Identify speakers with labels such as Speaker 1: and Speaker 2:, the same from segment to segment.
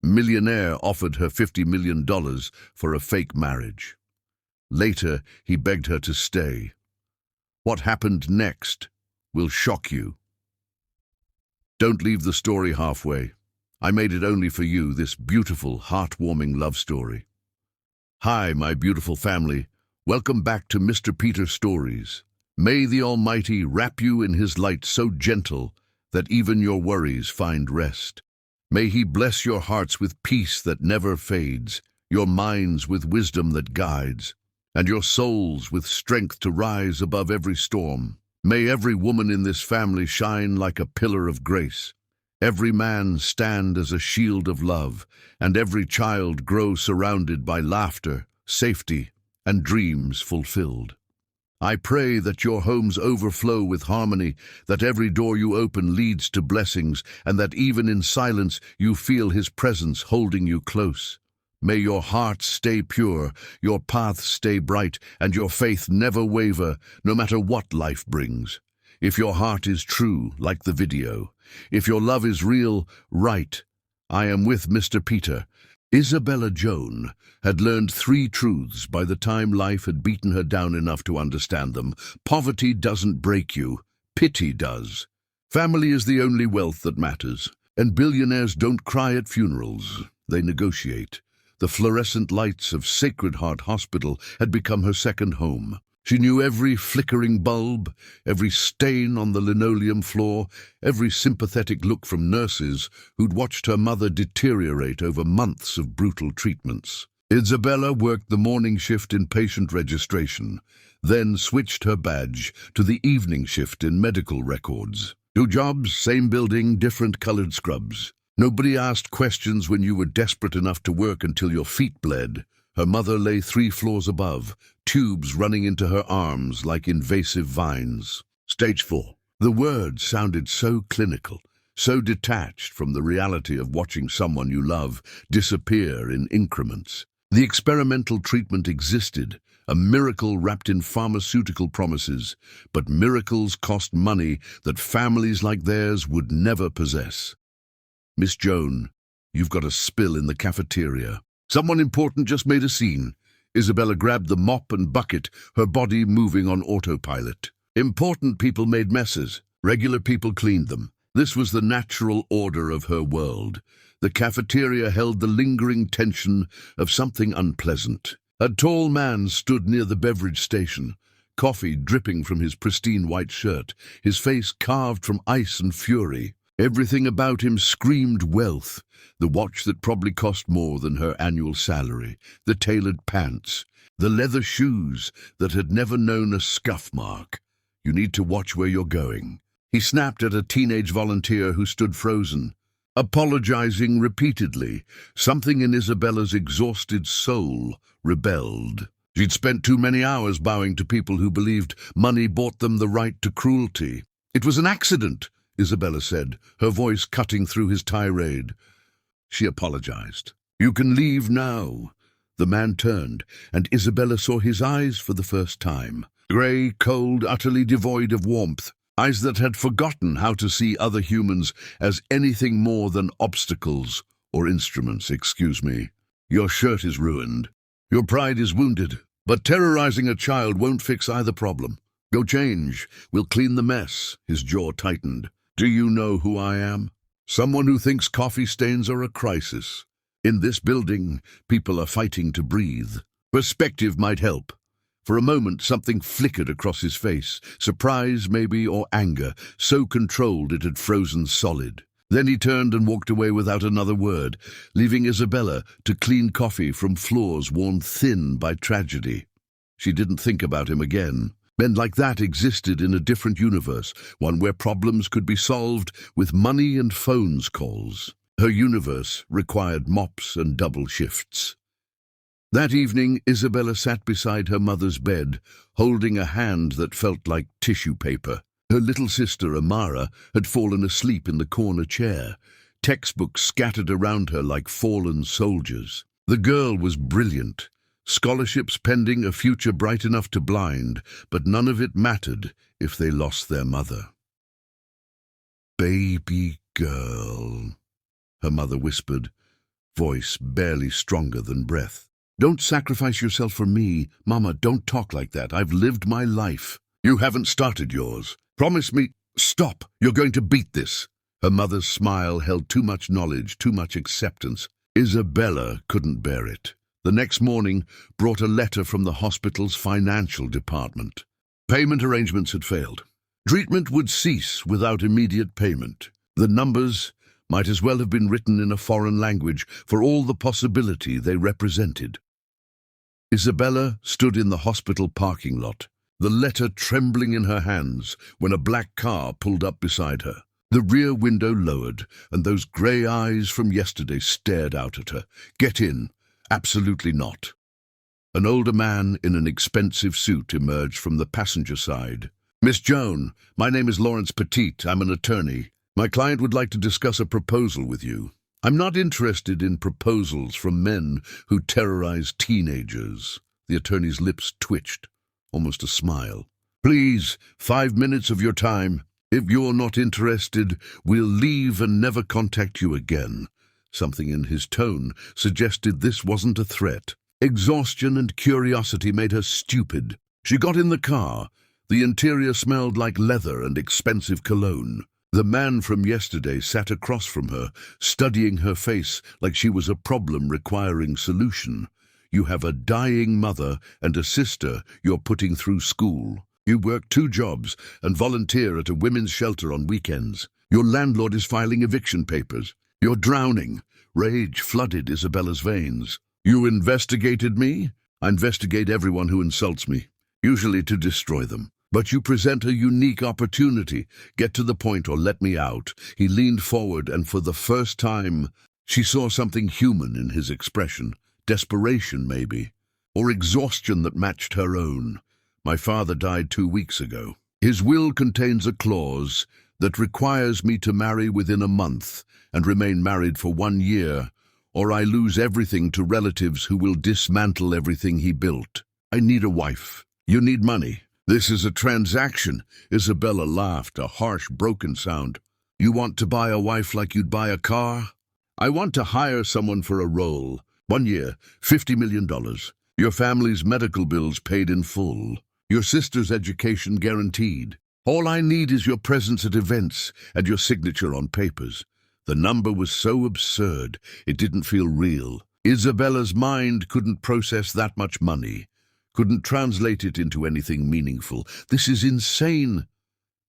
Speaker 1: Millionaire offered her $50 million for a fake marriage. Later, he begged her to stay. What happened next will shock you. Don't leave the story halfway. I made it only for you, this beautiful, heartwarming love story. Hi, my beautiful family. Welcome back to Mr. Peter Stories. May the Almighty wrap you in His light so gentle that even your worries find rest. May He bless your hearts with peace that never fades, your minds with wisdom that guides, and your souls with strength to rise above every storm. May every woman in this family shine like a pillar of grace, every man stand as a shield of love, and every child grow surrounded by laughter, safety, and dreams fulfilled. I pray that your homes overflow with harmony, that every door you open leads to blessings, and that even in silence you feel His presence holding you close. May your hearts stay pure, your paths stay bright, and your faith never waver, no matter what life brings. If your heart is true, like the video, if your love is real, right, I am with Mr. Peter. Isabella Joan had learned 3 truths by the time life had beaten her down enough to understand them. Poverty doesn't break you, pity does. Family is the only wealth that matters, and billionaires don't cry at funerals, they negotiate. The fluorescent lights of Sacred Heart Hospital had become her second home. She knew every flickering bulb, every stain on the linoleum floor, every sympathetic look from nurses who'd watched her mother deteriorate over months of brutal treatments. Isabella worked the morning shift in patient registration, then switched her badge to the evening shift in medical records. 2 jobs, same building, different colored scrubs. Nobody asked questions when you were desperate enough to work until your feet bled. Her mother lay 3 floors above, tubes running into her arms like invasive vines. Stage 4. The words sounded so clinical, so detached from the reality of watching someone you love disappear in increments. The experimental treatment existed, a miracle wrapped in pharmaceutical promises, but miracles cost money that families like theirs would never possess. Miss Joan, you've got a spill in the cafeteria. Someone important just made a scene. Isabella grabbed the mop and bucket, her body moving on autopilot. Important people made messes. Regular people cleaned them. This was the natural order of her world. The cafeteria held the lingering tension of something unpleasant. A tall man stood near the beverage station, coffee dripping from his pristine white shirt, his face carved from ice and fury. Everything about him screamed wealth. The watch that probably cost more than her annual salary, the tailored pants, the leather shoes that had never known a scuff mark. You need to watch where you're going. He snapped at a teenage volunteer who stood frozen, apologizing repeatedly. Something in Isabella's exhausted soul rebelled. She'd spent too many hours bowing to people who believed money bought them the right to cruelty. It was an accident, Isabella said, her voice cutting through his tirade. She apologized. You can leave now. The man turned, and Isabella saw his eyes for the first time. Grey, cold, utterly devoid of warmth. Eyes that had forgotten how to see other humans as anything more than obstacles or instruments. Excuse me. Your shirt is ruined. Your pride is wounded. But terrorizing a child won't fix either problem. Go change. We'll clean the mess. His jaw tightened. Do you know who I am? Someone who thinks coffee stains are a crisis. In this building, people are fighting to breathe. Perspective might help. For a moment, something flickered across his face. Surprise, maybe, or anger, so controlled it had frozen solid. Then he turned and walked away without another word, leaving Isabella to clean coffee from floors worn thin by tragedy. She didn't think about him again. Men like that existed in a different universe, one where problems could be solved with money and phones calls. Her universe required mops and double shifts. That evening, Isabella sat beside her mother's bed, holding a hand that felt like tissue paper. Her little sister, Amara, had fallen asleep in the corner chair, textbooks scattered around her like fallen soldiers. The girl was brilliant. Scholarships pending, a future bright enough to blind, but none of it mattered if they lost their mother. "Baby girl," her mother whispered, voice barely stronger than breath. Don't sacrifice yourself for me. Mama, don't talk like that. I've lived my life. You haven't started yours. Promise me. Stop. You're going to beat this. Her mother's smile held too much knowledge, too much acceptance. Isabella couldn't bear it. The next morning brought a letter from the hospital's financial department. Payment arrangements had failed. Treatment would cease without immediate payment. The numbers might as well have been written in a foreign language for all the possibility they represented. Isabella stood in the hospital parking lot, the letter trembling in her hands when a black car pulled up beside her. The rear window lowered, and those grey eyes from yesterday stared out at her. Get in. Absolutely not. An older man in an expensive suit emerged from the passenger side. Miss Joan, my name is Lawrence Petit. I'm an attorney. My client would like to discuss a proposal with you. I'm not interested in proposals from men who terrorize teenagers. The attorney's lips twitched, almost a smile. Please, 5 minutes of your time. If you're not interested, we'll leave and never contact you again. Something in his tone suggested this wasn't a threat. Exhaustion and curiosity made her stupid. She got in the car. The interior smelled like leather and expensive cologne. The man from yesterday sat across from her, studying her face like she was a problem requiring solution. You have a dying mother and a sister you're putting through school. You work 2 jobs and volunteer at a women's shelter on weekends. Your landlord is filing eviction papers. You're drowning. Rage flooded Isabella's veins. You investigated me? I investigate everyone who insults me, usually to destroy them. But you present a unique opportunity. Get to the point or let me out. He leaned forward, and for the first time, she saw something human in his expression. Desperation, maybe, or exhaustion that matched her own. My father died 2 weeks ago. His will contains a clause that requires me to marry within a month and remain married for 1 year, or I lose everything to relatives who will dismantle everything he built. I need a wife. You need money. This is a transaction. Isabella laughed, a harsh, broken sound. You want to buy a wife like you'd buy a car? I want to hire someone for a role. 1 year, $50 million. Your family's medical bills paid in full. Your sister's education guaranteed. All I need is your presence at events and your signature on papers. The number was so absurd, it didn't feel real. Isabella's mind couldn't process that much money. Couldn't translate it into anything meaningful. This is insane.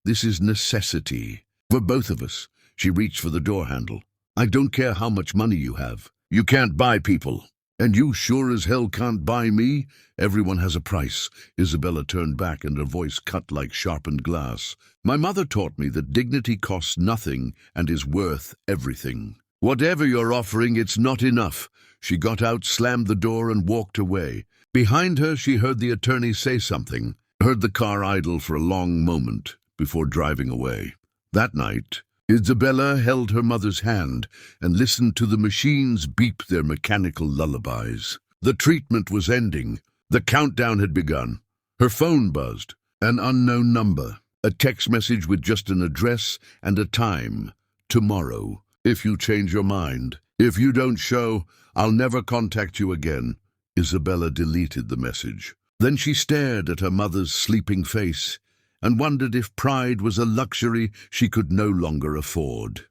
Speaker 1: This is necessity. For both of us. She reached for the door handle. I don't care how much money you have. You can't buy people. And you sure as hell can't buy me. Everyone has a price. Isabella turned back and her voice cut like sharpened glass. My mother taught me that dignity costs nothing and is worth everything. Whatever you're offering, it's not enough. She got out, slammed the door, and walked away. Behind her, she heard the attorney say something, heard the car idle for a long moment before driving away. That night, Isabella held her mother's hand and listened to the machines beep their mechanical lullabies. The treatment was ending. The countdown had begun. Her phone buzzed. An unknown number. A text message with just an address and a time. Tomorrow. If you change your mind. If you don't show, I'll never contact you again. Isabella deleted the message. Then she stared at her mother's sleeping face and wondered if pride was a luxury she could no longer afford.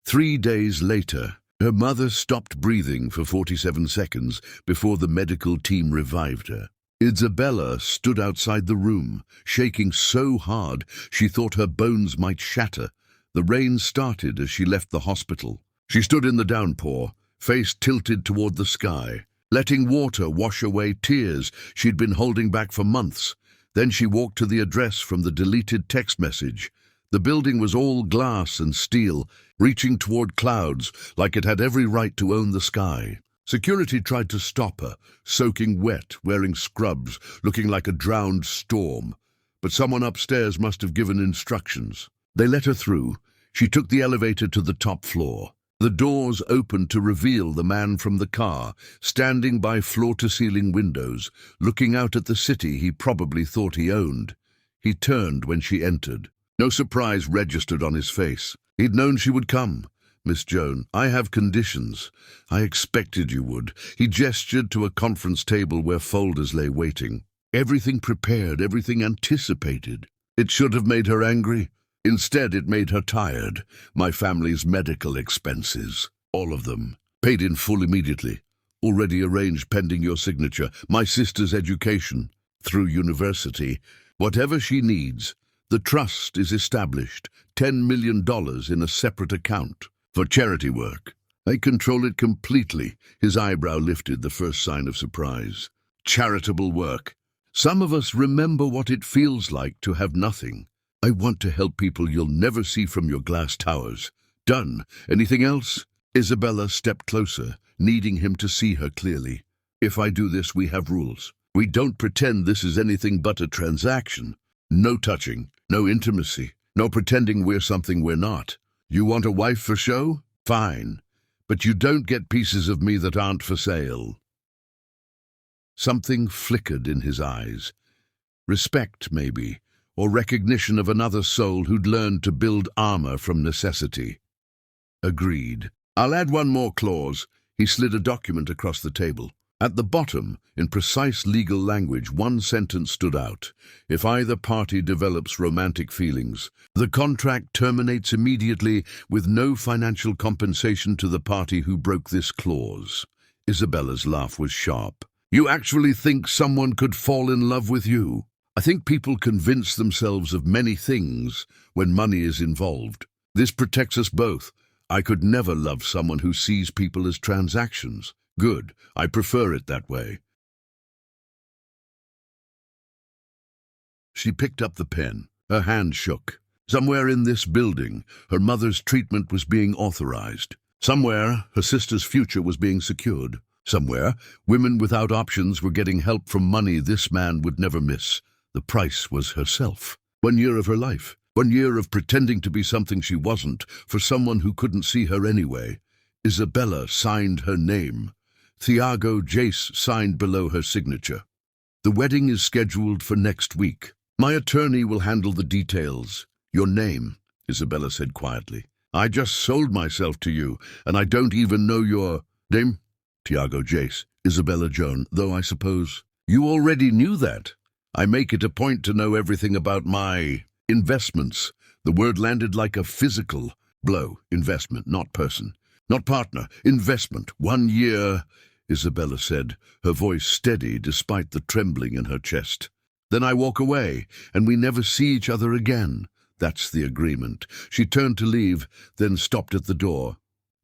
Speaker 1: 3 days later, her mother stopped breathing for 47 seconds before the medical team revived her. Isabella stood outside the room, shaking so hard she thought her bones might shatter. The rain started as she left the hospital. She stood in the downpour, face tilted toward the sky, letting water wash away tears she'd been holding back for months. Then she walked to the address from the deleted text message. The building was all glass and steel, reaching toward clouds like it had every right to own the sky. Security tried to stop her, soaking wet, wearing scrubs, looking like a drowned storm. But someone upstairs must have given instructions. They let her through. She took the elevator to the top floor. The doors opened to reveal the man from the car, standing by floor-to-ceiling windows, looking out at the city he probably thought he owned. He turned when she entered. No surprise registered on his face. He'd known she would come. Miss Joan. I have conditions. I expected you would. He gestured to a conference table where folders lay waiting. Everything prepared, everything anticipated. It should have made her angry. Instead, it made her tired. My family's medical expenses, all of them, paid in full immediately. Already arranged pending your signature. My sister's education, through university. Whatever she needs. The trust is established. $10 million in a separate account. For charity work. I control it completely. His eyebrow lifted, the first sign of surprise. Charitable work. Some of us remember what it feels like to have nothing. I want to help people you'll never see from your glass towers. Done. Anything else? Isabella stepped closer, needing him to see her clearly. If I do this, we have rules. We don't pretend this is anything but a transaction. No touching, no intimacy, no pretending we're something we're not. You want a wife for show? Fine. But you don't get pieces of me that aren't for sale. Something flickered in his eyes. Respect, maybe, or recognition of another soul who'd learned to build armor from necessity. Agreed. I'll add one more clause. He slid a document across the table. At the bottom, in precise legal language, one sentence stood out. If either party develops romantic feelings, the contract terminates immediately with no financial compensation to the party who broke this clause. Isabella's laugh was sharp. You actually think someone could fall in love with you? I think people convince themselves of many things when money is involved. This protects us both. I could never love someone who sees people as transactions. Good. I prefer it that way. She picked up the pen. Her hand shook. Somewhere in this building, her mother's treatment was being authorized. Somewhere, her sister's future was being secured. Somewhere, women without options were getting help from money this man would never miss. The price was herself. 1 year of her life. 1 year of pretending to be something she wasn't, for someone who couldn't see her anyway. Isabella signed her name. Thiago Jace signed below her signature. The wedding is scheduled for next week. My attorney will handle the details. Your name, Isabella said quietly. I just sold myself to you, and I don't even know your name. Thiago Jace, Isabella Joan, though I suppose you already knew that. I make it a point to know everything about my investments. The word landed like a physical blow. Investment, not person, not partner. Investment. 1 year, Isabella said, her voice steady despite the trembling in her chest. Then I walk away, and we never see each other again. That's the agreement. She turned to leave, then stopped at the door.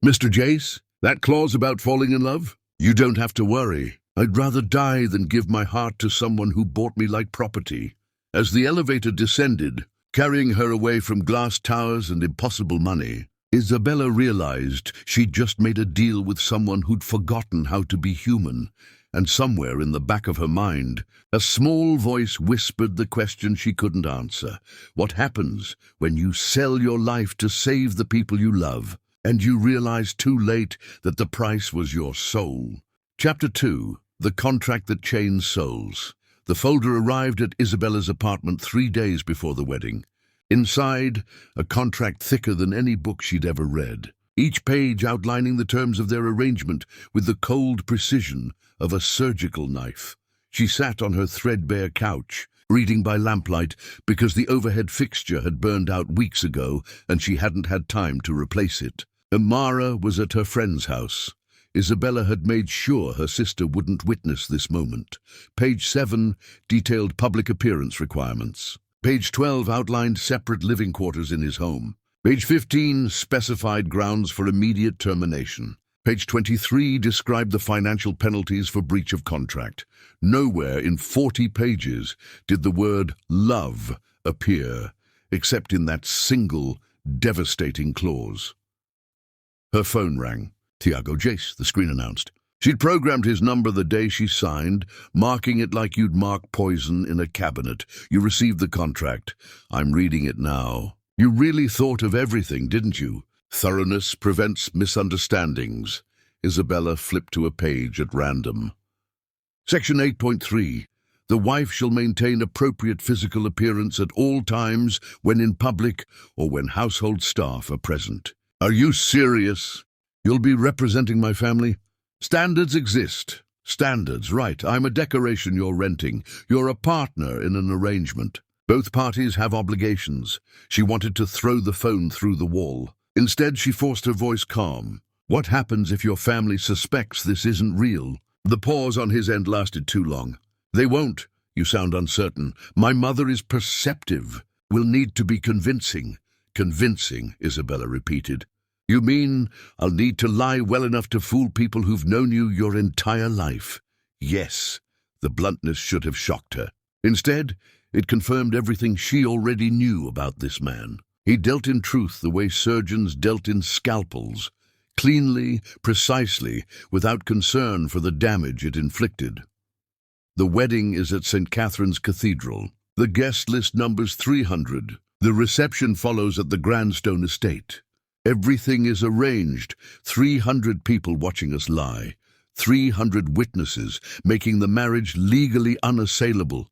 Speaker 1: Mr. Jace, that clause about falling in love? You don't have to worry. I'd rather die than give my heart to someone who bought me like property. As the elevator descended, carrying her away from glass towers and impossible money, Isabella realized she'd just made a deal with someone who'd forgotten how to be human, and somewhere in the back of her mind, a small voice whispered the question she couldn't answer. What happens when you sell your life to save the people you love, and you realize too late that the price was your soul? Chapter 2. The Contract That Chains Souls. The folder arrived at Isabella's apartment 3 days before the wedding. Inside, a contract thicker than any book she'd ever read, each page outlining the terms of their arrangement with the cold precision of a surgical knife. She sat on her threadbare couch, reading by lamplight because the overhead fixture had burned out weeks ago and she hadn't had time to replace it. Amara was at her friend's house. Isabella had made sure her sister wouldn't witness this moment. Page 7 detailed public appearance requirements. Page 12 outlined separate living quarters in his home. Page 15 specified grounds for immediate termination. Page 23 described the financial penalties for breach of contract. Nowhere in 40 pages did the word love appear, except in that single, devastating clause. Her phone rang. Thiago Jace, the screen announced. She'd programmed his number the day she signed, marking it like you'd mark poison in a cabinet. You received the contract. I'm reading it now. You really thought of everything, didn't you? Thoroughness prevents misunderstandings. Isabella flipped to a page at random. Section 8.3. The wife shall maintain appropriate physical appearance at all times when in public or when household staff are present. Are you serious? You'll be representing my family? Standards exist. Standards, right. I'm a decoration you're renting. You're a partner in an arrangement. Both parties have obligations. She wanted to throw the phone through the wall. Instead, she forced her voice calm. What happens if your family suspects this isn't real? The pause on his end lasted too long. They won't. You sound uncertain. My mother is perceptive. Will need to be convincing. Convincing, Isabella repeated. You mean I'll need to lie well enough to fool people who've known you your entire life? Yes. The bluntness should have shocked her. Instead, it confirmed everything she already knew about this man. He dealt in truth the way surgeons dealt in scalpels, cleanly, precisely, without concern for the damage it inflicted. The wedding is at St. Catherine's Cathedral. The guest list numbers 300. The reception follows at the Grandstone Estate. Everything is arranged. 300 people watching us lie. 300 witnesses, making the marriage legally unassailable.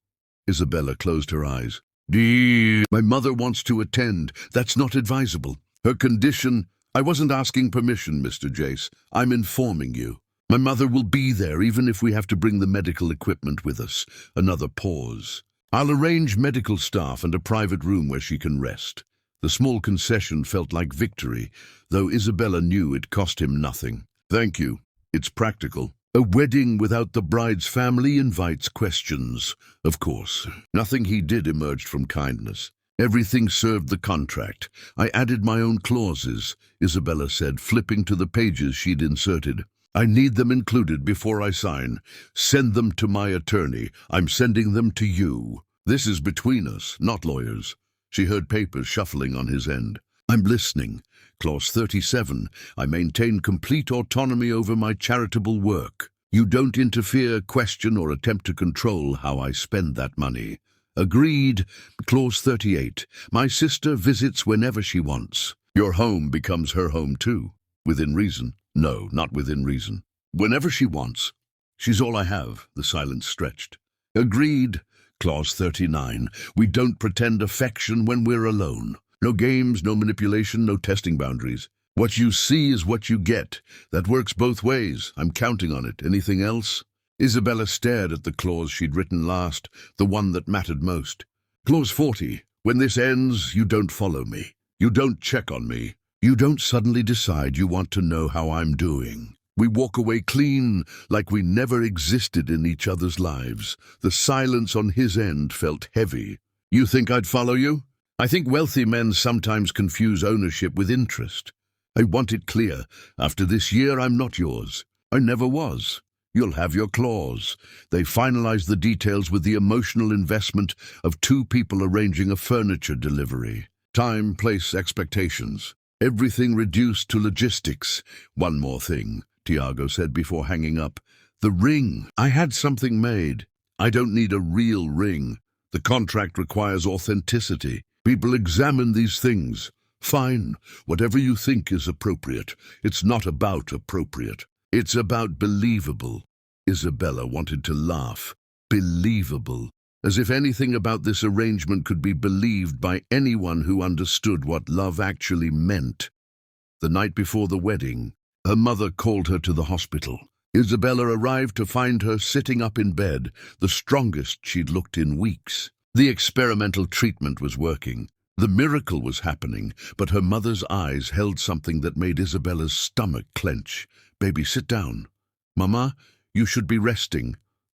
Speaker 1: Isabella closed her eyes. My mother wants to attend. That's not advisable. Her condition... I wasn't asking permission, Mr. Jace. I'm informing you. My mother will be there, even if we have to bring the medical equipment with us. Another pause. I'll arrange medical staff and a private room where she can rest. The small concession felt like victory, though Isabella knew it cost him nothing. Thank you. It's practical. A wedding without the bride's family invites questions. Of course, nothing he did emerged from kindness. Everything served the contract. I added my own clauses, Isabella said, flipping to the pages she'd inserted. I need them included before I sign. Send them to my attorney. I'm sending them to you. This is between us, not lawyers. She heard papers shuffling on his end. I'm listening. Clause 37. I maintain complete autonomy over my charitable work. You don't interfere, question, or attempt to control how I spend that money. Agreed. Clause 38. My sister visits whenever she wants. Your home becomes her home too. Within reason. No, not within reason. Whenever she wants. She's all I have, the silence stretched. Agreed. Clause 39. We don't pretend affection when we're alone. No games, no manipulation, no testing boundaries. What you see is what you get. That works both ways. I'm counting on it. Anything else? Isabella stared at the clause she'd written last, the one that mattered most. Clause 40. When this ends, you don't follow me. You don't check on me. You don't suddenly decide you want to know how I'm doing. We walk away clean, like we never existed in each other's lives. The silence on his end felt heavy. You think I'd follow you? I think wealthy men sometimes confuse ownership with interest. I want it clear. After this year, I'm not yours. I never was. You'll have your clause. They finalized the details with the emotional investment of two people arranging a furniture delivery. Time, place, expectations. Everything reduced to logistics. One more thing, Tiago said before hanging up. The ring. I had something made. I don't need a real ring. The contract requires authenticity. People examine these things. Fine, whatever you think is appropriate. It's not about appropriate. It's about believable. Isabella wanted to laugh. Believable. As if anything about this arrangement could be believed by anyone who understood what love actually meant. The night before the wedding, her mother called her to the hospital. Isabella arrived to find her sitting up in bed, the strongest she'd looked in weeks. The experimental treatment was working. The miracle was happening, but her mother's eyes held something that made Isabella's stomach clench. Baby, sit down. Mama, you should be resting.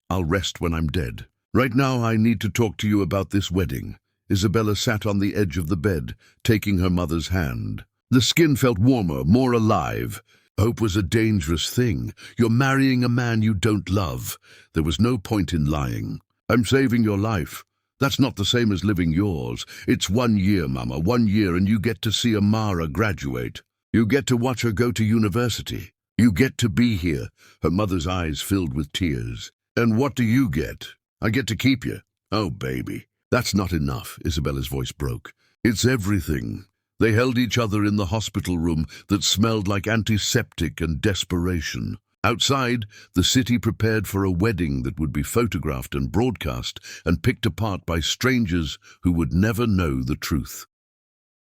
Speaker 1: I'll rest when I'm dead. Right now I need to talk to you about this wedding. Isabella sat on the edge of the bed, taking her mother's hand. The skin felt warmer, more alive. Hope was a dangerous thing. You're marrying a man you don't love. There was no point in lying. I'm saving your life. That's not the same as living yours. It's 1 year, Mama, 1 year, and you get to see Amara graduate. You get to watch her go to university. You get to be here. Her mother's eyes filled with tears. And what do you get? I get to keep you. Oh, baby. That's not enough, Isabella's voice broke. It's everything. They held each other in the hospital room that smelled like antiseptic and desperation. Outside, the city prepared for a wedding that would be photographed and broadcast and picked apart by strangers who would never know the truth.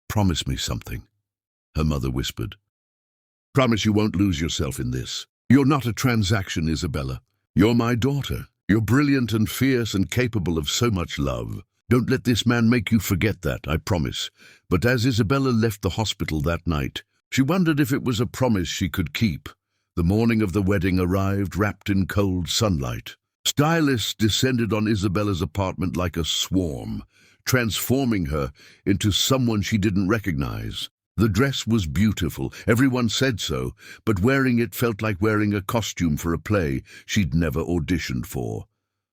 Speaker 1: Promise me something. her mother whispered. Promise you won't lose yourself in this. You're not a transaction, Isabella. You're my daughter. You're brilliant and fierce and capable of so much love. Don't let this man make you forget that, I promise. But as Isabella left the hospital that night, she wondered if it was a promise she could keep. The morning of the wedding arrived, wrapped in cold sunlight. Stylists descended on Isabella's apartment like a swarm, transforming her into someone she didn't recognize. The dress was beautiful, everyone said so, but wearing it felt like wearing a costume for a play she'd never auditioned for.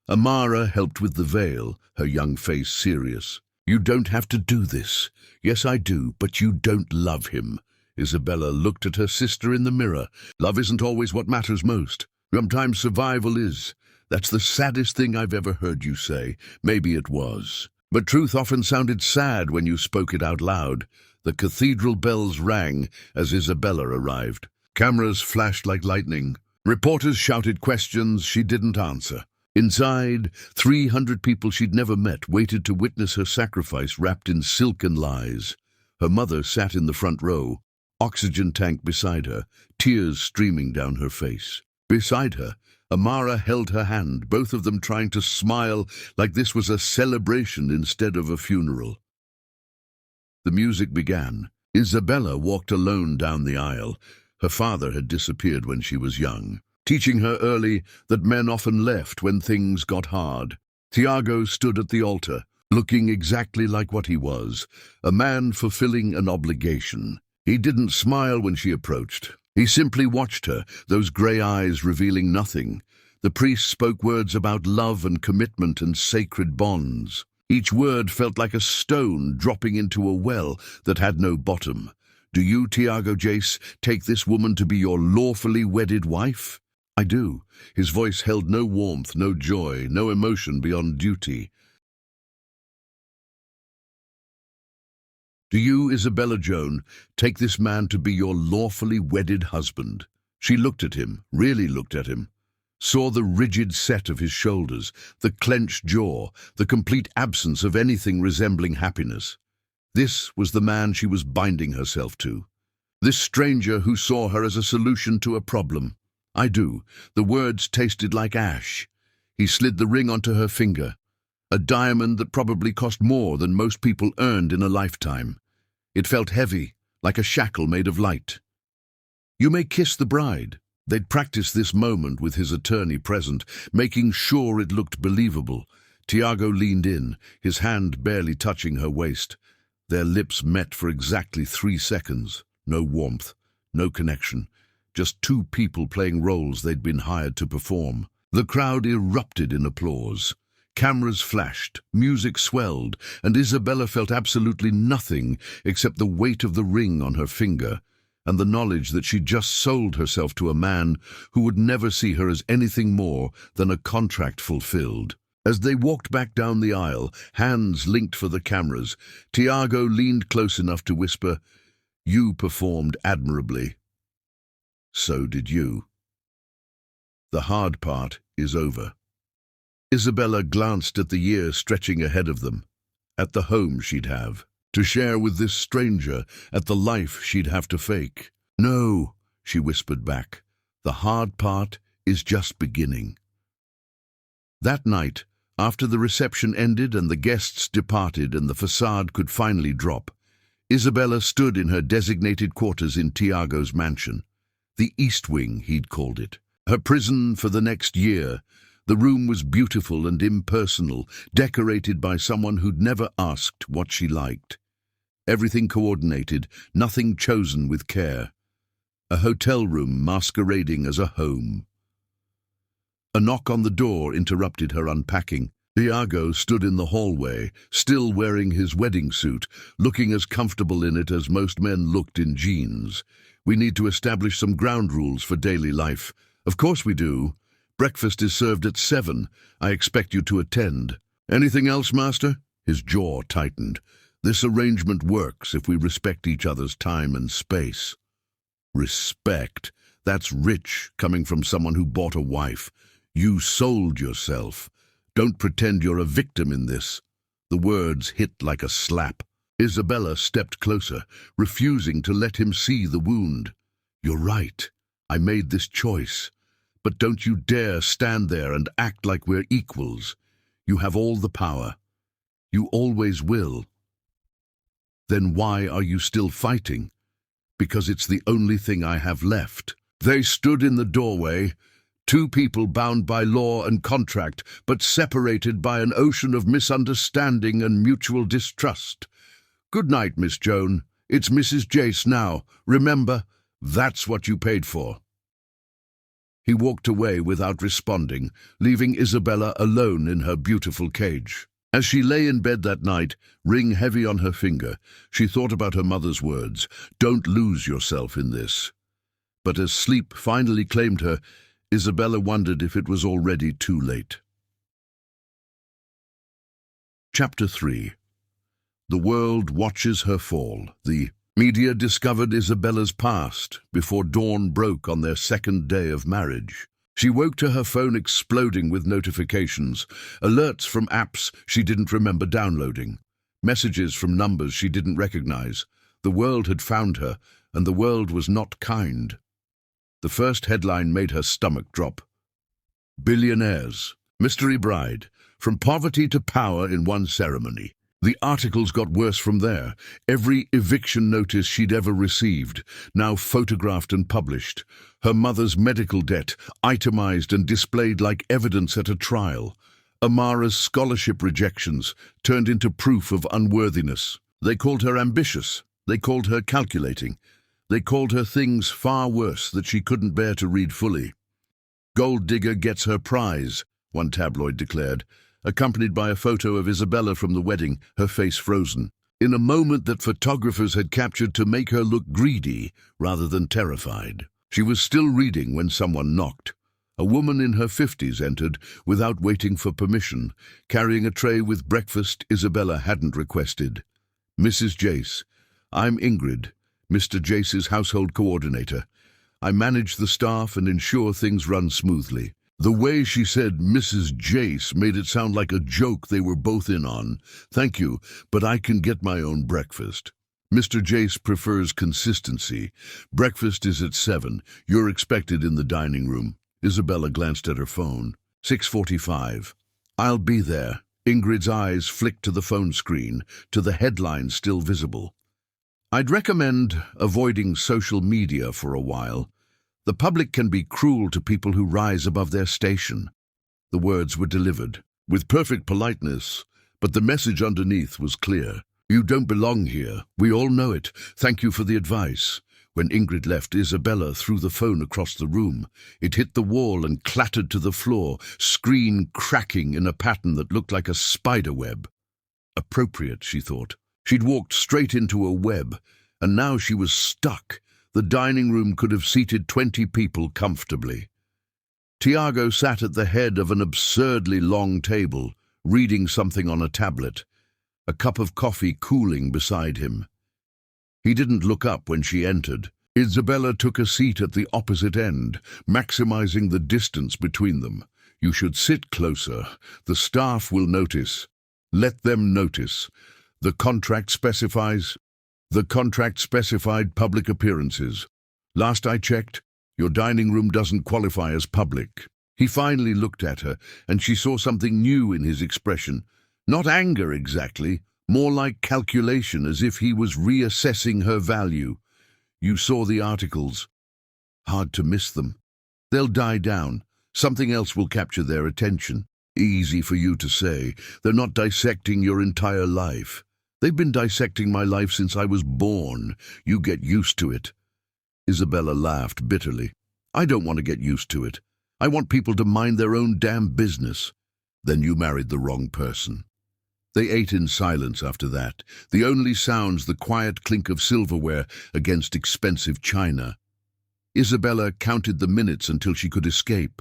Speaker 1: Amara helped with the veil, her young face serious. You don't have to do this. Yes, I do, but you don't love him. Isabella looked at her sister in the mirror. Love isn't always what matters most. Sometimes survival is. That's the saddest thing I've ever heard you say. Maybe it was. But truth often sounded sad when you spoke it out loud. The cathedral bells rang as Isabella arrived. Cameras flashed like lightning. Reporters shouted questions she didn't answer. Inside, 300 people she'd never met waited to witness her sacrifice wrapped in silken lies. Her mother sat in the front row, oxygen tank beside her, tears streaming down her face. Beside her, Amara held her hand, both of them trying to smile like this was a celebration instead of a funeral. The music began. Isabella walked alone down the aisle. Her father had disappeared when she was young, teaching her early that men often left when things got hard. Tiago stood at the altar, looking exactly like what he was, a man fulfilling an obligation. He didn't smile when she approached. He simply watched her, those grey eyes revealing nothing. The priest spoke words about love and commitment and sacred bonds. Each word felt like a stone dropping into a well that had no bottom. Do you, Tiago Jace, take this woman to be your lawfully wedded wife? I do. His voice held no warmth, no joy, no emotion beyond duty. Do you, Isabella Joan, take this man to be your lawfully wedded husband? She looked at him, really looked at him, saw the rigid set of his shoulders, the clenched jaw, the complete absence of anything resembling happiness. This was the man she was binding herself to. This stranger who saw her as a solution to a problem. I do. The words tasted like ash. He slid the ring onto her finger. A diamond that probably cost more than most people earned in a lifetime. It felt heavy, like a shackle made of light. You may kiss the bride. They'd practiced this moment with his attorney present, making sure it looked believable. Tiago leaned in, his hand barely touching her waist. Their lips met for exactly 3 seconds. No warmth, no connection. Just two people playing roles they'd been hired to perform. The crowd erupted in applause. Cameras flashed, music swelled, and Isabella felt absolutely nothing except the weight of the ring on her finger and the knowledge that she'd just sold herself to a man who would never see her as anything more than a contract fulfilled. As they walked back down the aisle, hands linked for the cameras, Tiago leaned close enough to whisper, "You performed admirably. So did you. The hard part is over." Isabella glanced at the year stretching ahead of them, at the home she'd have, to share with this stranger, at the life she'd have to fake. "No," she whispered back, "the hard part is just beginning." That night, after the reception ended and the guests departed and the facade could finally drop, Isabella stood in her designated quarters in Tiago's mansion. The East Wing, he'd called it. Her prison for the next year. The room was beautiful and impersonal, decorated by someone who'd never asked what she liked. Everything coordinated, nothing chosen with care. A hotel room masquerading as a home. A knock on the door interrupted her unpacking. Tiago stood in the hallway, still wearing his wedding suit, looking as comfortable in it as most men looked in jeans. "We need to establish some ground rules for daily life." "Of course we do. Breakfast is served at 7. I expect you to attend." "Anything else, Master?" His jaw tightened. "This arrangement works if we respect each other's time and space." Respect? That's rich, coming from someone who bought a wife. You sold yourself. Don't pretend you're a victim in this. The words hit like a slap. Isabella stepped closer, refusing to let him see the wound. "You're right. I made this choice. But don't you dare stand there and act like we're equals. You have all the power. You always will." "Then why are you still fighting?" "Because it's the only thing I have left." They stood in the doorway, two people bound by law and contract, but separated by an ocean of misunderstanding and mutual distrust. "Good night, Miss Joan. It's Mrs. Jace now. Remember, that's what you paid for." He walked away without responding, leaving Isabella alone in her beautiful cage. As she lay in bed that night, ring heavy on her finger, she thought about her mother's words, "Don't lose yourself in this." But as sleep finally claimed her, Isabella wondered if it was already too late. Chapter 3. The world watches her fall. The media discovered Isabella's past before dawn broke on their second day of marriage. She woke to her phone exploding with notifications, alerts from apps she didn't remember downloading, messages from numbers she didn't recognize. The world had found her, and the world was not kind. The first headline made her stomach drop. Billionaires, mystery bride, from poverty to power in one ceremony. The articles got worse from there. Every eviction notice she'd ever received, now photographed and published. Her mother's medical debt, itemized and displayed like evidence at a trial. Amara's scholarship rejections, turned into proof of unworthiness. They called her ambitious. They called her calculating. They called her things far worse that she couldn't bear to read fully. "Gold digger gets her prize," one tabloid declared, accompanied by a photo of Isabella from the wedding, her face frozen, in a moment that photographers had captured to make her look greedy rather than terrified. She was still reading when someone knocked. A woman in her 50s entered, without waiting for permission, carrying a tray with breakfast Isabella hadn't requested. "Mrs. Jace, I'm Ingrid, Mr. Jace's household coordinator. I manage the staff and ensure things run smoothly." The way she said Mrs. Jace made it sound like a joke they were both in on. "Thank you, but I can get my own breakfast." "Mr. Jace prefers consistency. Breakfast is at 7. You're expected in the dining room." Isabella glanced at her phone. 6:45. "I'll be there." Ingrid's eyes flicked to the phone screen, to the headline still visible. "I'd recommend avoiding social media for a while. The public can be cruel to people who rise above their station." The words were delivered with perfect politeness, but the message underneath was clear. "You don't belong here. We all know it. Thank you for the advice." When Ingrid left, Isabella threw the phone across the room. It hit the wall and clattered to the floor, screen cracking in a pattern that looked like a spider web. Appropriate, she thought. She'd walked straight into a web, and now she was stuck. The dining room could have seated 20 people comfortably. Tiago sat at the head of an absurdly long table, reading something on a tablet, a cup of coffee cooling beside him. He didn't look up when she entered. Isabella took a seat at the opposite end, maximizing the distance between them. "You should sit closer. The staff will notice." "Let them notice. The contract specified public appearances. Last I checked, your dining room doesn't qualify as public." He finally looked at her, and she saw something new in his expression. Not anger exactly, more like calculation, as if he was reassessing her value. "You saw the articles. Hard to miss them. They'll die down. Something else will capture their attention." "Easy for you to say. They're not dissecting your entire life." "They've been dissecting my life since I was born. You get used to it." Isabella laughed bitterly. "I don't want to get used to it. I want people to mind their own damn business." "Then you married the wrong person." They ate in silence after that, the only sounds the quiet clink of silverware against expensive china. Isabella counted the minutes until she could escape.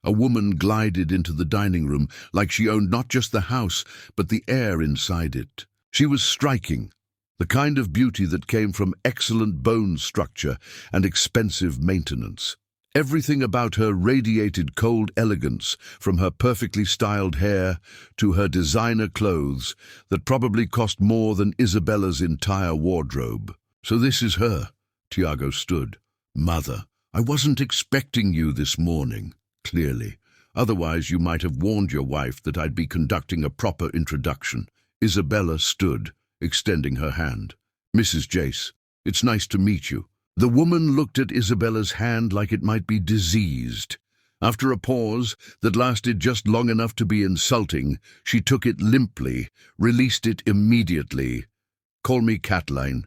Speaker 1: A woman glided into the dining room like she owned not just the house, but the air inside it. She was striking, the kind of beauty that came from excellent bone structure and expensive maintenance. Everything about her radiated cold elegance, from her perfectly styled hair to her designer clothes that probably cost more than Isabella's entire wardrobe. So this is her. Tiago stood. Mother, I wasn't expecting you this morning, clearly. Otherwise you might have warned your wife that I'd be conducting a proper introduction. Isabella stood, extending her hand. Mrs. Jace, it's nice to meet you. The woman looked at Isabella's hand like it might be diseased. After a pause that lasted just long enough to be insulting, she took it limply, released it immediately. Call me Cataline.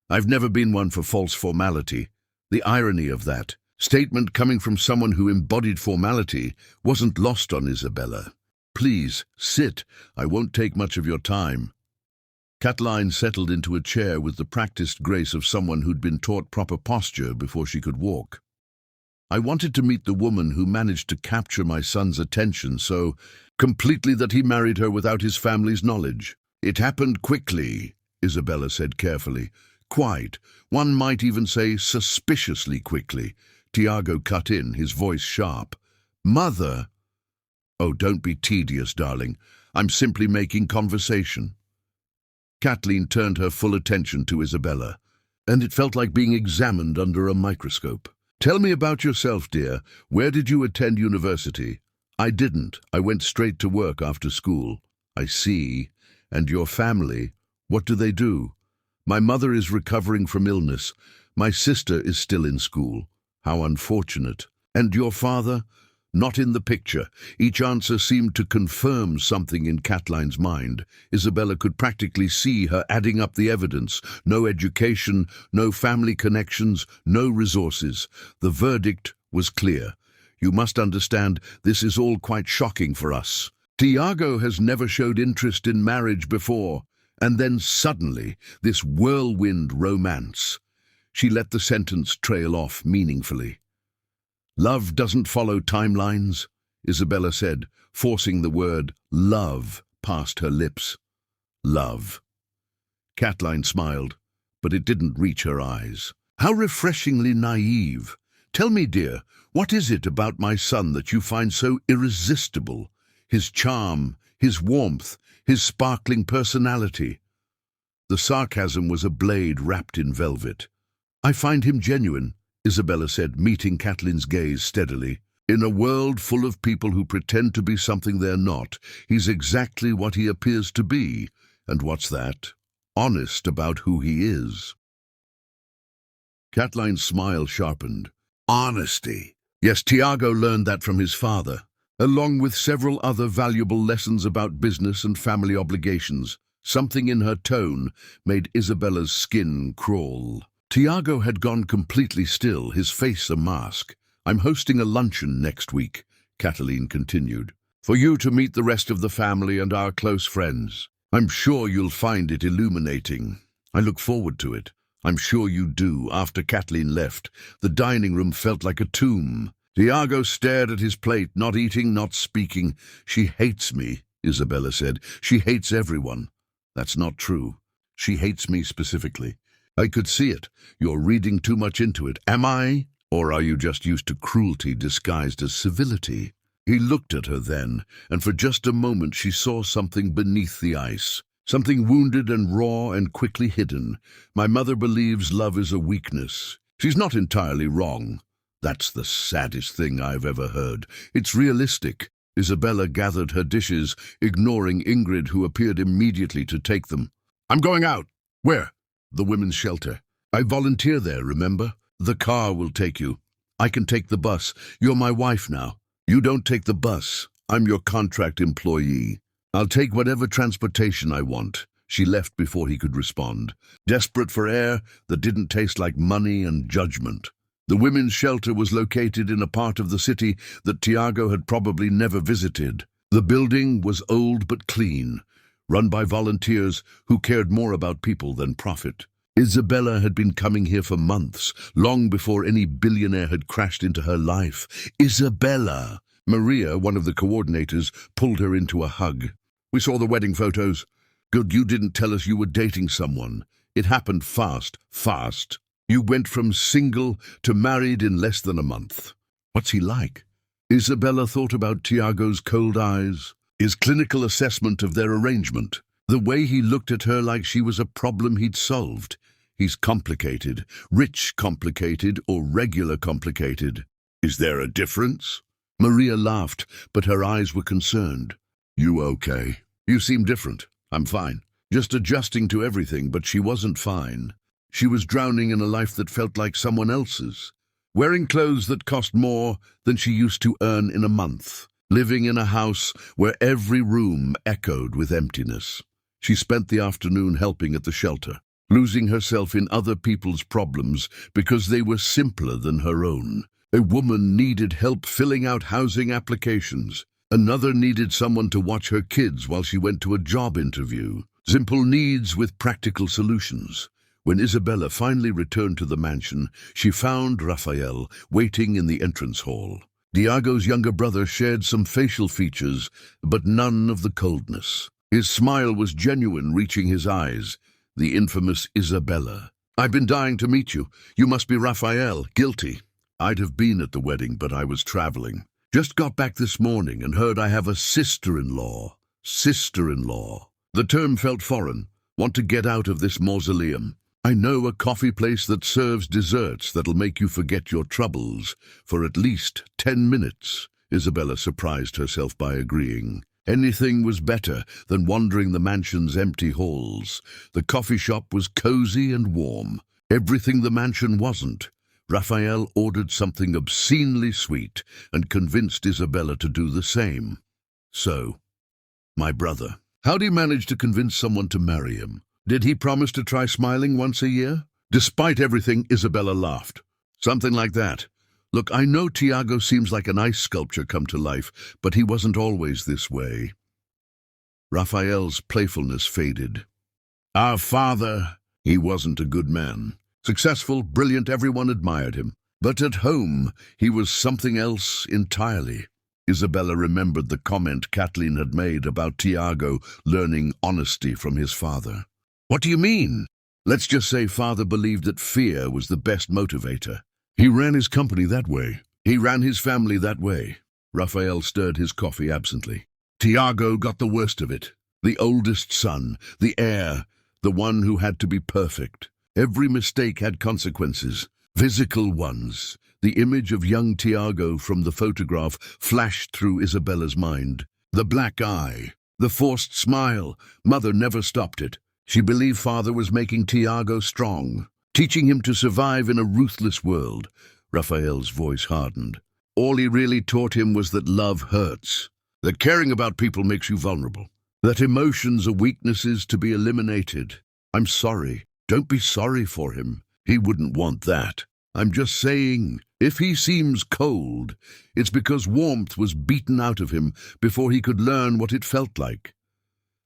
Speaker 1: I've never been one for false formality. The irony of that statement coming from someone who embodied formality wasn't lost on Isabella. Please, sit. I won't take much of your time. Cataline settled into a chair with the practiced grace of someone who'd been taught proper posture before she could walk. I wanted to meet the woman who managed to capture my son's attention so completely that he married her without his family's knowledge. It happened quickly, Isabella said carefully. Quite. One might even say suspiciously quickly. Tiago cut in, his voice sharp. Mother! Oh, don't be tedious, darling. I'm simply making conversation. Kathleen turned her full attention to Isabella, and it felt like being examined under a microscope. Tell me about yourself, dear. Where did you attend university? I didn't. I went straight to work after school. I see. And your family? What do they do? My mother is recovering from illness. My sister is still in school. How unfortunate. And your father? Not in the picture. Each answer seemed to confirm something in Cateline's mind. Isabella could practically see her adding up the evidence. No education, no family connections, no resources. The verdict was clear. You must understand, this is all quite shocking for us. Tiago has never showed interest in marriage before. And then suddenly, this whirlwind romance. She let the sentence trail off meaningfully. Love doesn't follow timelines, Isabella said, forcing the word love past her lips. Love. Cataline smiled, but it didn't reach her eyes. How refreshingly naive. Tell me, dear, what is it about my son that you find so irresistible? His charm, his warmth, his sparkling personality. The sarcasm was a blade wrapped in velvet. I find him genuine, Isabella said, meeting Cateline's gaze steadily. In a world full of people who pretend to be something they're not, he's exactly what he appears to be. And what's that? Honest about who he is. Cateline's smile sharpened. Honesty. Yes, Tiago learned that from his father, along with several other valuable lessons about business and family obligations. Something in her tone made Isabella's skin crawl. Tiago had gone completely still, his face a mask. I'm hosting a luncheon next week, Cataline continued, for you to meet the rest of the family and our close friends. I'm sure you'll find it illuminating. I look forward to it. I'm sure you do. After Cataline left, the dining room felt like a tomb. Tiago stared at his plate, not eating, not speaking. She hates me, Isabella said. She hates everyone. That's not true. She hates me specifically. I could see it. You're reading too much into it. Am I? Or are you just used to cruelty disguised as civility? He looked at her then, and for just a moment she saw something beneath the ice. Something wounded and raw and quickly hidden. My mother believes love is a weakness. She's not entirely wrong. That's the saddest thing I've ever heard. It's realistic. Isabella gathered her dishes, ignoring Ingrid, who appeared immediately to take them. I'm going out. Where? The women's shelter. I volunteer there, remember? The car will take you. I can take the bus. You're my wife now. You don't take the bus. I'm your contract employee. I'll take whatever transportation I want. She left before he could respond, desperate for air that didn't taste like money and judgment. The women's shelter was located in a part of the city that Tiago had probably never visited. The building was old but clean, run by volunteers who cared more about people than profit. Isabella had been coming here for months, long before any billionaire had crashed into her life. Isabella! Maria, one of the coordinators, pulled her into a hug. We saw the wedding photos. Good you didn't tell us you were dating someone. It happened fast. You went from single to married in less than a month. What's he like? Isabella thought about Tiago's cold eyes, his clinical assessment of their arrangement, the way he looked at her like she was a problem he'd solved. He's complicated, rich complicated, or regular complicated. Is there a difference? Maria laughed, but her eyes were concerned. You okay? You seem different. I'm fine. Just adjusting to everything, but she wasn't fine. She was drowning in a life that felt like someone else's, wearing clothes that cost more than she used to earn in a month, living in a house where every room echoed with emptiness. She spent the afternoon helping at the shelter, losing herself in other people's problems because they were simpler than her own. A woman needed help filling out housing applications. Another needed someone to watch her kids while she went to a job interview. Simple needs with practical solutions. When Isabella finally returned to the mansion, she found Raphael waiting in the entrance hall. Tiago's younger brother shared some facial features, but none of the coldness. His smile was genuine, reaching his eyes. The infamous Isabella. I've been dying to meet you. You must be Raphael. Guilty. I'd have been at the wedding, but I was traveling. Just got back this morning and heard I have a sister-in-law. Sister-in-law. The term felt foreign. Want to get out of this mausoleum. I know a coffee place that serves desserts that'll make you forget your troubles for at least 10 minutes. Isabella surprised herself by agreeing. Anything was better than wandering the mansion's empty halls. The coffee shop was cozy and warm. Everything the mansion wasn't. Raphael ordered something obscenely sweet and convinced Isabella to do the same. So, my brother. How'd he manage to convince someone to marry him? Did he promise to try smiling once a year? Despite everything, Isabella laughed. Something like that. Look, I know Tiago seems like an ice sculpture come to life, but he wasn't always this way. Raphael's playfulness faded. Our father, he wasn't a good man. Successful, brilliant, everyone admired him. But at home, he was something else entirely. Isabella remembered the comment Kathleen had made about Tiago learning honesty from his father. What do you mean? Let's just say father believed that fear was the best motivator. He ran his company that way. He ran his family that way. Raphael stirred his coffee absently. Tiago got the worst of it. The oldest son, the heir, the one who had to be perfect. Every mistake had consequences, physical ones. The image of young Tiago from the photograph flashed through Isabella's mind. The black eye, the forced smile. Mother never stopped it. She believed father was making Tiago strong, teaching him to survive in a ruthless world. Raphael's voice hardened. All he really taught him was that love hurts, that caring about people makes you vulnerable, that emotions are weaknesses to be eliminated. I'm sorry. Don't be sorry for him. He wouldn't want that. I'm just saying, if he seems cold, it's because warmth was beaten out of him before he could learn what it felt like.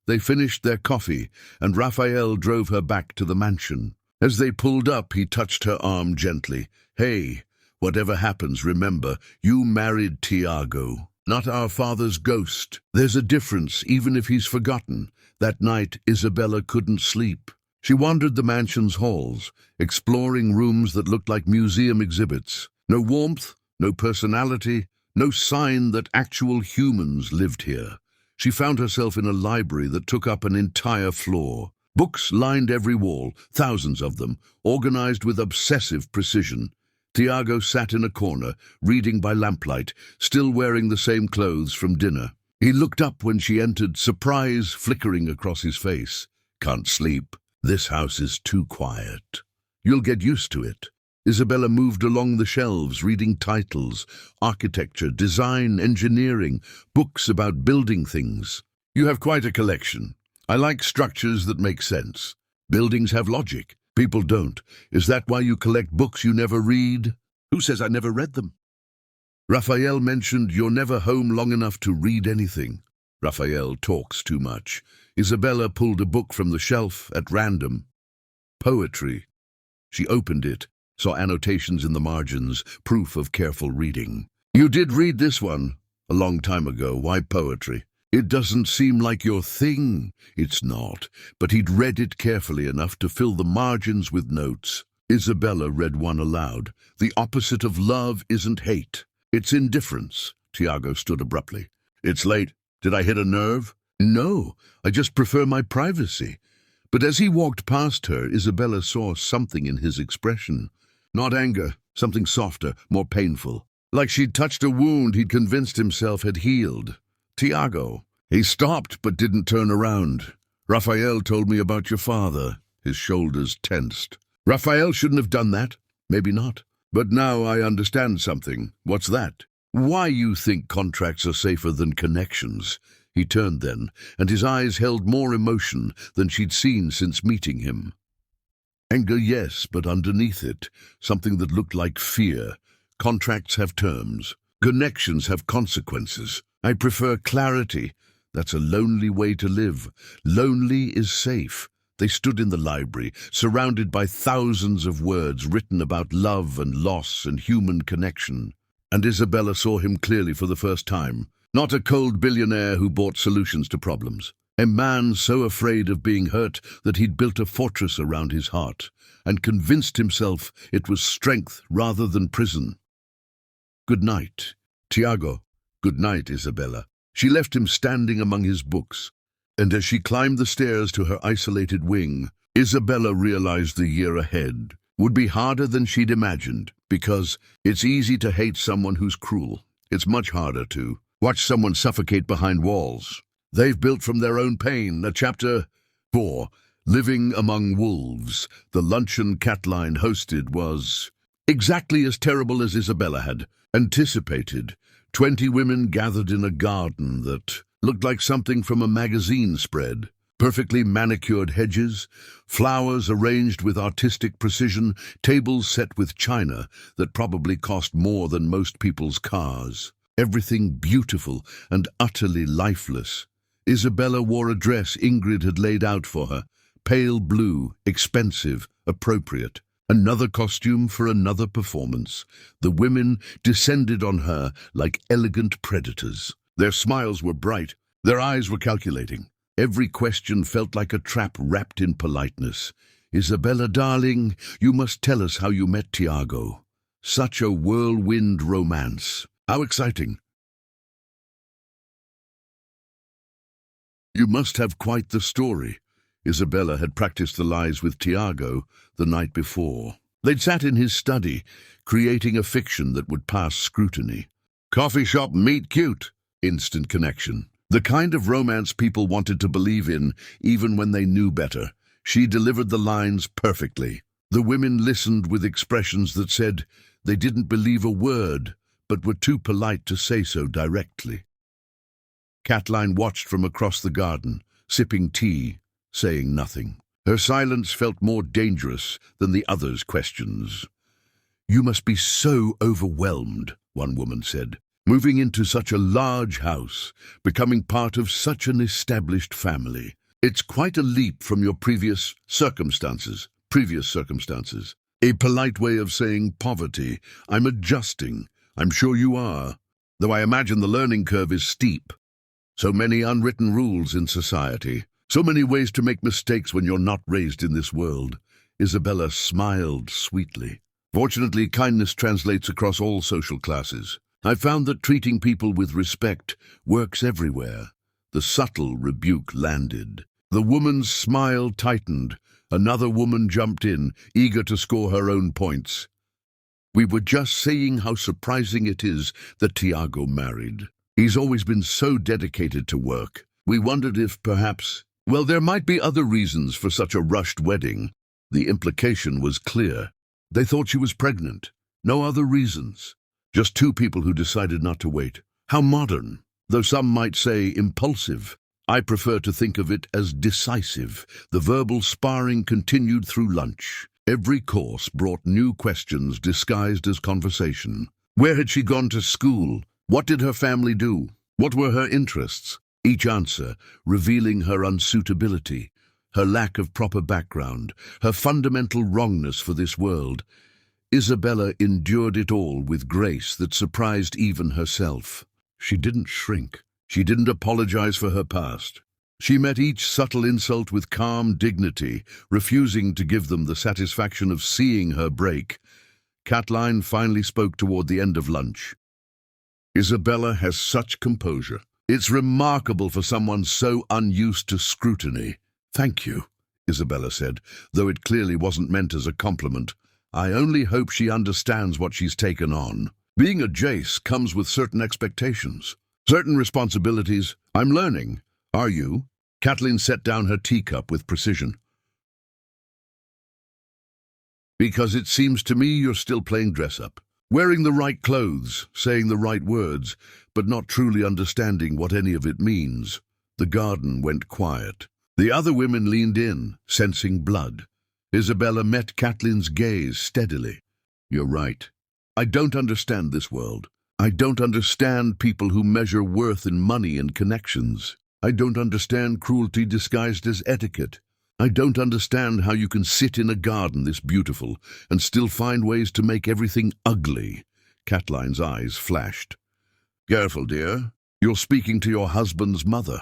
Speaker 1: They finished their coffee, and Raphael drove her back to the mansion. As they pulled up, he touched her arm gently. Hey, whatever happens, remember, you married Tiago, not our father's ghost. There's a difference, even if he's forgotten. That night, Isabella couldn't sleep. She wandered the mansion's halls, exploring rooms that looked like museum exhibits. No warmth, no personality, no sign that actual humans lived here. She found herself in a library that took up an entire floor. Books lined every wall, thousands of them, organized with obsessive precision. Tiago sat in a corner, reading by lamplight, still wearing the same clothes from dinner. He looked up when she entered, surprise flickering across his face. Can't sleep. This house is too quiet. You'll get used to it. Isabella moved along the shelves, reading titles, architecture, design, engineering, books about building things. You have quite a collection. I like structures that make sense. Buildings have logic. People don't. Is that why you collect books you never read? Who says I never read them? Raphael mentioned you're never home long enough to read anything. Raphael talks too much. Isabella pulled a book from the shelf at random. Poetry. She opened it, saw annotations in the margins, proof of careful reading. You did read this one a long time ago. Why poetry? It doesn't seem like your thing. It's not, but he'd read it carefully enough to fill the margins with notes. Isabella read one aloud. The opposite of love isn't hate. It's indifference. Tiago stood abruptly. It's late. Did I hit a nerve? No, I just prefer my privacy. But as he walked past her, Isabella saw something in his expression. Not anger, something softer, more painful. Like she'd touched a wound he'd convinced himself had healed. Tiago. He stopped but didn't turn around. Raphael told me about your father. His shoulders tensed. Raphael shouldn't have done that. Maybe not. But now I understand something. What's that? Why you think contracts are safer than connections. He turned then, and his eyes held more emotion than she'd seen since meeting him. Anger, yes, but underneath it, something that looked like fear. Contracts have terms. Connections have consequences. I prefer clarity. That's a lonely way to live. Lonely is safe. They stood in the library, surrounded by thousands of words written about love and loss and human connection. And Isabella saw him clearly for the first time. Not a cold billionaire who brought solutions to problems. A man so afraid of being hurt that he'd built a fortress around his heart and convinced himself it was strength rather than prison. Good night, Tiago. Good night, Isabella. She left him standing among his books, and as she climbed the stairs to her isolated wing, Isabella realized the year ahead would be harder than she'd imagined, because it's easy to hate someone who's cruel. It's much harder to watch someone suffocate behind walls they've built from their own pain. Chapter 4, Living Among Wolves. The luncheon Catline hosted was exactly as terrible as Isabella had anticipated. 20 women gathered in a garden that looked like something from a magazine spread. Perfectly manicured hedges, flowers arranged with artistic precision, tables set with china that probably cost more than most people's cars. Everything beautiful and utterly lifeless. Isabella wore a dress Ingrid had laid out for her. Pale blue, expensive, appropriate. Another costume for another performance. The women descended on her like elegant predators. Their smiles were bright. Their eyes were calculating. Every question felt like a trap wrapped in politeness. Isabella, darling, you must tell us how you met Tiago. Such a whirlwind romance. How exciting. You must have quite the story. Isabella had practiced the lies with Tiago the night before. They'd sat in his study, creating a fiction that would pass scrutiny. Coffee shop meet cute. Instant connection. The kind of romance people wanted to believe in, even when they knew better. She delivered the lines perfectly. The women listened with expressions that said they didn't believe a word, but were too polite to say so directly. Catline watched from across the garden, sipping tea, saying nothing. Her silence felt more dangerous than the others' questions. You must be so overwhelmed, one woman said. Moving into such a large house, becoming part of such an established family. It's quite a leap from your previous circumstances. A polite way of saying poverty. I'm adjusting. I'm sure you are. Though I imagine the learning curve is steep. So many unwritten rules in society. So many ways to make mistakes when you're not raised in this world. Isabella smiled sweetly. Fortunately, kindness translates across all social classes. I found that treating people with respect works everywhere. The subtle rebuke landed. The woman's smile tightened. Another woman jumped in, eager to score her own points. We were just saying how surprising it is that Tiago married. He's always been so dedicated to work. We wondered if perhaps, well, there might be other reasons for such a rushed wedding. The implication was clear. They thought she was pregnant. No other reasons. Just two people who decided not to wait. How modern, though some might say impulsive. I prefer to think of it as decisive. The verbal sparring continued through lunch. Every course brought new questions disguised as conversation. Where had she gone to school? What did her family do? What were her interests? Each answer revealing her unsuitability, her lack of proper background, her fundamental wrongness for this world. Isabella endured it all with grace that surprised even herself. She didn't shrink. She didn't apologize for her past. She met each subtle insult with calm dignity, refusing to give them the satisfaction of seeing her break. Catline finally spoke toward the end of lunch. Isabella has such composure. It's remarkable for someone so unused to scrutiny. Thank you, Isabella said, though it clearly wasn't meant as a compliment. I only hope she understands what she's taken on. Being a Jace comes with certain expectations, certain responsibilities. I'm learning. Are you? Kathleen set down her teacup with precision. Because it seems to me you're still playing dress-up. Wearing the right clothes, saying the right words, but not truly understanding what any of it means. The garden went quiet. The other women leaned in, sensing blood. Isabella met Kathleen's gaze steadily. You're right. I don't understand this world. I don't understand people who measure worth in money and connections. I don't understand cruelty disguised as etiquette. I don't understand how you can sit in a garden this beautiful and still find ways to make everything ugly. Kathleen's eyes flashed. Careful, dear. You're speaking to your husband's mother.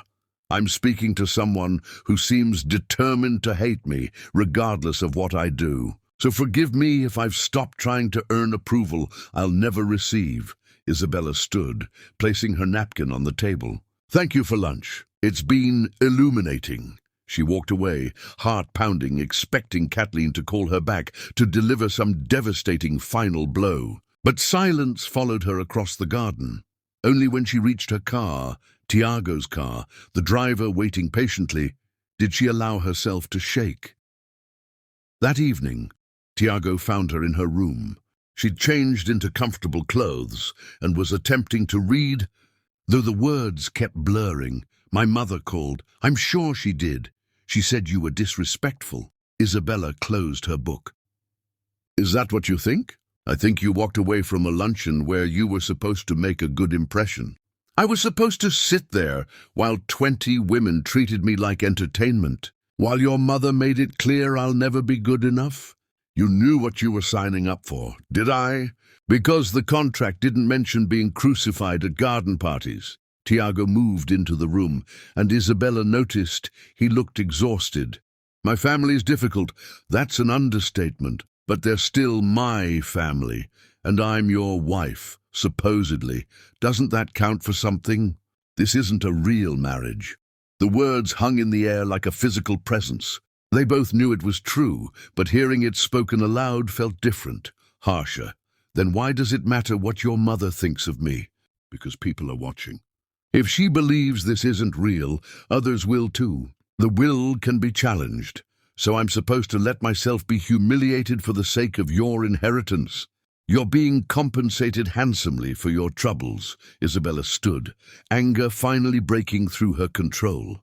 Speaker 1: I'm speaking to someone who seems determined to hate me, regardless of what I do. So forgive me if I've stopped trying to earn approval I'll never receive. Isabella stood, placing her napkin on the table. Thank you for lunch. It's been illuminating. She walked away, heart pounding, expecting Kathleen to call her back to deliver some devastating final blow. But silence followed her across the garden. Only when she reached her car, Tiago's car, the driver waiting patiently, did she allow herself to shake. That evening, Tiago found her in her room. She'd changed into comfortable clothes and was attempting to read, though the words kept blurring. My mother called. I'm sure she did. She said you were disrespectful. Isabella closed her book. Is that what you think? I think you walked away from a luncheon where you were supposed to make a good impression. I was supposed to sit there while 20 women treated me like entertainment, while your mother made it clear I'll never be good enough. You knew what you were signing up for, did I? Because the contract didn't mention being crucified at garden parties. Tiago moved into the room, and Isabella noticed he looked exhausted. My family's difficult. That's an understatement. But they're still my family, and I'm your wife, supposedly. Doesn't that count for something? This isn't a real marriage. The words hung in the air like a physical presence. They both knew it was true, but hearing it spoken aloud felt different, harsher. Then why does it matter what your mother thinks of me? Because people are watching. If she believes this isn't real, others will too. The will can be challenged. So I'm supposed to let myself be humiliated for the sake of your inheritance. You're being compensated handsomely for your troubles. Isabella stood, anger finally breaking through her control.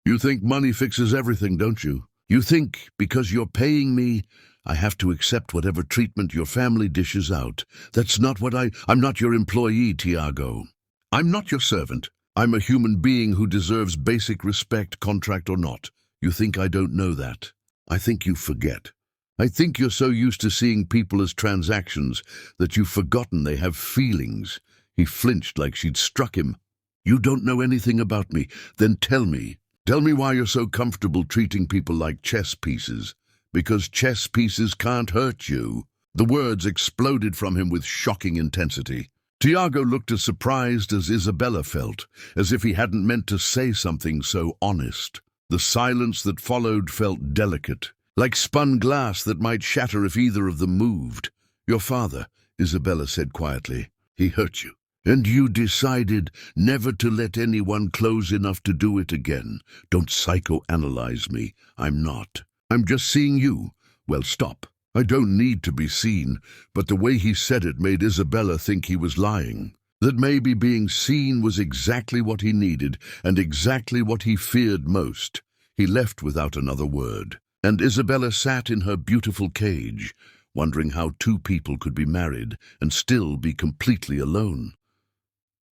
Speaker 1: You think money fixes everything, don't you? You think, because you're paying me, I have to accept whatever treatment your family dishes out. That's not what I'm not your employee, Tiago. I'm not your servant. I'm a human being who deserves basic respect, contract or not. You think I don't know that? I think you forget. I think you're so used to seeing people as transactions that you've forgotten they have feelings. He flinched like she'd struck him. You don't know anything about me. Then tell me. Tell me why you're so comfortable treating people like chess pieces. Because chess pieces can't hurt you. The words exploded from him with shocking intensity. Tiago looked as surprised as Isabella felt, as if he hadn't meant to say something so honest. The silence that followed felt delicate, like spun glass that might shatter if either of them moved. Your father, Isabella said quietly, he hurt you. And you decided never to let anyone close enough to do it again. Don't psychoanalyze me. I'm not. I'm just seeing you. Well, stop. I don't need to be seen, but the way he said it made Isabella think he was lying. That maybe being seen was exactly what he needed and exactly what he feared most. He left without another word, and Isabella sat in her beautiful cage, wondering how two people could be married and still be completely alone.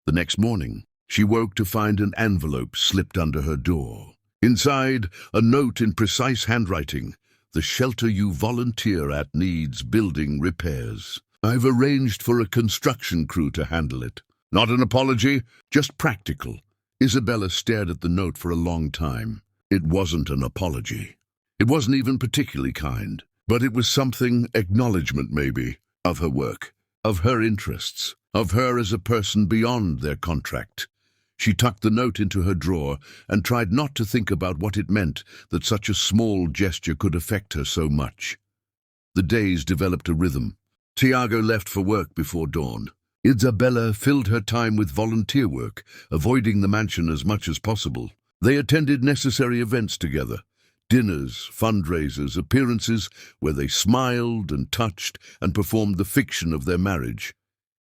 Speaker 1: The next morning, she woke to find an envelope slipped under her door. Inside, a note in precise handwriting. The shelter you volunteer at needs building repairs. I've arranged for a construction crew to handle it. Not an apology, just practical. Isabella stared at the note for a long time. It wasn't an apology. It wasn't even particularly kind, but it was something, acknowledgement maybe, of her work, of her interests. of her as a person beyond their contract. She tucked the note into her drawer and tried not to think about what it meant that such a small gesture could affect her so much. The days developed a rhythm. Tiago left for work before dawn. Isabella filled her time with volunteer work, avoiding the mansion as much as possible. They attended necessary events together. Dinners, fundraisers, appearances where they smiled and touched and performed the fiction of their marriage.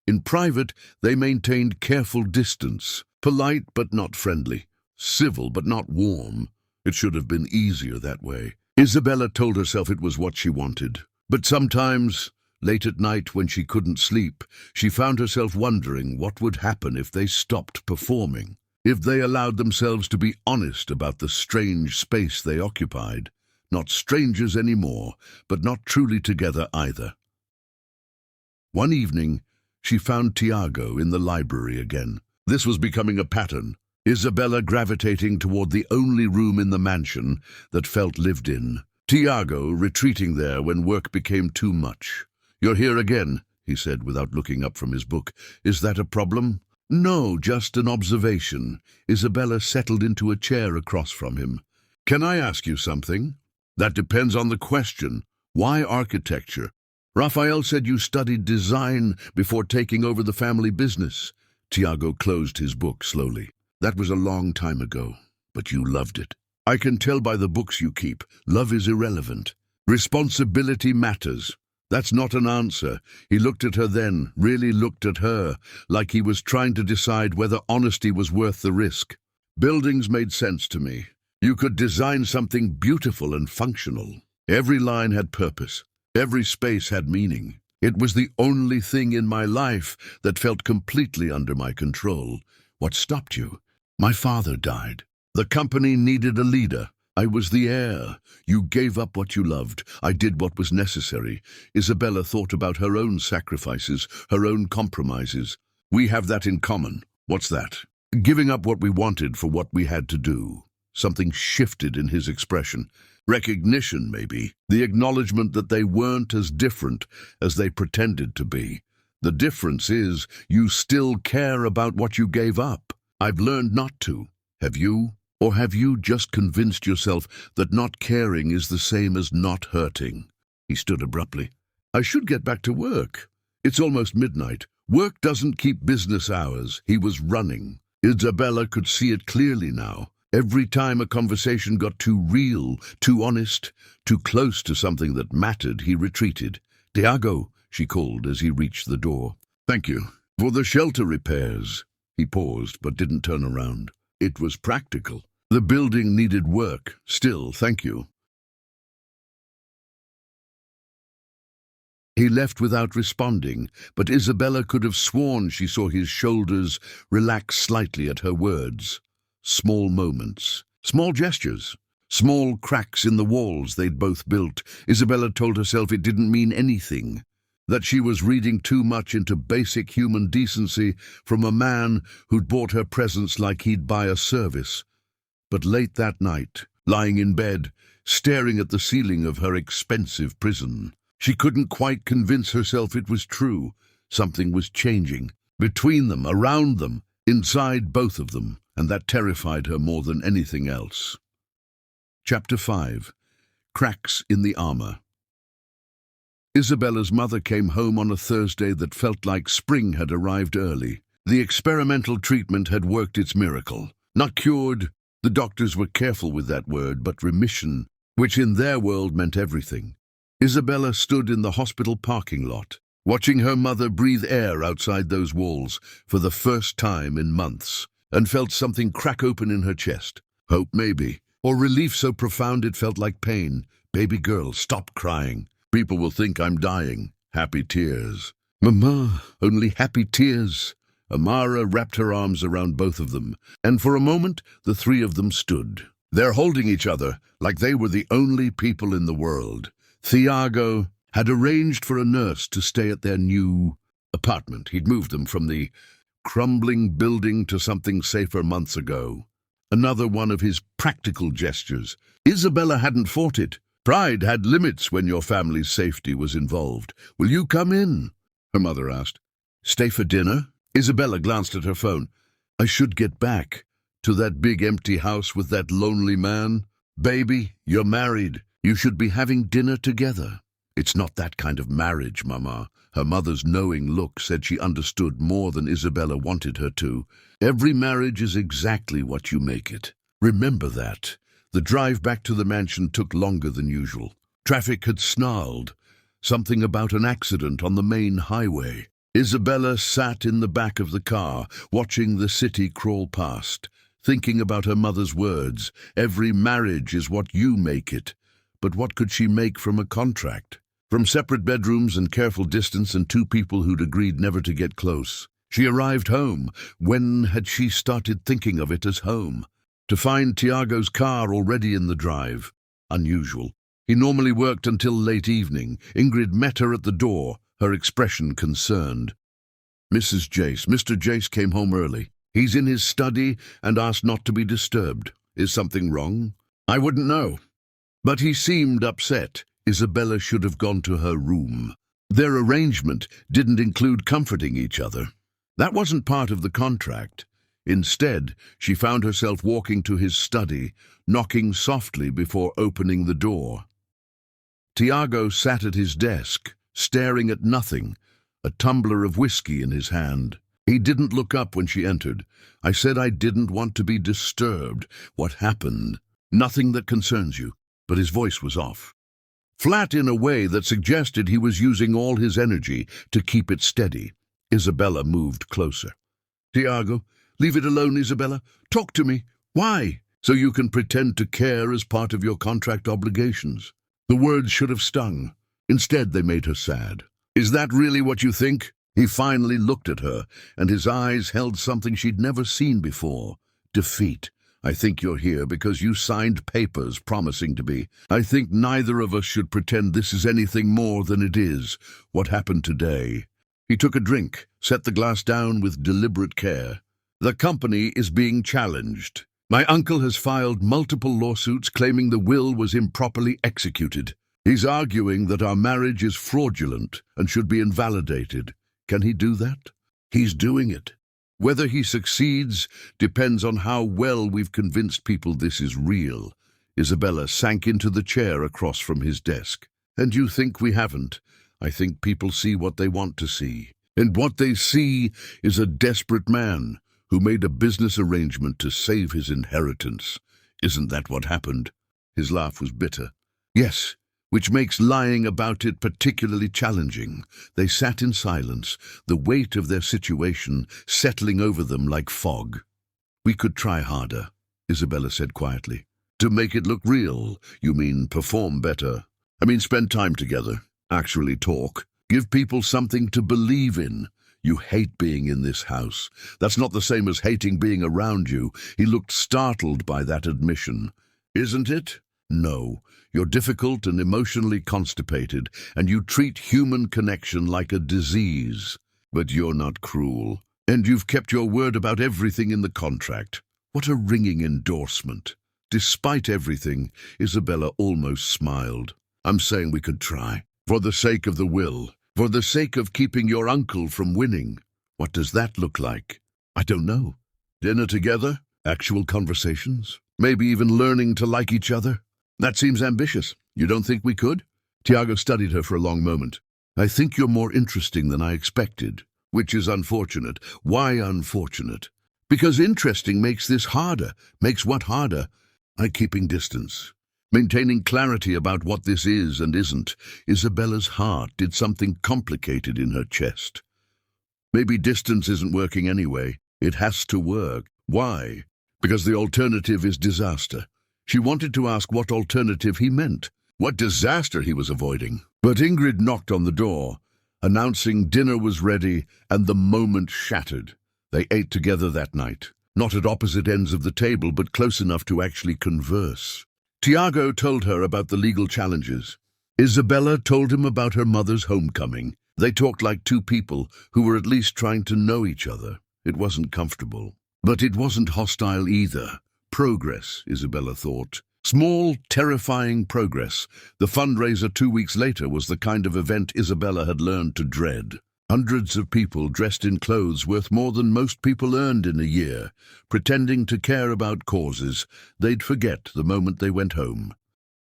Speaker 1: In private, they maintained careful distance, polite but not friendly, civil but not warm. It should have been easier that way. Isabella told herself it was what she wanted. But sometimes, late at night when she couldn't sleep, she found herself wondering what would happen if they stopped performing. If they allowed themselves to be honest about the strange space they occupied, not strangers anymore, but not truly together either. One evening, she found Tiago in the library again. This was becoming a pattern, Isabella gravitating toward the only room in the mansion that felt lived in. Tiago retreating there when work became too much. "You're here again," he said without looking up from his book. "Is that a problem?" "No, just an observation." Isabella settled into a chair across from him. "Can I ask you something?" "That depends on the question. Why architecture?" "Raphael said you studied design before taking over the family business." Tiago closed his book slowly. "That was a long time ago, but you loved it. I can tell by the books you keep. Love is irrelevant. Responsibility matters." That's not an answer. He looked at her then, really looked at her, like he was trying to decide whether honesty was worth the risk. "Buildings made sense to me. You could design something beautiful and functional. Every line had purpose. Every space had meaning. It was the only thing in my life that felt completely under my control. What stopped you?" "My father died. The company needed a leader. I was the heir. You gave up what you loved. I did what was necessary." Isabella thought about her own sacrifices, her own compromises. "We have that in common." "What's that?" "Giving up what we wanted for what we had to do." Something shifted in his expression. Recognition, maybe. The acknowledgement that they weren't as different as they pretended to be. "The difference is you still care about what you gave up. I've learned not to. Have you? Or have you just convinced yourself that not caring is the same as not hurting?" He stood abruptly. "I should get back to work. It's almost midnight. Work doesn't keep business hours." He was running. Isabella could see it clearly now. Every time a conversation got too real, too honest, too close to something that mattered, he retreated. "Tiago," she called as he reached the door. "Thank you. For the shelter repairs." He paused but didn't turn around. It was practical. The building needed work. Still, thank you. He left without responding, but Isabella could have sworn she saw his shoulders relax slightly at her words. Small moments, small gestures, small cracks in the walls they'd both built. Isabella told herself it didn't mean anything, that she was reading too much into basic human decency from a man who'd bought her presents like he'd buy a service. But late that night, lying in bed, staring at the ceiling of her expensive prison, she couldn't quite convince herself it was true. Something was changing. Between them, around them, inside both of them, and that terrified her more than anything else. Chapter 5. Cracks in the Armor. Isabella's mother came home on a Thursday that felt like spring had arrived early. The experimental treatment had worked its miracle. Not cured, the doctors were careful with that word, but remission, which in their world meant everything. Isabella stood in the hospital parking lot, watching her mother breathe air outside those walls for the first time in months, and felt something crack open in her chest. Hope, maybe, or relief so profound it felt like pain. "Baby girl, stop crying. People will think I'm dying." Happy tears. "Mama, only happy tears." Amara wrapped her arms around both of them, and for a moment the three of them stood. They're holding each other like they were the only people in the world. Tiago had arranged for a nurse to stay at their new apartment. He'd moved them from the crumbling building to something safer months ago. Another one of his practical gestures. Isabella hadn't fought it. Pride had limits when your family's safety was involved. "Will you come in?" her mother asked. Stay for dinner? Isabella glanced at her phone. I should get back to that big empty house with that lonely man. Baby, you're married. You should be having dinner together. It's not that kind of marriage, Mama. Her mother's knowing look said she understood more than Isabella wanted her to. Every marriage is exactly what you make it. Remember that. The drive back to the mansion took longer than usual. Traffic had snarled. Something about an accident on the main highway. Isabella sat in the back of the car, watching the city crawl past, thinking about her mother's words. Every marriage is what you make it. But what could she make from a contract? From separate bedrooms and careful distance and two people who'd agreed never to get close. She arrived home. When had she started thinking of it as home? To find Tiago's car already in the drive. Unusual. He normally worked until late evening. Ingrid met her at the door, her expression concerned. Mrs. Jace, Mr. Jace came home early. He's in his study and asked not to be disturbed. Is something wrong? I wouldn't know. But he seemed upset. Isabella should have gone to her room. Their arrangement didn't include comforting each other. That wasn't part of the contract. Instead, she found herself walking to his study, knocking softly before opening the door. Tiago sat at his desk, staring at nothing, a tumbler of whiskey in his hand. He didn't look up when she entered. I said I didn't want to be disturbed. What happened? Nothing that concerns you. But his voice was off. Flat in a way that suggested he was using all his energy to keep it steady. Isabella moved closer. Tiago, leave it alone, Isabella. Talk to me. Why? So you can pretend to care as part of your contract obligations. The words should have stung. Instead, they made her sad. Is that really what you think? He finally looked at her, and his eyes held something she'd never seen before. Defeat. I think you're here because you signed papers promising to be. I think neither of us should pretend this is anything more than it is. What happened today? He took a drink, set the glass down with deliberate care. The company is being challenged. My uncle has filed multiple lawsuits claiming the will was improperly executed. He's arguing that our marriage is fraudulent and should be invalidated. Can he do that? He's doing it. Whether he succeeds depends on how well we've convinced people this is real. Isabella sank into the chair across from his desk. And you think we haven't? I think people see what they want to see. And what they see is a desperate man who made a business arrangement to save his inheritance. Isn't that what happened? His laugh was bitter. Yes, which makes lying about it particularly challenging. They sat in silence, the weight of their situation settling over them like fog. We could try harder, Isabella said quietly. To make it look real, you mean perform better. I mean spend time together, actually talk. Give people something to believe in. You hate being in this house. That's not the same as hating being around you. He looked startled by that admission. Isn't it? No. You're difficult and emotionally constipated, and you treat human connection like a disease. But you're not cruel. And you've kept your word about everything in the contract. What a ringing endorsement. Despite everything, Isabella almost smiled. I'm saying we could try. For the sake of the will. For the sake of keeping your uncle from winning. What does that look like? I don't know. Dinner together? Actual conversations? Maybe even learning to like each other? That seems ambitious. You don't think we could? Tiago studied her for a long moment. I think you're more interesting than I expected, which is unfortunate. Why unfortunate? Because interesting makes this harder. Makes what harder? Keeping distance. Maintaining clarity about what this is and isn't. Isabella's heart did something complicated in her chest. Maybe distance isn't working anyway. It has to work. Why? Because the alternative is disaster. She wanted to ask what alternative he meant, what disaster he was avoiding. But Ingrid knocked on the door, announcing dinner was ready, and the moment shattered. They ate together that night, not at opposite ends of the table, but close enough to actually converse. Tiago told her about the legal challenges. Isabella told him about her mother's homecoming. They talked like two people who were at least trying to know each other. It wasn't comfortable. But it wasn't hostile either. Progress, Isabella thought. Small, terrifying progress. The fundraiser 2 weeks later was the kind of event Isabella had learned to dread. Hundreds of people dressed in clothes worth more than most people earned in a year, pretending to care about causes they'd forget the moment they went home.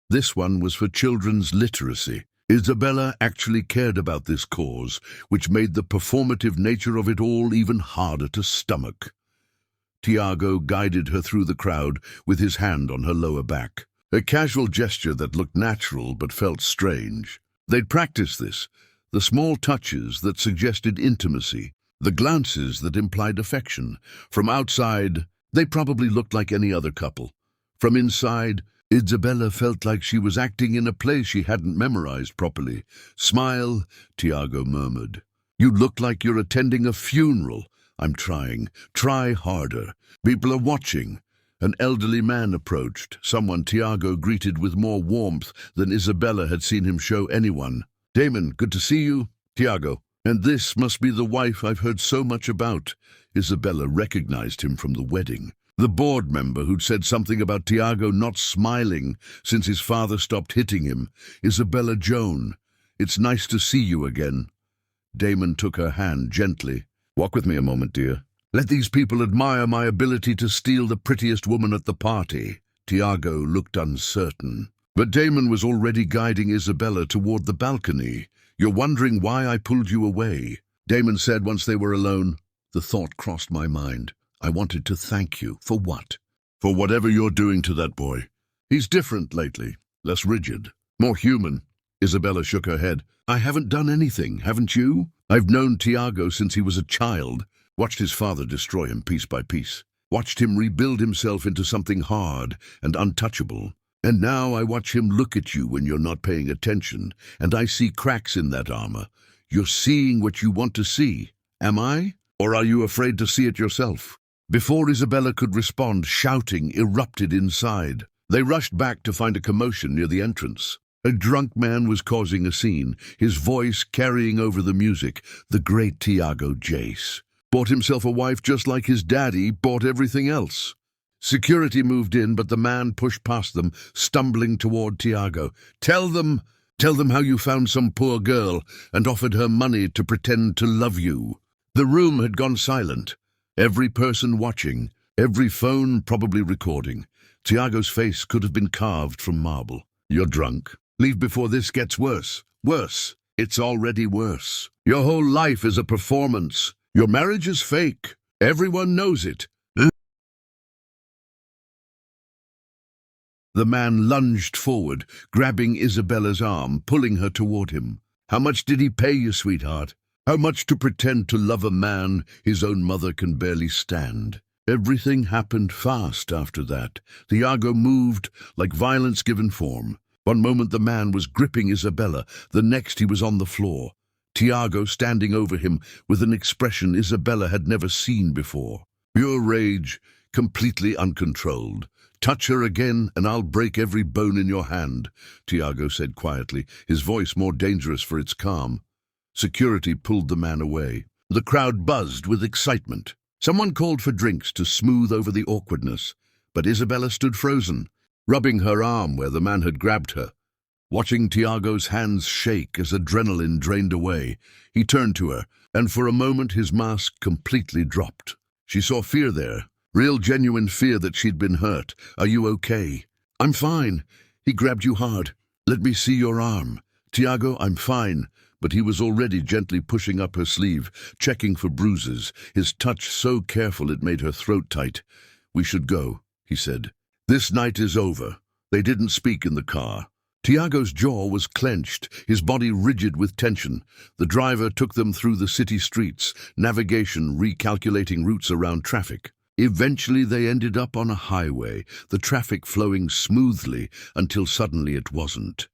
Speaker 1: This one was for children's literacy. Isabella actually cared about this cause, which made the performative nature of it all even harder to stomach. Tiago guided her through the crowd with his hand on her lower back, a casual gesture that looked natural but felt strange. They'd practiced this. The small touches that suggested intimacy, the glances that implied affection. From outside, they probably looked like any other couple. From inside, Isabella felt like she was acting in a play she hadn't memorized properly. "Smile," Tiago murmured. "You look like you're attending a funeral." "I'm trying. Try harder. People are watching." An elderly man approached, someone Tiago greeted with more warmth than Isabella had seen him show anyone. "Damon, good to see you." "Tiago. And this must be the wife I've heard so much about." Isabella recognized him from the wedding. The board member who'd said something about Tiago not smiling since his father stopped hitting him. "Isabella Joan. It's nice to see you again." Damon took her hand gently. "Walk with me a moment, dear. Let these people admire my ability to steal the prettiest woman at the party." Tiago looked uncertain. But Damon was already guiding Isabella toward the balcony. "You're wondering why I pulled you away," Damon said once they were alone. The thought crossed my mind. I wanted to thank you. For what? "For whatever you're doing to that boy. He's different lately, less rigid, more human." Isabella shook her head. "I haven't done anything, haven't you? I've known Tiago since he was a child, watched his father destroy him piece by piece, watched him rebuild himself into something hard and untouchable. And now I watch him look at you when you're not paying attention, and I see cracks in that armor. You're seeing what you want to see. Am I? Or are you afraid to see it yourself?" Before Isabella could respond, shouting erupted inside. They rushed back to find a commotion near the entrance. A drunk man was causing a scene, his voice carrying over the music. The great Tiago Jace. Bought himself a wife just like his daddy bought everything else. Security moved in, but the man pushed past them, stumbling toward Tiago. Tell them how you found some poor girl and offered her money to pretend to love you." The room had gone silent. Every person watching, every phone probably recording. Tiago's face could have been carved from marble. "You're drunk. Leave before this gets worse. Worse. It's already worse. Your whole life is a performance. Your marriage is fake. Everyone knows it." The man lunged forward, grabbing Isabella's arm, pulling her toward him. "How much did he pay you, sweetheart? How much to pretend to love a man his own mother can barely stand?" Everything happened fast after that. Tiago moved like violence given form. One moment the man was gripping Isabella, the next he was on the floor. Tiago standing over him with an expression Isabella had never seen before. Pure rage, completely uncontrolled. "Touch her again, and I'll break every bone in your hand," Tiago said quietly, his voice more dangerous for its calm. Security pulled the man away. The crowd buzzed with excitement. Someone called for drinks to smooth over the awkwardness, but Isabella stood frozen, rubbing her arm where the man had grabbed her. Watching Tiago's hands shake as adrenaline drained away, he turned to her, and for a moment his mask completely dropped. She saw fear there. Real genuine fear that she'd been hurt. "Are you okay?" "I'm fine." He grabbed you hard. "Let me see your arm." "Tiago, I'm fine." But he was already gently pushing up her sleeve, checking for bruises, his touch so careful it made her throat tight. "We should go," he said. "This night is over." They didn't speak in the car. Tiago's jaw was clenched, his body rigid with tension. The driver took them through the city streets, navigation recalculating routes around traffic. Eventually they ended up on a highway, the traffic flowing smoothly until suddenly it wasn't.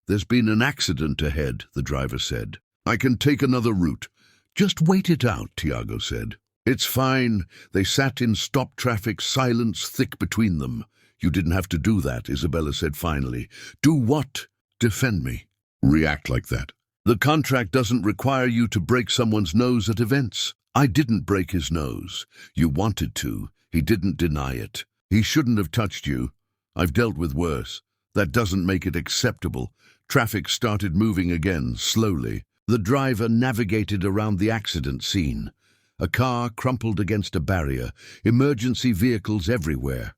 Speaker 1: "There's been an accident ahead," the driver said. "I can take another route." "Just wait it out," Tiago said. "It's fine." They sat in stop traffic, silence thick between them. "You didn't have to do that," Isabella said finally. "Do what?" "Defend me." "React like that." "The contract doesn't require you to break someone's nose at events." "I didn't break his nose. You wanted to. He didn't deny it. He shouldn't have touched you. I've dealt with worse. That doesn't make it acceptable." Traffic started moving again, slowly. The driver navigated around the accident scene. A car crumpled against a barrier, emergency vehicles everywhere.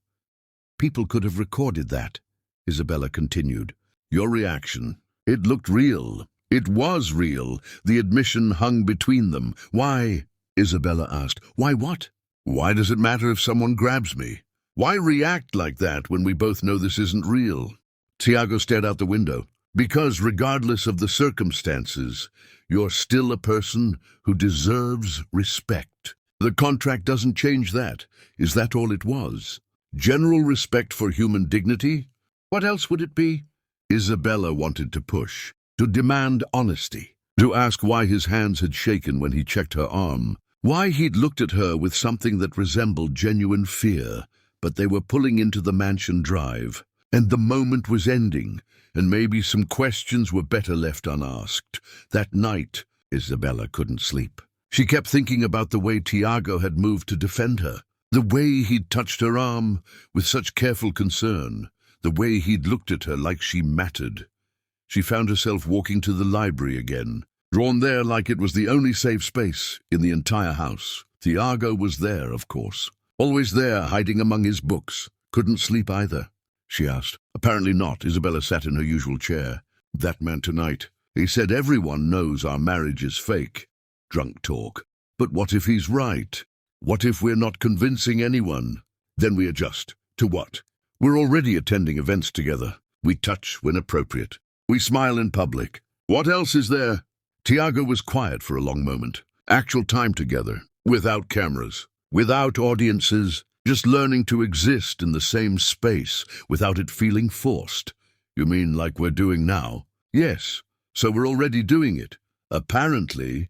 Speaker 1: People could have recorded that, Isabella continued. Your reaction? It looked real. It was real. The admission hung between them. Why? Isabella asked. Why what? Why does it matter if someone grabs me? Why react like that when we both know this isn't real? Tiago stared out the window. Because regardless of the circumstances, you're still a person who deserves respect. The contract doesn't change that. Is that all it was? General respect for human dignity? What else would it be? Isabella wanted to push, to demand honesty, to ask why his hands had shaken when he checked her arm, why he'd looked at her with something that resembled genuine fear, but they were pulling into the mansion drive, and the moment was ending, and maybe some questions were better left unasked. That night, Isabella couldn't sleep. She kept thinking about the way Tiago had moved to defend her, the way he'd touched her arm with such careful concern, the way he'd looked at her like she mattered. She found herself walking to the library again, drawn there like it was the only safe space in the entire house. Tiago was there, of course, always there, hiding among his books. Couldn't sleep either, she asked. Apparently not. Isabella sat in her usual chair. That man tonight. He said everyone knows our marriage is fake. Drunk talk. But what if he's right? What if we're not convincing anyone? Then we adjust. To what? We're already attending events together. We touch when appropriate. We smile in public. What else is there? Tiago was quiet for a long moment. Actual time together, without cameras, without audiences, just learning to exist in the same space without it feeling forced. You mean like we're doing now? Yes, so we're already doing it. Apparently.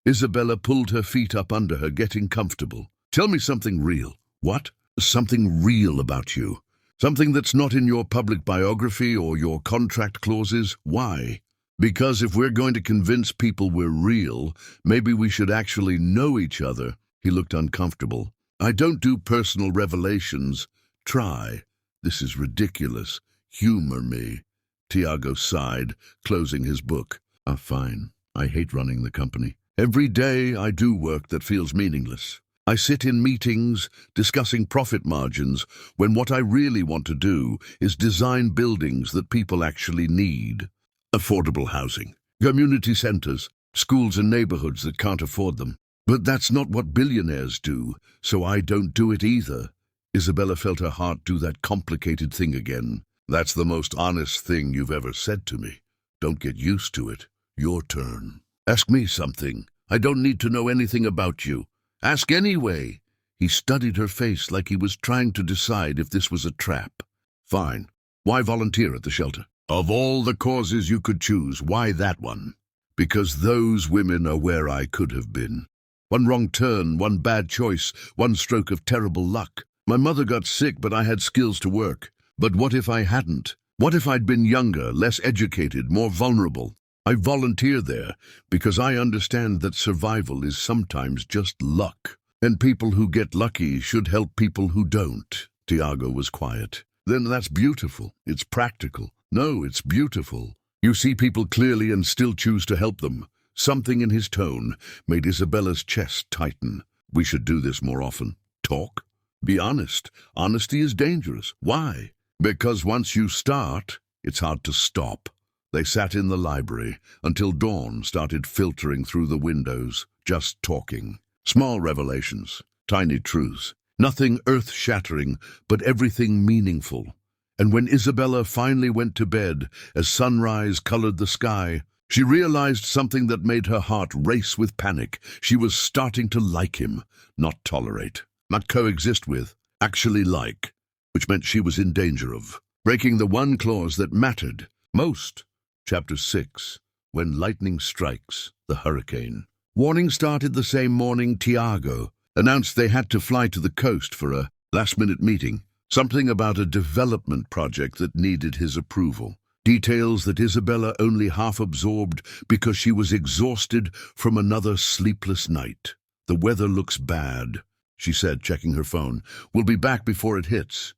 Speaker 1: Isabella pulled her feet up under her, getting comfortable. Tell me something real. What? Something real about you. Something that's not in your public biography or your contract clauses. Why? Because if we're going to convince people we're real, maybe we should actually know each other. He looked uncomfortable. I don't do personal revelations. Try. This is ridiculous. Humor me. Tiago sighed, closing his book. Fine. I hate running the company. Every day I do work that feels meaningless. I sit in meetings discussing profit margins when what I really want to do is design buildings that people actually need. Affordable housing, community centers, schools and neighborhoods that can't afford them. But that's not what billionaires do, so I don't do it either. Isabella felt her heart do that complicated thing again. That's the most honest thing you've ever said to me. Don't get used to it. Your turn. Ask me something. I don't need to know anything about you. Ask anyway. He studied her face like he was trying to decide if this was a trap. Fine. Why volunteer at the shelter? Of all the causes you could choose, why that one? Because those women are where I could have been. One wrong turn, one bad choice, one stroke of terrible luck. My mother got sick, but I had skills to work. But what if I hadn't? What if I'd been younger, less educated, more vulnerable? I volunteer there because I understand that survival is sometimes just luck. And people who get lucky should help people who don't. Tiago was quiet. Then that's beautiful. It's practical. No, it's beautiful. You see people clearly and still choose to help them. Something in his tone made Isabella's chest tighten. We should do this more often. Talk. Be honest. Honesty is dangerous. Why? Because once you start, it's hard to stop. They sat in the library until dawn started filtering through the windows, just talking. Small revelations, tiny truths. Nothing earth-shattering, but everything meaningful. And when Isabella finally went to bed, as sunrise colored the sky, she realized something that made her heart race with panic. She was starting to like him, not tolerate, not coexist with, actually like, which meant she was in danger of breaking the one clause that mattered most. Chapter 6. When Lightning Strikes, the Hurricane. Warning started the same morning. Tiago announced they had to fly to the coast for a last-minute meeting. Something about a development project that needed his approval. Details that Isabella only half absorbed because she was exhausted from another sleepless night. The weather looks bad, she said, checking her phone. We'll be back before it hits.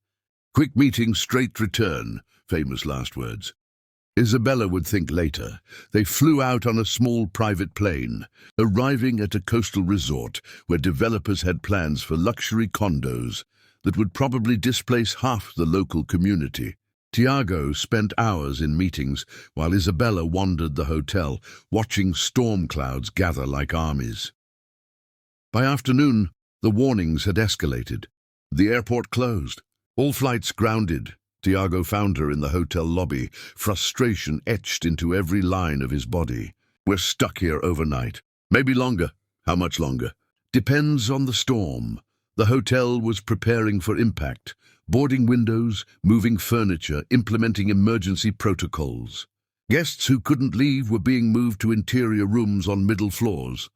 Speaker 1: Quick meeting, straight return. Famous last words. Isabella would think later. They flew out on a small private plane, arriving at a coastal resort where developers had plans for luxury condos that would probably displace half the local community. Tiago spent hours in meetings while Isabella wandered the hotel, watching storm clouds gather like armies. By afternoon, the warnings had escalated. The airport closed. All flights grounded. Tiago found her in the hotel lobby, frustration etched into every line of his body. We're stuck here overnight. Maybe longer. How much longer? Depends on the storm. The hotel was preparing for impact, boarding windows, moving furniture, implementing emergency protocols. Guests who couldn't leave were being moved to interior rooms on middle floors.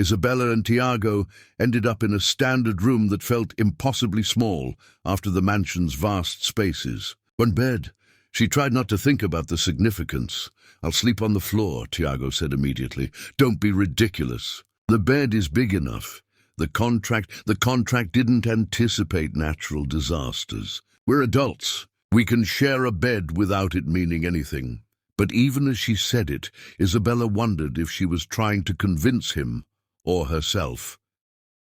Speaker 1: Isabella and Tiago ended up in a standard room that felt impossibly small after the mansion's vast spaces. One bed. She tried not to think about the significance. "I'll sleep on the floor," Tiago said immediately. "Don't be ridiculous. The bed is big enough. The contract didn't anticipate natural disasters. We're adults. We can share a bed without it meaning anything." But even as she said it, Isabella wondered if she was trying to convince him or herself.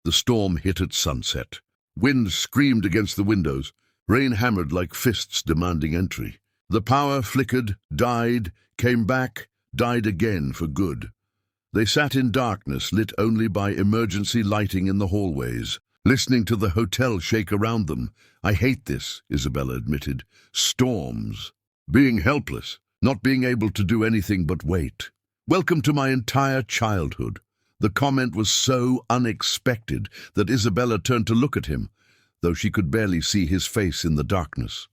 Speaker 1: The storm hit at sunset. Wind screamed against the windows. Rain hammered like fists demanding entry. The power flickered, died, came back, died again for good. They sat in darkness, lit only by emergency lighting in the hallways, listening to the hotel shake around them. "I hate this," Isabella admitted. "Storms. Being helpless, not being able to do anything but wait. Welcome to my entire childhood." The comment was so unexpected that Isabella turned to look at him, though she could barely see his face in the darkness.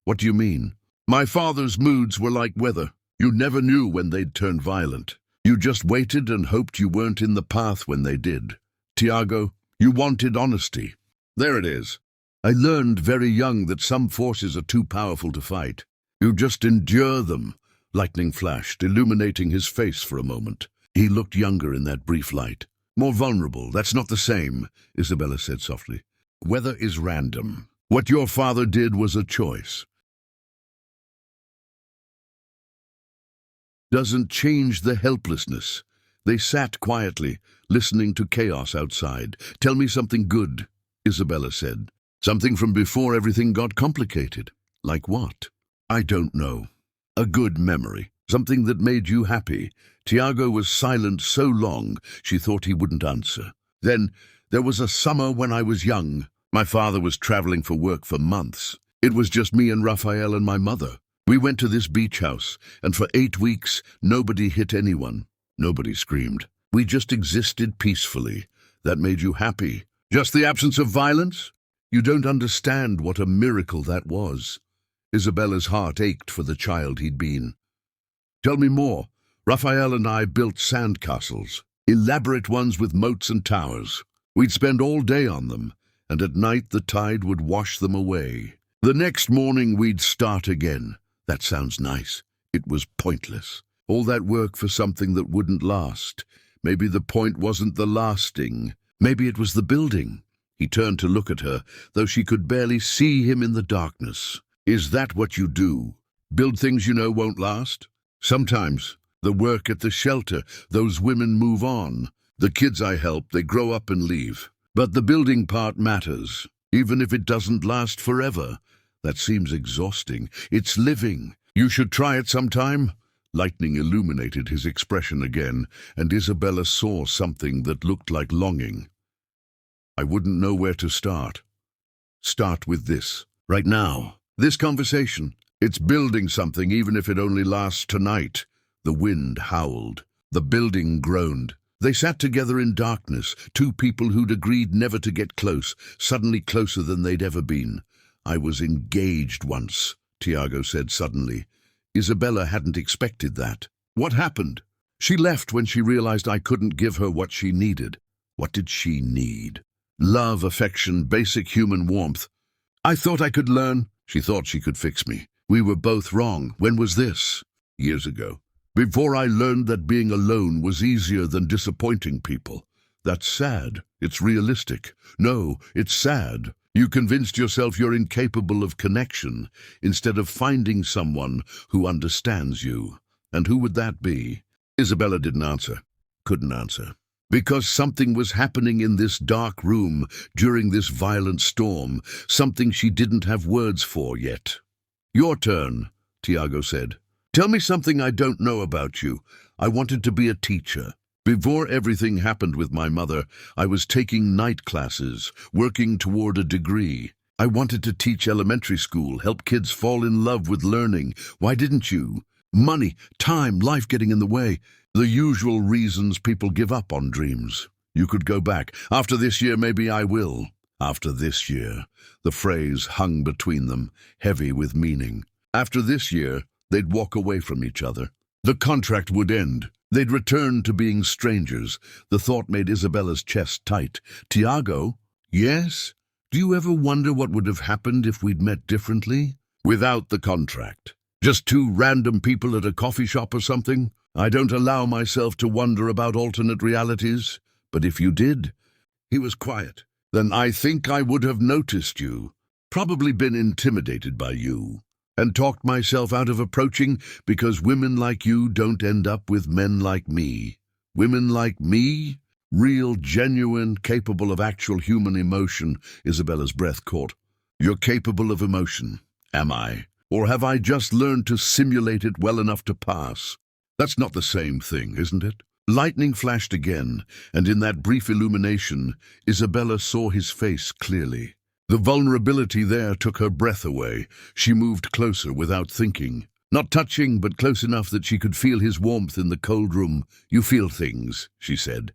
Speaker 1: "What do you mean?" "My father's moods were like weather. You never knew when they'd turn violent. You just waited and hoped you weren't in the path when they did. Tiago, you wanted honesty. There it is. I learned very young that some forces are too powerful to fight. You just endure them." Lightning flashed, illuminating his face for a moment. He looked younger in that brief light. "More vulnerable. That's not the same," Isabella said softly. "Weather is random. What your father did was a choice. Doesn't change the helplessness." They sat quietly, listening to chaos outside. "Tell me something good," Isabella said. "Something from before everything got complicated." "Like what?" "I don't know. A good memory. Something that made you happy." Tiago was silent so long she thought he wouldn't answer. "Then there was a summer when I was young. My father was traveling for work for months. It was just me and Raphael and my mother. We went to this beach house, and for 8 weeks, nobody hit anyone. Nobody screamed. We just existed peacefully. That made you happy. Just the absence of violence? You don't understand what a miracle that was." Isabella's heart ached for the child he'd been. "Tell me more." "Raphael and I built sandcastles, elaborate ones with moats and towers. We'd spend all day on them, and at night the tide would wash them away. The next morning we'd start again." That sounds nice. It was pointless. All that work for something that wouldn't last. Maybe the point wasn't the lasting. Maybe it was the building. He turned to look at her, though she could barely see him in the darkness. "Is that what you do? Build things you know won't last?" "Sometimes. The work at the shelter, those women move on. The kids I help, they grow up and leave. But the building part matters, even if it doesn't last forever." "That seems exhausting. It's living. You should try it sometime." Lightning illuminated his expression again, and Isabella saw something that looked like longing. "I wouldn't know where to start." "Start with this. Right now. This conversation. It's building something, even if it only lasts tonight." The wind howled. The building groaned. They sat together in darkness, two people who'd agreed never to get close, suddenly closer than they'd ever been. "I was engaged once," Tiago said suddenly. Isabella hadn't expected that. "What happened?" "She left when she realized I couldn't give her what she needed." What did she need? Love, affection, basic human warmth. "I thought I could learn." She thought she could fix me. "We were both wrong." "When was this?" "Years ago. Before I learned that being alone was easier than disappointing people." "That's sad." "It's realistic." "No, it's sad. You convinced yourself you're incapable of connection instead of finding someone who understands you. And who would that be? Isabella didn't answer. Couldn't answer. Because something was happening in this dark room during this violent storm, something she didn't have words for yet. Your turn, Tiago said. Tell me something I don't know about you. I wanted to be a teacher. Before everything happened with my mother, I was taking night classes, working toward a degree. I wanted to teach elementary school, help kids fall in love with learning. Why didn't you? Money, time, life getting in the way. The usual reasons people give up on dreams. You could go back. After this year, maybe I will. After this year. The phrase hung between them, heavy with meaning. After this year, they'd walk away from each other. The contract would end. They'd return to being strangers. The thought made Isabella's chest tight. Tiago? Yes? Do you ever wonder what would have happened if we'd met differently? Without the contract. Just two random people at a coffee shop or something? I don't allow myself to wonder about alternate realities. But if you did, he was quiet. Then I think I would have noticed you. Probably been intimidated by you. And talked myself out of approaching because women like you don't end up with men like me. Women like me? Real, genuine, capable of actual human emotion, Isabella's breath caught. You're capable of emotion, am I? Or have I just learned to simulate it well enough to pass? That's not the same thing, isn't it? Lightning flashed again, and in that brief illumination, Isabella saw his face clearly. The vulnerability there took her breath away. She moved closer without thinking. Not touching, but close enough that she could feel his warmth in the cold room. You feel things, she said.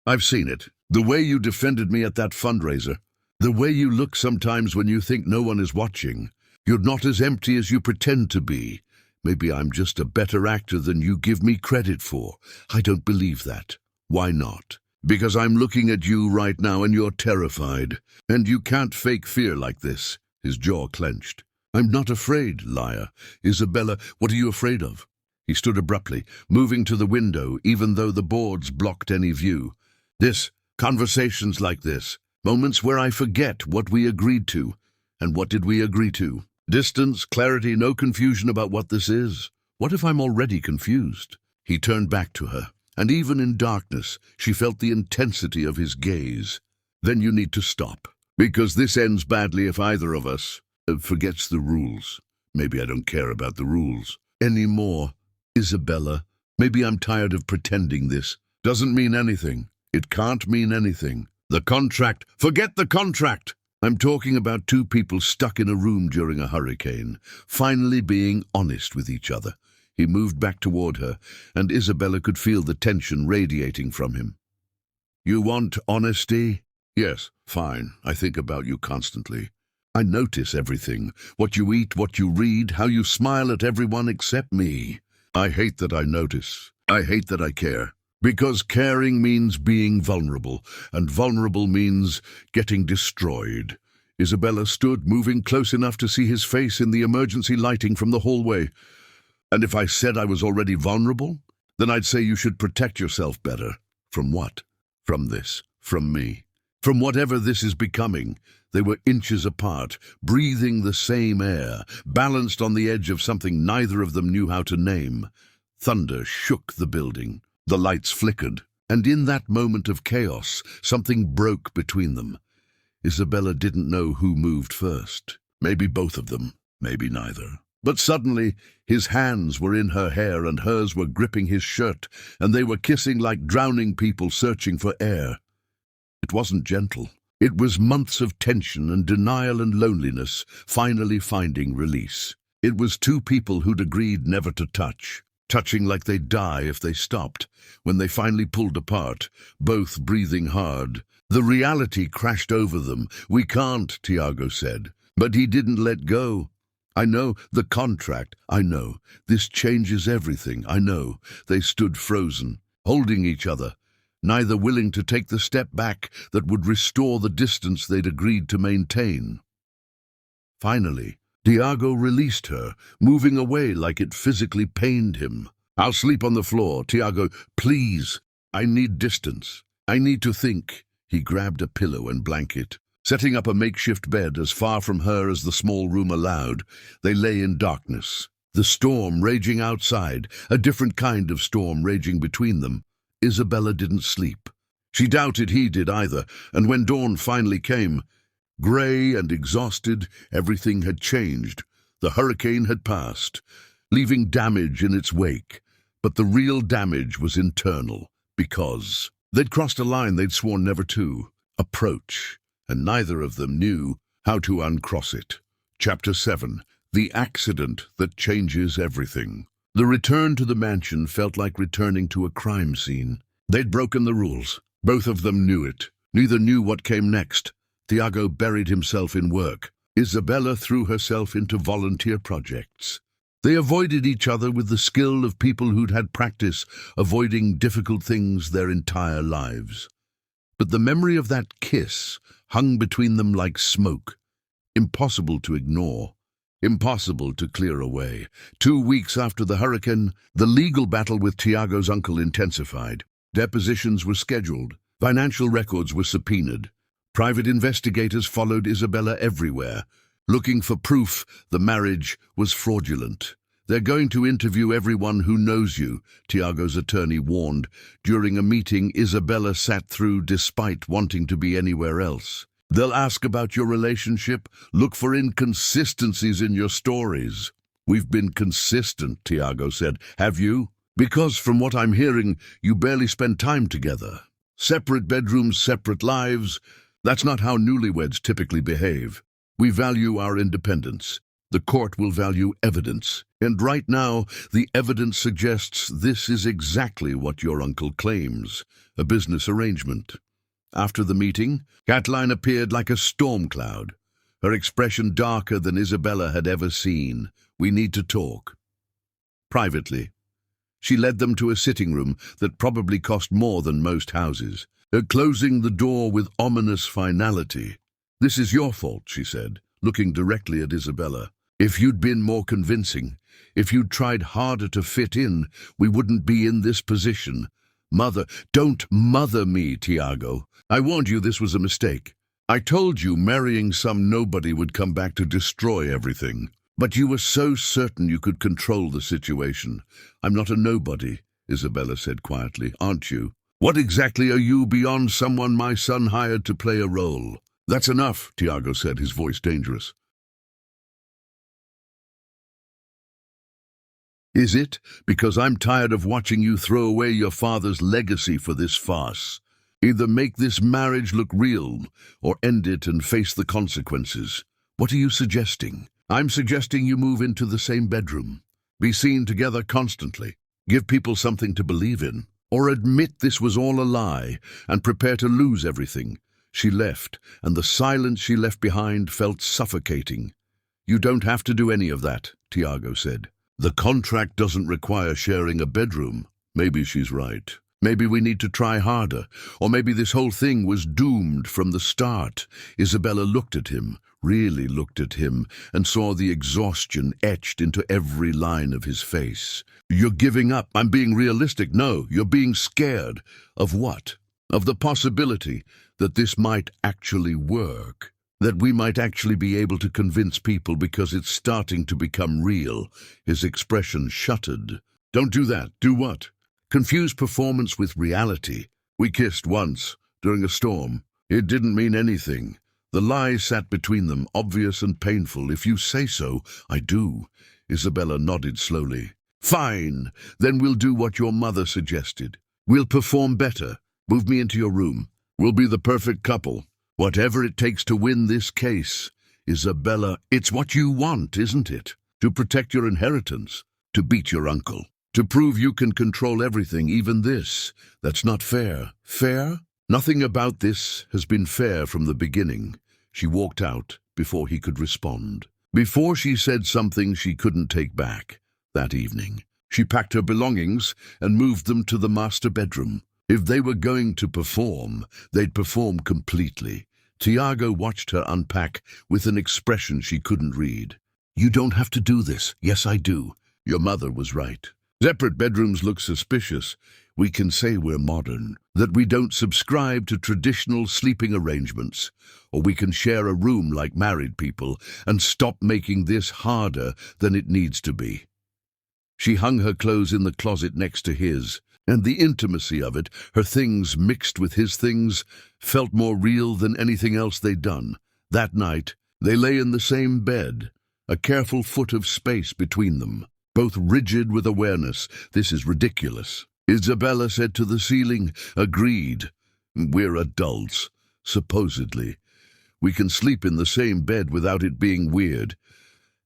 Speaker 1: I've seen it. The way you defended me at that fundraiser. The way you look sometimes when you think no one is watching. You're not as empty as you pretend to be. Maybe I'm just a better actor than you give me credit for. I don't believe that. Why not? Because I'm looking at you right now and you're terrified. And you can't fake fear like this. His jaw clenched. I'm not afraid, liar. Isabella, what are you afraid of? He stood abruptly, moving to the window, even though the boards blocked any view. Conversations like this, moments where I forget what we agreed to. And what did we agree to? Distance, clarity, no confusion about what this is. What if I'm already confused? He turned back to her, and even in darkness, she felt the intensity of his gaze. Then you need to stop, because this ends badly if either of us forgets the rules. Maybe I don't care about the rules anymore. Isabella, maybe I'm tired of pretending this. Doesn't mean anything. It can't mean anything. The contract, forget the contract! I'm talking about two people stuck in a room during a hurricane, finally being honest with each other. He moved back toward her, and Isabella could feel the tension radiating from him. You want honesty? Yes, fine. I think about you constantly. I notice everything. What you eat, what you read, how you smile at everyone except me. I hate that I notice. I hate that I care. Because caring means being vulnerable, and vulnerable means getting destroyed. Isabella stood, moving close enough to see his face in the emergency lighting from the hallway. And if I said I was already vulnerable, then I'd say you should protect yourself better. From what? From this. From me. From whatever this is becoming. They were inches apart, breathing the same air, balanced on the edge of something neither of them knew how to name. Thunder shook the building. The lights flickered, and in that moment of chaos, something broke between them. Isabella didn't know who moved first. Maybe both of them, maybe neither. But suddenly, his hands were in her hair and hers were gripping his shirt, and they were kissing like drowning people searching for air. It wasn't gentle. It was months of tension and denial and loneliness, finally finding release. It was two people who'd agreed never to touch. Touching like they'd die if they stopped. When they finally pulled apart, both breathing hard, the reality crashed over them. We can't, Tiago said. But he didn't let go. I know, the contract, I know. This changes everything, I know. They stood frozen, holding each other, neither willing to take the step back that would restore the distance they'd agreed to maintain. Finally, Tiago released her, moving away like it physically pained him. I'll sleep on the floor, Tiago, please. I need distance. I need to think. He grabbed a pillow and blanket. Setting up a makeshift bed as far from her as the small room allowed, they lay in darkness. The storm raging outside, a different kind of storm raging between them. Isabella didn't sleep. She doubted he did either, and when dawn finally came, grey and exhausted, everything had changed. The hurricane had passed, leaving damage in its wake. But the real damage was internal, because they'd crossed a line they'd sworn never to approach, and neither of them knew how to uncross it. Chapter 7. The Accident That Changes Everything. The return to the mansion felt like returning to a crime scene. They'd broken the rules. Both of them knew it. Neither knew what came next. Tiago buried himself in work. Isabella threw herself into volunteer projects. They avoided each other with the skill of people who'd had practice avoiding difficult things their entire lives. But the memory of that kiss hung between them like smoke, impossible to ignore, impossible to clear away. 2 weeks after the hurricane, the legal battle with Tiago's uncle intensified. Depositions were scheduled, financial records were subpoenaed. Private investigators followed Isabella everywhere, looking for proof the marriage was fraudulent. "They're going to interview everyone who knows you," Tiago's attorney warned. During a meeting Isabella sat through despite wanting to be anywhere else. "They'll ask about your relationship, look for inconsistencies in your stories." "We've been consistent," Tiago said. "Have you?" "Because from what I'm hearing, you barely spend time together. Separate bedrooms, separate lives. That's not how newlyweds typically behave. We value our independence. The court will value evidence. And right now, the evidence suggests this is exactly what your uncle claims, a business arrangement." After the meeting, Kathleen appeared like a storm cloud, her expression darker than Isabella had ever seen. "We need to talk." Privately. She led them to a sitting room that probably cost more than most houses, closing the door with ominous finality. "This is your fault," she said, looking directly at Isabella. "If you'd been more convincing, if you'd tried harder to fit in, we wouldn't be in this position." "Mother, don't mother me, Tiago. I warned you this was a mistake. I told you marrying some nobody would come back to destroy everything. But you were so certain you could control the situation." "I'm not a nobody," Isabella said quietly. "Aren't you? What exactly are you beyond someone my son hired to play a role?" "That's enough," Tiago said, his voice dangerous. "Is it? Because I'm tired of watching you throw away your father's legacy for this farce. Either make this marriage look real, or end it and face the consequences. What are you suggesting?" "I'm suggesting you move into the same bedroom. Be seen together constantly. Give people something to believe in. Or admit this was all a lie and prepare to lose everything." She left, and the silence she left behind felt suffocating. "You don't have to do any of that," Tiago said. "The contract doesn't require sharing a bedroom." Maybe she's right. Maybe we need to try harder. Or maybe this whole thing was doomed from the start. Isabella looked at him, really looked at him, and saw the exhaustion etched into every line of his face. "You're giving up." "I'm being realistic." "No, you're being scared." "Of what?" "Of the possibility that this might actually work. That we might actually be able to convince people because it's starting to become real." His expression shuttered. "Don't do that." "Do what?" "Confuse performance with reality. We kissed once, during a storm. It didn't mean anything. The lie sat between them, obvious and painful. If you say so, I do." Isabella nodded slowly. "Fine. Then we'll do what your mother suggested. We'll perform better. Move me into your room. We'll be the perfect couple. Whatever it takes to win this case." "Isabella, it's what you want, isn't it? To protect your inheritance, to beat your uncle, to prove you can control everything, even this. That's not fair." "Fair? Nothing about this has been fair from the beginning." She walked out before he could respond. Before she said something she couldn't take back. That evening, she packed her belongings and moved them to the master bedroom. If they were going to perform, they'd perform completely. Tiago watched her unpack with an expression she couldn't read. "You don't have to do this." "Yes, I do." "Your mother was right." Separate bedrooms look suspicious. We can say we're modern, that we don't subscribe to traditional sleeping arrangements, or we can share a room like married people and stop making this harder than it needs to be. She hung her clothes in the closet next to his, and the intimacy of it, her things mixed with his things, felt more real than anything else they'd done. That night, they lay in the same bed, a careful foot of space between them, both rigid with awareness. This is ridiculous. Isabella said to the ceiling. Agreed. We're adults, supposedly. We can sleep in the same bed without it being weird.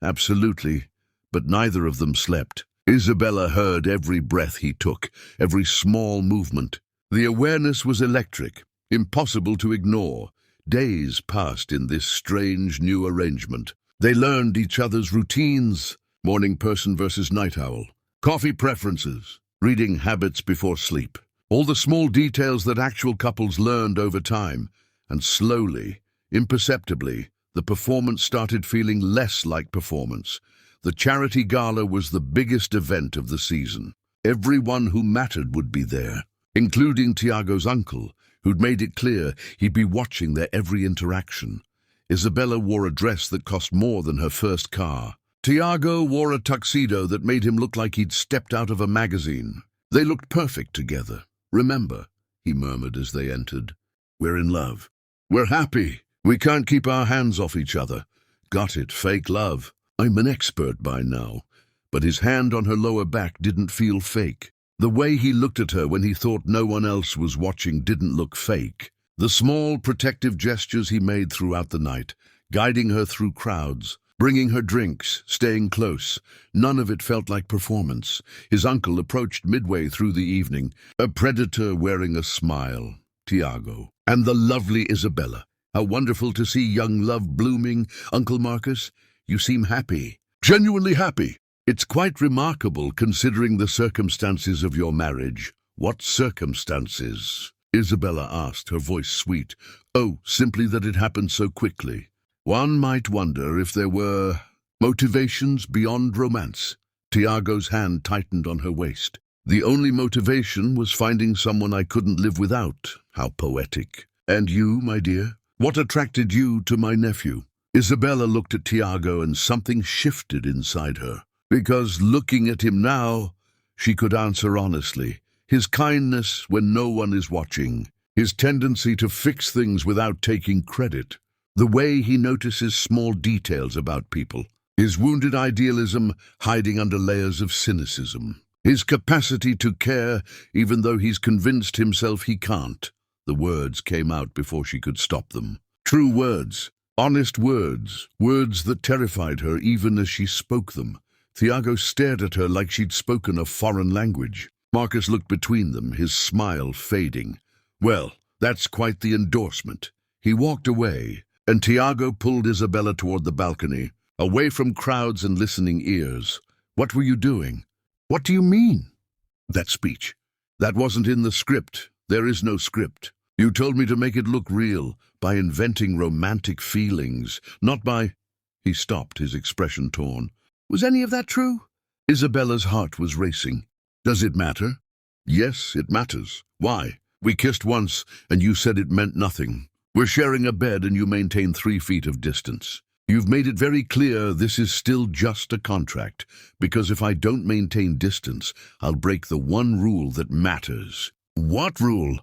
Speaker 1: Absolutely. But neither of them slept. Isabella heard every breath he took, every small movement. The awareness was electric, impossible to ignore. Days passed in this strange new arrangement. They learned each other's routines, morning person versus night owl, coffee preferences, reading habits before sleep, all the small details that actual couples learned over time. And slowly, imperceptibly, the performance started feeling less like performance. The charity gala was the biggest event of the season. Everyone who mattered would be there, including Tiago's uncle, who'd made it clear he'd be watching their every interaction. Isabella wore a dress that cost more than her first car. Tiago wore a tuxedo that made him look like he'd stepped out of a magazine. They looked perfect together. Remember, he murmured as they entered, we're in love. We're happy. We can't keep our hands off each other. Got it, fake love. I'm an expert by now. But his hand on her lower back didn't feel fake. The way he looked at her when he thought no one else was watching didn't look fake. The small protective gestures he made throughout the night, guiding her through crowds, bringing her drinks, staying close, none of it felt like performance. His uncle approached midway through the evening, a predator wearing a smile. Tiago. And the lovely Isabella. How wonderful to see young love blooming. Uncle Marcus, you seem happy. Genuinely happy. It's quite remarkable considering the circumstances of your marriage. What circumstances? Isabella asked, her voice sweet. Oh, simply that it happened so quickly. One might wonder if there were motivations beyond romance. Tiago's hand tightened on her waist. The only motivation was finding someone I couldn't live without. How poetic. And you, my dear? What attracted you to my nephew? Isabella looked at Tiago and something shifted inside her. Because looking at him now, she could answer honestly. His kindness when no one is watching. His tendency to fix things without taking credit. The way he notices small details about people. His wounded idealism hiding under layers of cynicism. His capacity to care even though he's convinced himself he can't. The words came out before she could stop them. True words. Honest words. Words that terrified her even as she spoke them. Tiago stared at her like she'd spoken a foreign language. Marcus looked between them, his smile fading. Well, that's quite the endorsement. He walked away, and Tiago pulled Isabella toward the balcony, away from crowds and listening ears. What were you doing? What do you mean? That speech. That wasn't in the script. There is no script. You told me to make it look real, by inventing romantic feelings, not by... He stopped, his expression torn. Was any of that true? Isabella's heart was racing. Does it matter? Yes, it matters. Why? We kissed once, and you said it meant nothing. We're sharing a bed, and you maintain 3 feet of distance. You've made it very clear this is still just a contract, because if I don't maintain distance, I'll break the one rule that matters. What rule?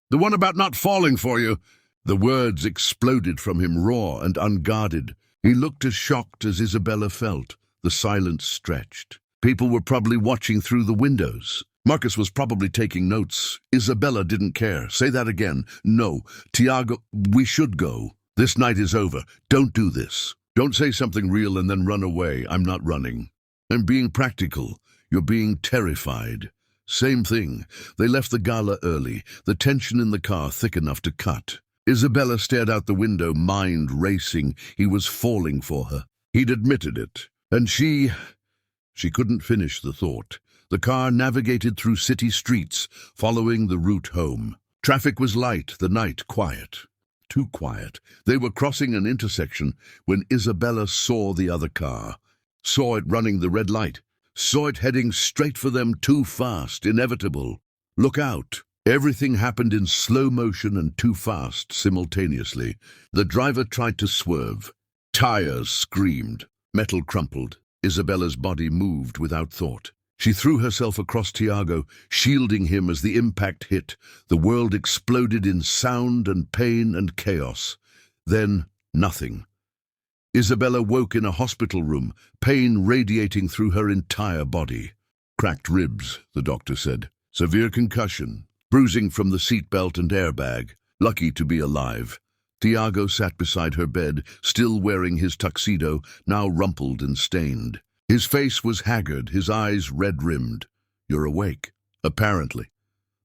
Speaker 1: The one about not falling for you. The words exploded from him raw and unguarded. He looked as shocked as Isabella felt. The silence stretched. People were probably watching through the windows. Marcus was probably taking notes. Isabella didn't care. Say that again. No. Tiago, we should go. This night is over. Don't do this. Don't say something real and then run away. I'm not running. I'm being practical. You're being terrified. Same thing. They left the gala early, the tension in the car thick enough to cut. Isabella stared out the window, mind racing. He was falling for her. He'd admitted it. And she couldn't finish the thought. The car navigated through city streets, following the route home. Traffic was light, the night quiet. Too quiet. They were crossing an intersection when Isabella saw the other car. Saw it running the red light. saw it heading straight for them, too fast, inevitable. Look out! Everything happened in slow motion and too fast simultaneously. The driver tried to swerve. Tires screamed. Metal crumpled. Isabella's body moved without thought. She threw herself across Tiago, shielding him as the impact hit. The world exploded in sound and pain and chaos. Then, nothing. Isabella woke in a hospital room, pain radiating through her entire body. Cracked ribs, the doctor said. Severe concussion. Bruising from the seatbelt and airbag. Lucky to be alive. Tiago sat beside her bed, still wearing his tuxedo, now rumpled and stained. His face was haggard, his eyes red-rimmed. You're awake, apparently.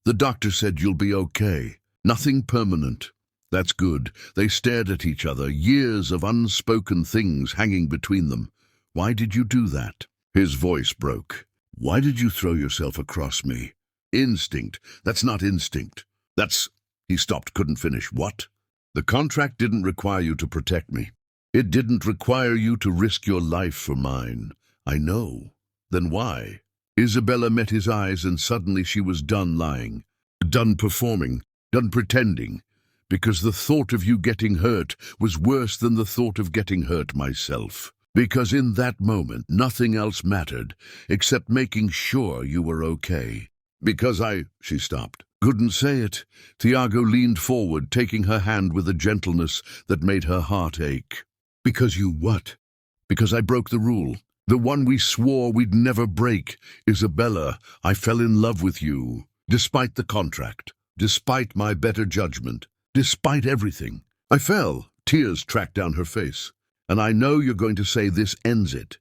Speaker 1: The doctor said you'll be okay. Nothing permanent. That's good. They stared at each other, years of unspoken things hanging between them. Why did you do that? His voice broke. Why did you throw yourself across me? Instinct. That's not instinct. That's... He stopped, couldn't finish. What? The contract didn't require you to protect me. It didn't require you to risk your life for mine. I know. Then why? Isabella met his eyes and suddenly she was done lying. Done performing. Done pretending. Because the thought of you getting hurt was worse than the thought of getting hurt myself. Because in that moment, nothing else mattered except making sure you were okay. Because she stopped. Couldn't say it. Tiago leaned forward, taking her hand with a gentleness that made her heart ache. Because you what? Because I broke the rule. The one we swore we'd never break. Isabella, I fell in love with you. Despite the contract. Despite my better judgment. Despite everything. I fell. Tears tracked down her face. And I know you're going to say this ends it.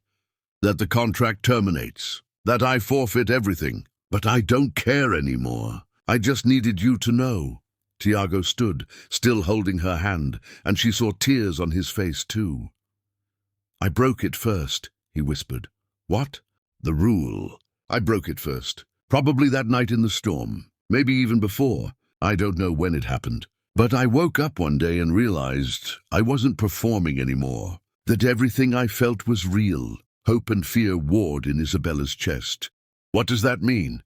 Speaker 1: That the contract terminates. That I forfeit everything. But I don't care anymore. I just needed you to know. Tiago stood, still holding her hand, and she saw tears on his face too. I broke it first, he whispered. What? The rule. I broke it first. Probably that night in the storm. Maybe even before. I don't know when it happened. But I woke up one day and realized I wasn't performing anymore. That everything I felt was real. Hope and fear warred in Isabella's chest. What does that mean?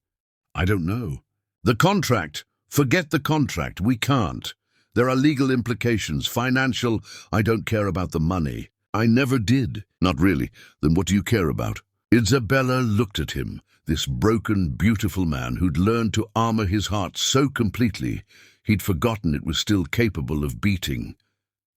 Speaker 1: I don't know. The contract. Forget the contract. We can't. There are legal implications, financial. I don't care about the money. I never did. Not really. Then what do you care about? Isabella looked at him, this broken, beautiful man who'd learned to armor his heart so completely, he'd forgotten it was still capable of beating.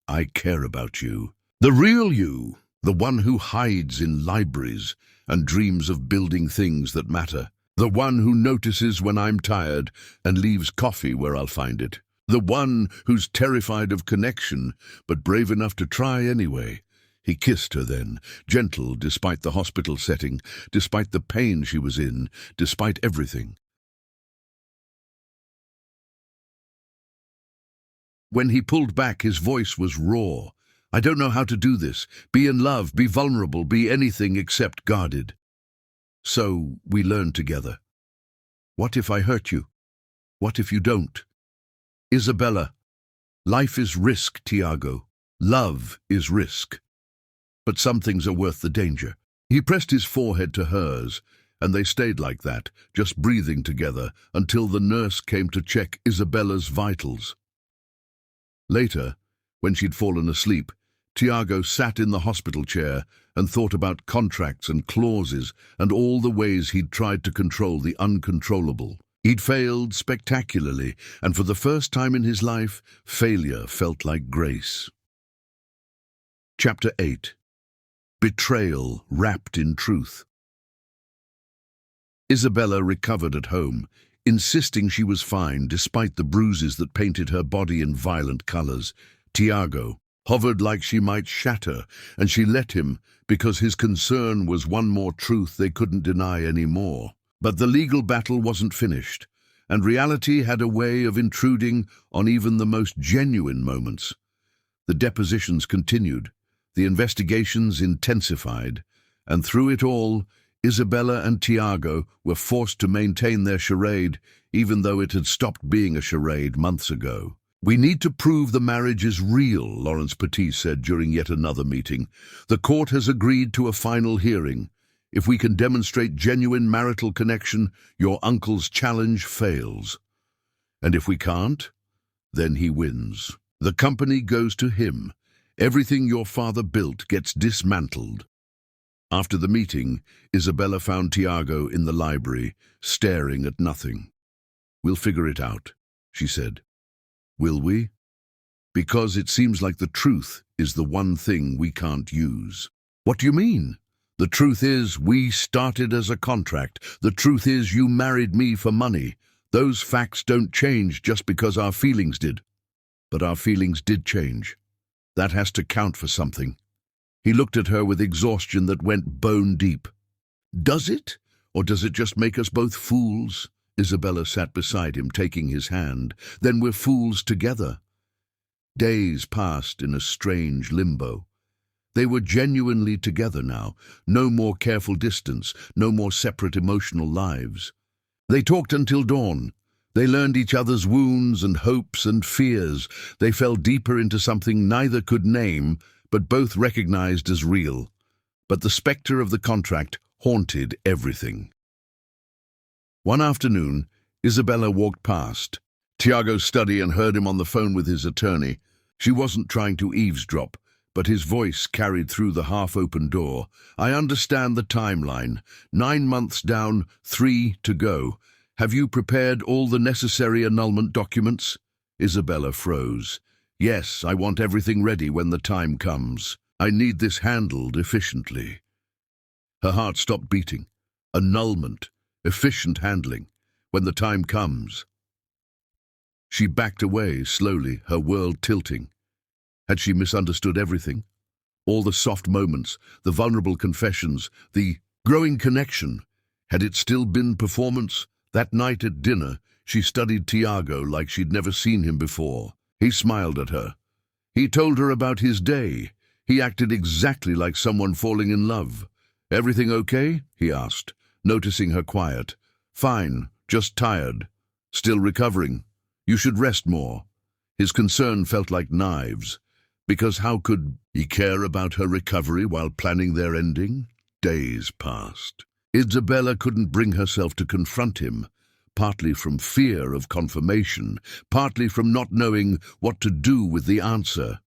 Speaker 1: I care about you. The real you. The one who hides in libraries and dreams of building things that matter. The one who notices when I'm tired and leaves coffee where I'll find it. The one who's terrified of connection, but brave enough to try anyway. He kissed her then, gentle despite the hospital setting, despite the pain she was in, despite everything. When he pulled back, his voice was raw. I don't know how to do this. Be in love, be vulnerable, be anything except guarded. So we learned together. What if I hurt you? What if you don't? Isabella, life is risk, Tiago. Love is risk. But some things are worth the danger. He pressed his forehead to hers, and they stayed like that, just breathing together, until the nurse came to check Isabella's vitals. Later, when she'd fallen asleep, Tiago sat in the hospital chair and thought about contracts and clauses and all the ways he'd tried to control the uncontrollable. He'd failed spectacularly, and for the first time in his life, failure felt like grace. Chapter 8. Betrayal wrapped in truth. Isabella recovered at home, insisting she was fine despite the bruises that painted her body in violent colors. Tiago hovered like she might shatter, and she let him because his concern was one more truth they couldn't deny anymore. But the legal battle wasn't finished, and reality had a way of intruding on even the most genuine moments. The depositions continued, the investigations intensified, and through it all, Isabella and Tiago were forced to maintain their charade, even though it had stopped being a charade months ago. We need to prove the marriage is real, Lawrence Petit said during yet another meeting. The court has agreed to a final hearing. If we can demonstrate genuine marital connection, your uncle's challenge fails. And if we can't, then he wins. The company goes to him. Everything your father built gets dismantled. After the meeting, Isabella found Tiago in the library, staring at nothing. "We'll figure it out," she said. "Will we? Because it seems like the truth is the one thing we can't use." "What do you mean?" "The truth is, we started as a contract. The truth is, you married me for money. Those facts don't change just because our feelings did." "But our feelings did change. That has to count for something." He looked at her with exhaustion that went bone deep. "Does it? Or does it just make us both fools?" Isabella sat beside him, taking his hand. "Then we're fools together." Days passed in a strange limbo. They were genuinely together now. No more careful distance, no more separate emotional lives. They talked until dawn. They learned each other's wounds and hopes and fears. They fell deeper into something neither could name, but both recognized as real. But the specter of the contract haunted everything. One afternoon, Isabella walked past Tiago's study and heard him on the phone with his attorney. She wasn't trying to eavesdrop, but his voice carried through the half-open door. "I understand the timeline. 9 months down, 3 to go. Have you prepared all the necessary annulment documents?" Isabella froze. "Yes, I want everything ready when the time comes. I need this handled efficiently." Her heart stopped beating. Annulment, efficient handling, when the time comes. She backed away slowly, her world tilting. Had she misunderstood everything? All the soft moments, the vulnerable confessions, the growing connection. Had it still been performance? That night at dinner, she studied Tiago like she'd never seen him before. He smiled at her. He told her about his day. He acted exactly like someone falling in love. "Everything okay?" he asked, noticing her quiet. "Fine, just tired. Still recovering. You should rest more." His concern felt like knives. Because how could he care about her recovery while planning their ending? Days passed. Isabella couldn't bring herself to confront him, partly from fear of confirmation, partly from not knowing what to do with the answer.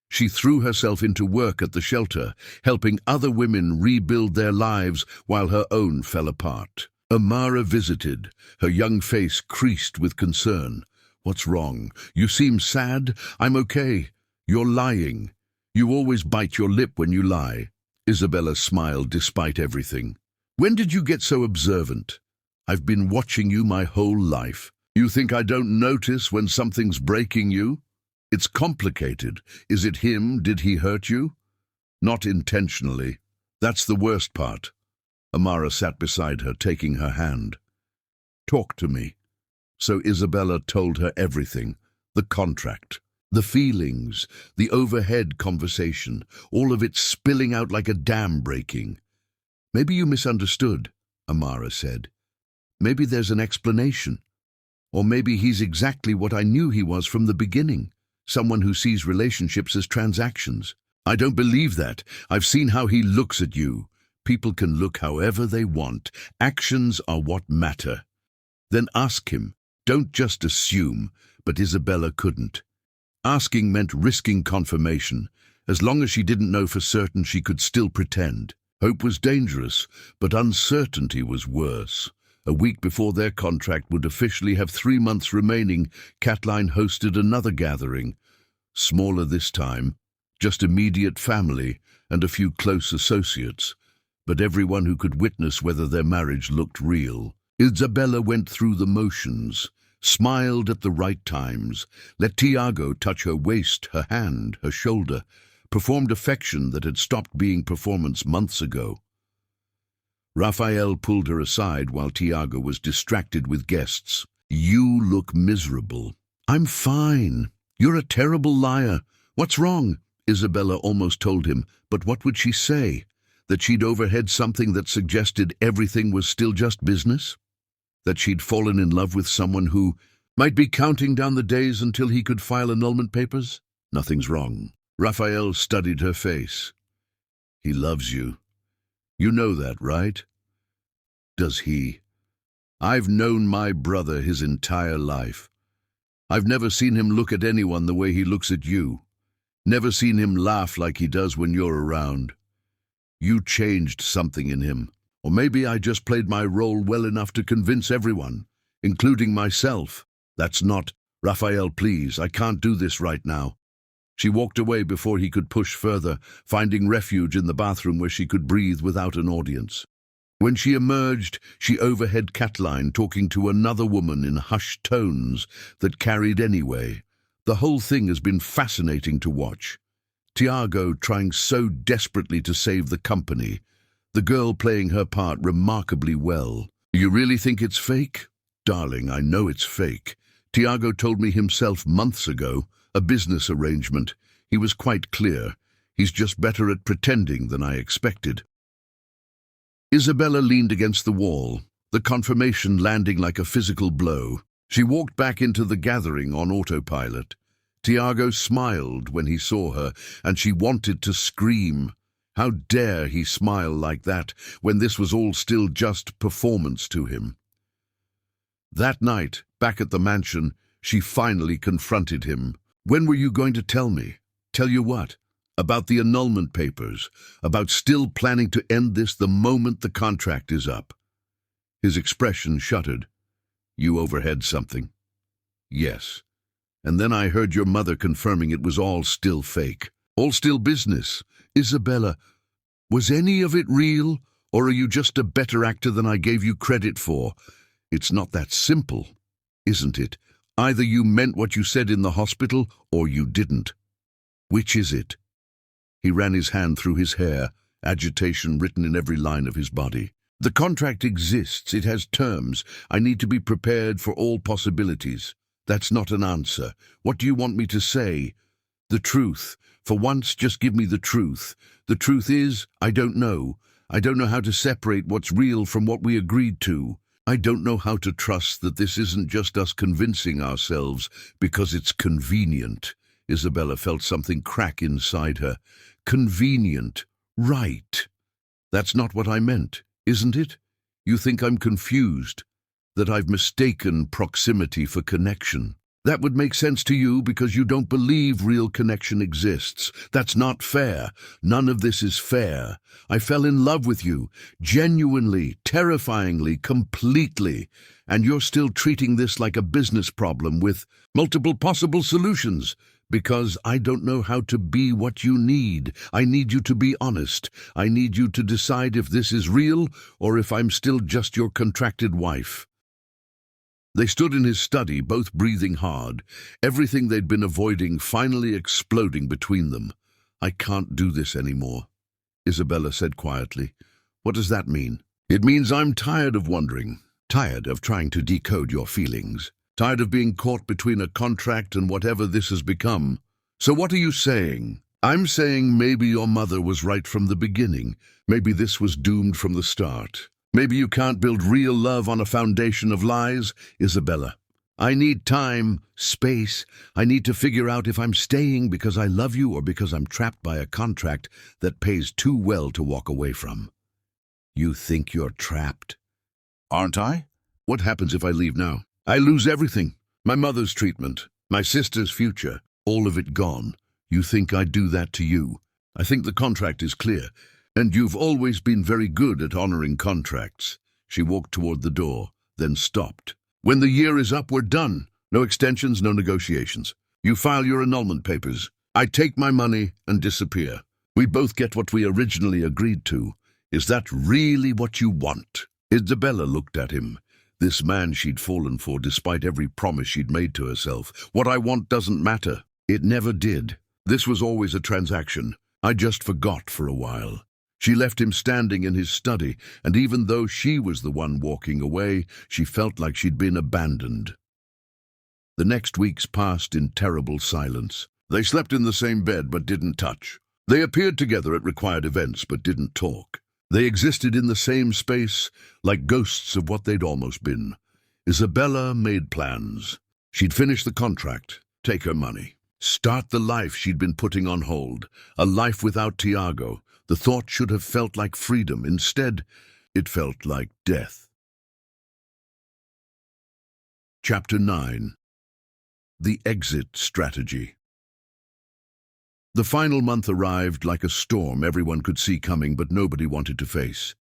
Speaker 1: She threw herself into work at the shelter, helping other women rebuild their lives while her own fell apart. Amara visited, her young face creased with concern. "What's wrong? You seem sad." "I'm okay." "You're lying. You always bite your lip when you lie." Isabella smiled despite everything. "When did you get so observant? I've been watching you my whole life. You think I don't notice when something's breaking you? It's complicated. Is it him? Did he hurt you?" "Not intentionally. That's the worst part." Amara sat beside her, taking her hand. "Talk to me." So Isabella told her everything. The contract, the feelings, the overhead conversation, all of it spilling out like a dam breaking. "Maybe you misunderstood," Amara said. "Maybe there's an explanation. Or maybe he's exactly what I knew he was from the beginning, someone who sees relationships as transactions." "I don't believe that. I've seen how he looks at you. People can look however they want. Actions are what matter." "Then ask him. Don't just assume." But Isabella couldn't. Asking meant risking confirmation. As long as she didn't know for certain, she could still pretend. Hope was dangerous, but uncertainty was worse. A week before their contract would officially have 3 months remaining, Catline hosted another gathering. Smaller this time, just immediate family and a few close associates, but everyone who could witness whether their marriage looked real. Isabella went through the motions, smiled at the right times, let Tiago touch her waist, her hand, her shoulder, performed affection that had stopped being performance months ago. Raphael pulled her aside while Tiago was distracted with guests. "You look miserable." "I'm fine. You're a terrible liar. What's wrong?" Isabella almost told him, but what would she say? That she'd overheard something that suggested everything was still just business? That she'd fallen in love with someone who might be counting down the days until he could file annulment papers? "Nothing's wrong." Raphael studied her face. "He loves you. You know that, right? Does he? I've known my brother his entire life. I've never seen him look at anyone the way he looks at you. Never seen him laugh like he does when you're around. You changed something in him. Or maybe I just played my role well enough to convince everyone, including myself. That's not, Raphael, please, I can't do this right now. She walked away before he could push further, finding refuge in the bathroom where she could breathe without an audience. When she emerged, she overheard Catline talking to another woman in hushed tones that carried anyway. The whole thing has been fascinating to watch. Tiago trying so desperately to save the company, the girl playing her part remarkably well. You really think it's fake? Darling, I know it's fake. Tiago told me himself months ago, a business arrangement. He was quite clear. He's just better at pretending than I expected. Isabella leaned against the wall, the confirmation landing like a physical blow. She walked back into the gathering on autopilot. Tiago smiled when he saw her, and she wanted to scream. How dare he smile like that when this was all still just performance to him? That night, back at the mansion, she finally confronted him. When were you going to tell me? Tell you what? About the annulment papers, about still planning to end this the moment the contract is up. His expression shuddered. You overheard something? Yes. And then I heard your mother confirming it was all still fake. All still business. Isabella, was any of it real, or are you just a better actor than I gave you credit for? It's not that simple, isn't it? Either you meant what you said in the hospital, or you didn't. Which is it? He ran his hand through his hair, agitation written in every line of his body. The contract exists, it has terms. I need to be prepared for all possibilities. That's not an answer. What do you want me to say? The truth. For once, just give me the truth. The truth is, I don't know. I don't know how to separate what's real from what we agreed to. I don't know how to trust that this isn't just us convincing ourselves because it's convenient. Isabella felt something crack inside her. Convenient. Right. That's not what I meant, isn't it? You think I'm confused, that I've mistaken proximity for connection. That would make sense to you because you don't believe real connection exists. That's not fair. None of this is fair. I fell in love with you, genuinely, terrifyingly, completely, and you're still treating this like a business problem with multiple possible solutions. Because I don't know how to be what you need. I need you to be honest. I need you to decide if this is real or if I'm still just your contracted wife. They stood in his study, both breathing hard, everything they'd been avoiding finally exploding between them. I can't do this anymore, Isabella said quietly. What does that mean? It means I'm tired of wondering, tired of trying to decode your feelings. Tired of being caught between a contract and whatever this has become. So what are you saying? I'm saying maybe your mother was right from the beginning. Maybe this was doomed from the start. Maybe you can't build real love on a foundation of lies, Isabella. I need time, space. I need to figure out if I'm staying because I love you or because I'm trapped by a contract that pays too well to walk away from. You think you're trapped? Aren't I? What happens if I leave now? I lose everything. My mother's treatment, my sister's future, all of it gone. You think I'd do that to you? I think the contract is clear, and you've always been very good at honoring contracts. She walked toward the door, then stopped. When the year is up, we're done. No extensions, no negotiations. You file your annulment papers. I take my money and disappear. We both get what we originally agreed to. Is that really what you want? Isabella looked at him. This man she'd fallen for despite every promise she'd made to herself. What I want doesn't matter. It never did. This was always a transaction. I just forgot for a while. She left him standing in his study, and even though she was the one walking away, she felt like she'd been abandoned. The next weeks passed in terrible silence. They slept in the same bed but didn't touch. They appeared together at required events but didn't talk. They existed in the same space, like ghosts of what they'd almost been. Isabella made plans. She'd finish the contract, take her money. Start the life she'd been putting on hold, a life without Tiago. The thought should have felt like freedom. Instead, it felt like death. Chapter 9. The Exit Strategy. The final month arrived like a storm everyone could see coming but nobody wanted to face.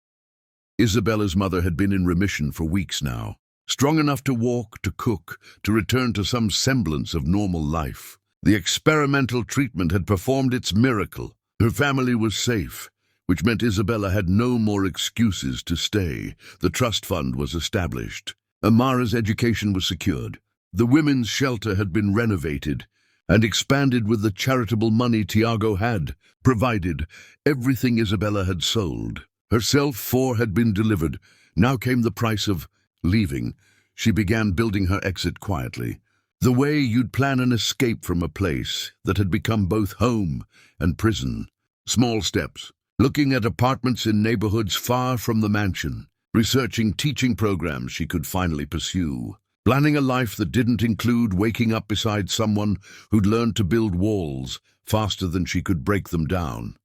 Speaker 1: Isabella's mother had been in remission for weeks now, strong enough to walk, to cook, to return to some semblance of normal life. The experimental treatment had performed its miracle. Her family was safe, which meant Isabella had no more excuses to stay. The trust fund was established. Amara's education was secured. The women's shelter had been renovated and expanded with the charitable money Tiago had provided. Everything Isabella had sold. Herself, 4 had been delivered. Now came the price of leaving. She began building her exit quietly. The way you'd plan an escape from a place that had become both home and prison. Small steps. Looking at apartments in neighborhoods far from the mansion. Researching teaching programs she could finally pursue. Planning a life that didn't include waking up beside someone who'd learned to build walls faster than she could break them down.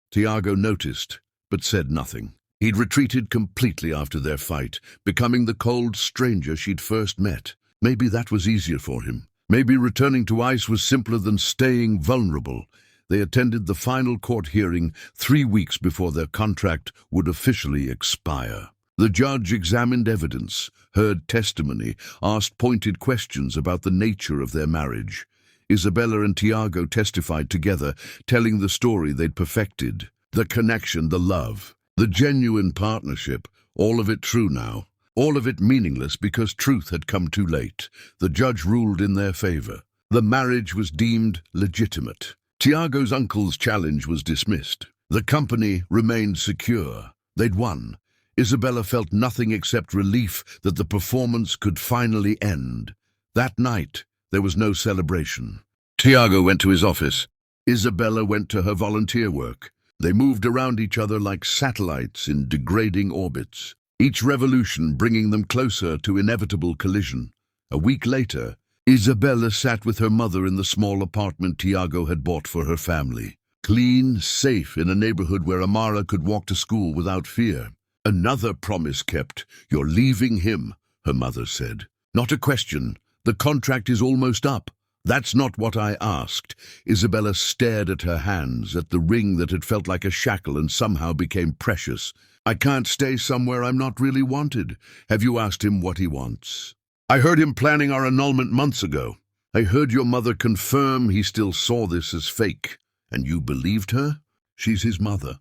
Speaker 1: Tiago noticed, but said nothing. He'd retreated completely after their fight, becoming the cold stranger she'd first met. Maybe that was easier for him. Maybe returning to ICE was simpler than staying vulnerable. They attended the final court hearing 3 weeks before their contract would officially expire. The judge examined evidence, heard testimony, asked pointed questions about the nature of their marriage. Isabella and Tiago testified together, telling the story they'd perfected. The connection, the love, the genuine partnership, all of it true now. All of it meaningless because truth had come too late. The judge ruled in their favor. The marriage was deemed legitimate. Tiago's uncle's challenge was dismissed. The company remained secure. They'd won. Isabella felt nothing except relief that the performance could finally end. That night, there was no celebration. Tiago went to his office. Isabella went to her volunteer work. They moved around each other like satellites in degrading orbits, each revolution bringing them closer to inevitable collision. A week later, Isabella sat with her mother in the small apartment Tiago had bought for her family. Clean, safe, in a neighborhood where Amara could walk to school without fear. Another promise kept. You're leaving him, her mother said. Not a question. The contract is almost up. That's not what I asked. Isabella stared at her hands, at the ring that had felt like a shackle and somehow became precious. I can't stay somewhere I'm not really wanted. Have you asked him what he wants? I heard him planning our annulment months ago. I heard your mother confirm he still saw this as fake. And you believed her? She's his mother.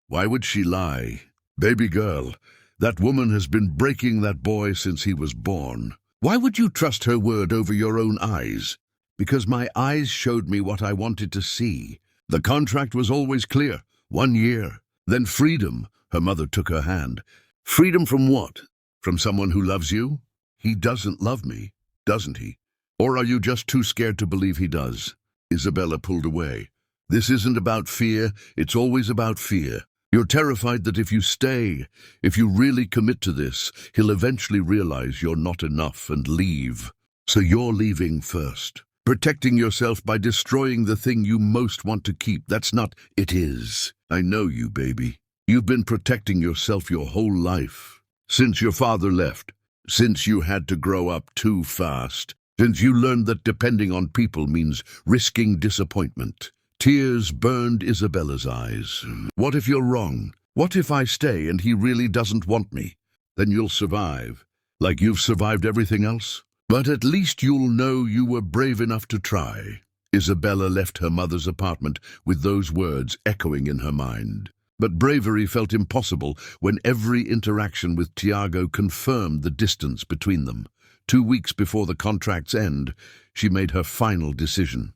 Speaker 1: Why would she lie? Baby girl, that woman has been breaking that boy since he was born. Why would you trust her word over your own eyes? Because my eyes showed me what I wanted to see. The contract was always clear. 1 year. Then freedom. Her mother took her hand. Freedom from what? From someone who loves you? He doesn't love me, doesn't he? Or are you just too scared to believe he does? Isabella pulled away. This isn't about fear. It's always about fear. You're terrified that if you stay, if you really commit to this, he'll eventually realize you're not enough and leave. So you're leaving first. Protecting yourself by destroying the thing you most want to keep. That's not, it is. I know you, baby. You've been protecting yourself your whole life. Since your father left. Since you had to grow up too fast. Since you learned that depending on people means risking disappointment. Tears burned Isabella's eyes. What if you're wrong? What if I stay and he really doesn't want me? Then you'll survive, like you've survived everything else. But at least you'll know you were brave enough to try. Isabella left her mother's apartment with those words echoing in her mind. But bravery felt impossible when every interaction with Tiago confirmed the distance between them. 2 weeks before the contract's end, she made her final decision.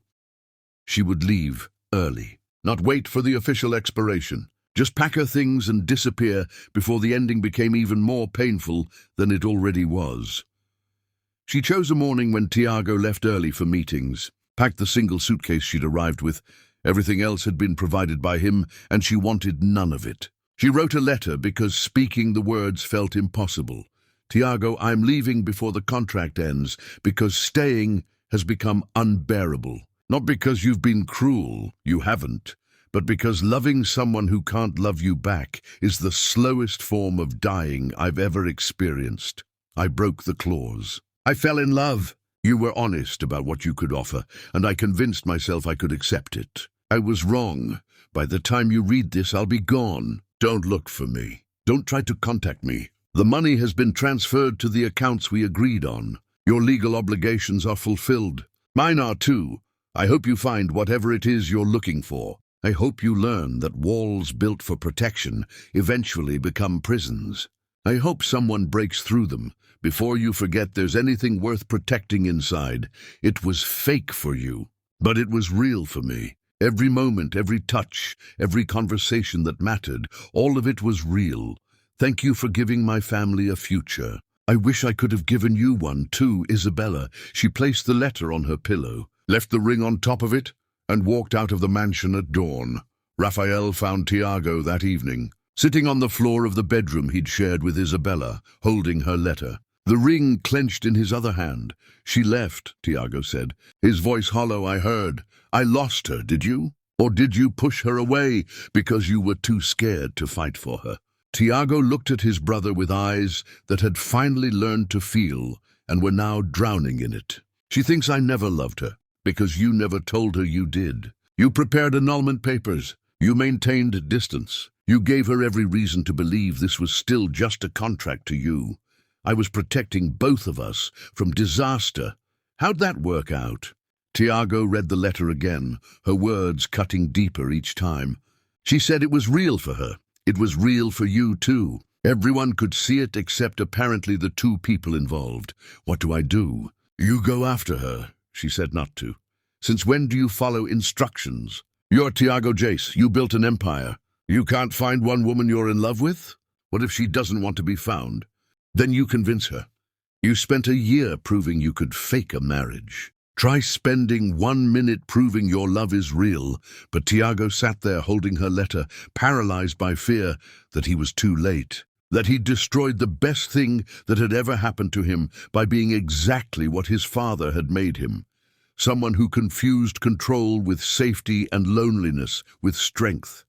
Speaker 1: She would leave early, not wait for the official expiration. Just pack her things and disappear before the ending became even more painful than it already was. She chose a morning when Tiago left early for meetings, packed the single suitcase she'd arrived with. Everything else had been provided by him, and she wanted none of it. She wrote a letter because speaking the words felt impossible. Tiago, I'm leaving before the contract ends because staying has become unbearable. Not because you've been cruel, you haven't, but because loving someone who can't love you back is the slowest form of dying I've ever experienced. I broke the clause. I fell in love. You were honest about what you could offer, and I convinced myself I could accept it. I was wrong. By the time you read this, I'll be gone. Don't look for me. Don't try to contact me. The money has been transferred to the accounts we agreed on. Your legal obligations are fulfilled. Mine are too. I hope you find whatever it is you're looking for. I hope you learn that walls built for protection eventually become prisons. I hope someone breaks through them before you forget there's anything worth protecting inside. It was fake for you, but it was real for me. Every moment, every touch, every conversation that mattered, all of it was real. Thank you for giving my family a future. I wish I could have given you one too, Isabella. She placed the letter on her pillow, left the ring on top of it, and walked out of the mansion at dawn. Raphael found Tiago that evening, sitting on the floor of the bedroom he'd shared with Isabella, holding her letter. The ring clenched in his other hand. She left, Tiago said, his voice hollow. I heard. I lost her, did you? Or did you push her away because you were too scared to fight for her? Tiago looked at his brother with eyes that had finally learned to feel and were now drowning in it. She thinks I never loved her because you never told her you did. You prepared annulment papers. You maintained distance. You gave her every reason to believe this was still just a contract to you. I was protecting both of us from disaster. How'd that work out? Tiago read the letter again, her words cutting deeper each time. She said it was real for her. It was real for you too. Everyone could see it except apparently the two people involved. What do I do? You go after her. She said not to. Since when do you follow instructions? You're Tiago Jace. You built an empire. You can't find one woman you're in love with? What if she doesn't want to be found? Then you convince her. You spent a year proving you could fake a marriage. Try spending 1 minute proving your love is real. But Tiago sat there holding her letter, paralyzed by fear that he was too late, that he'd destroyed the best thing that had ever happened to him by being exactly what his father had made him. Someone who confused control with safety and loneliness with strength.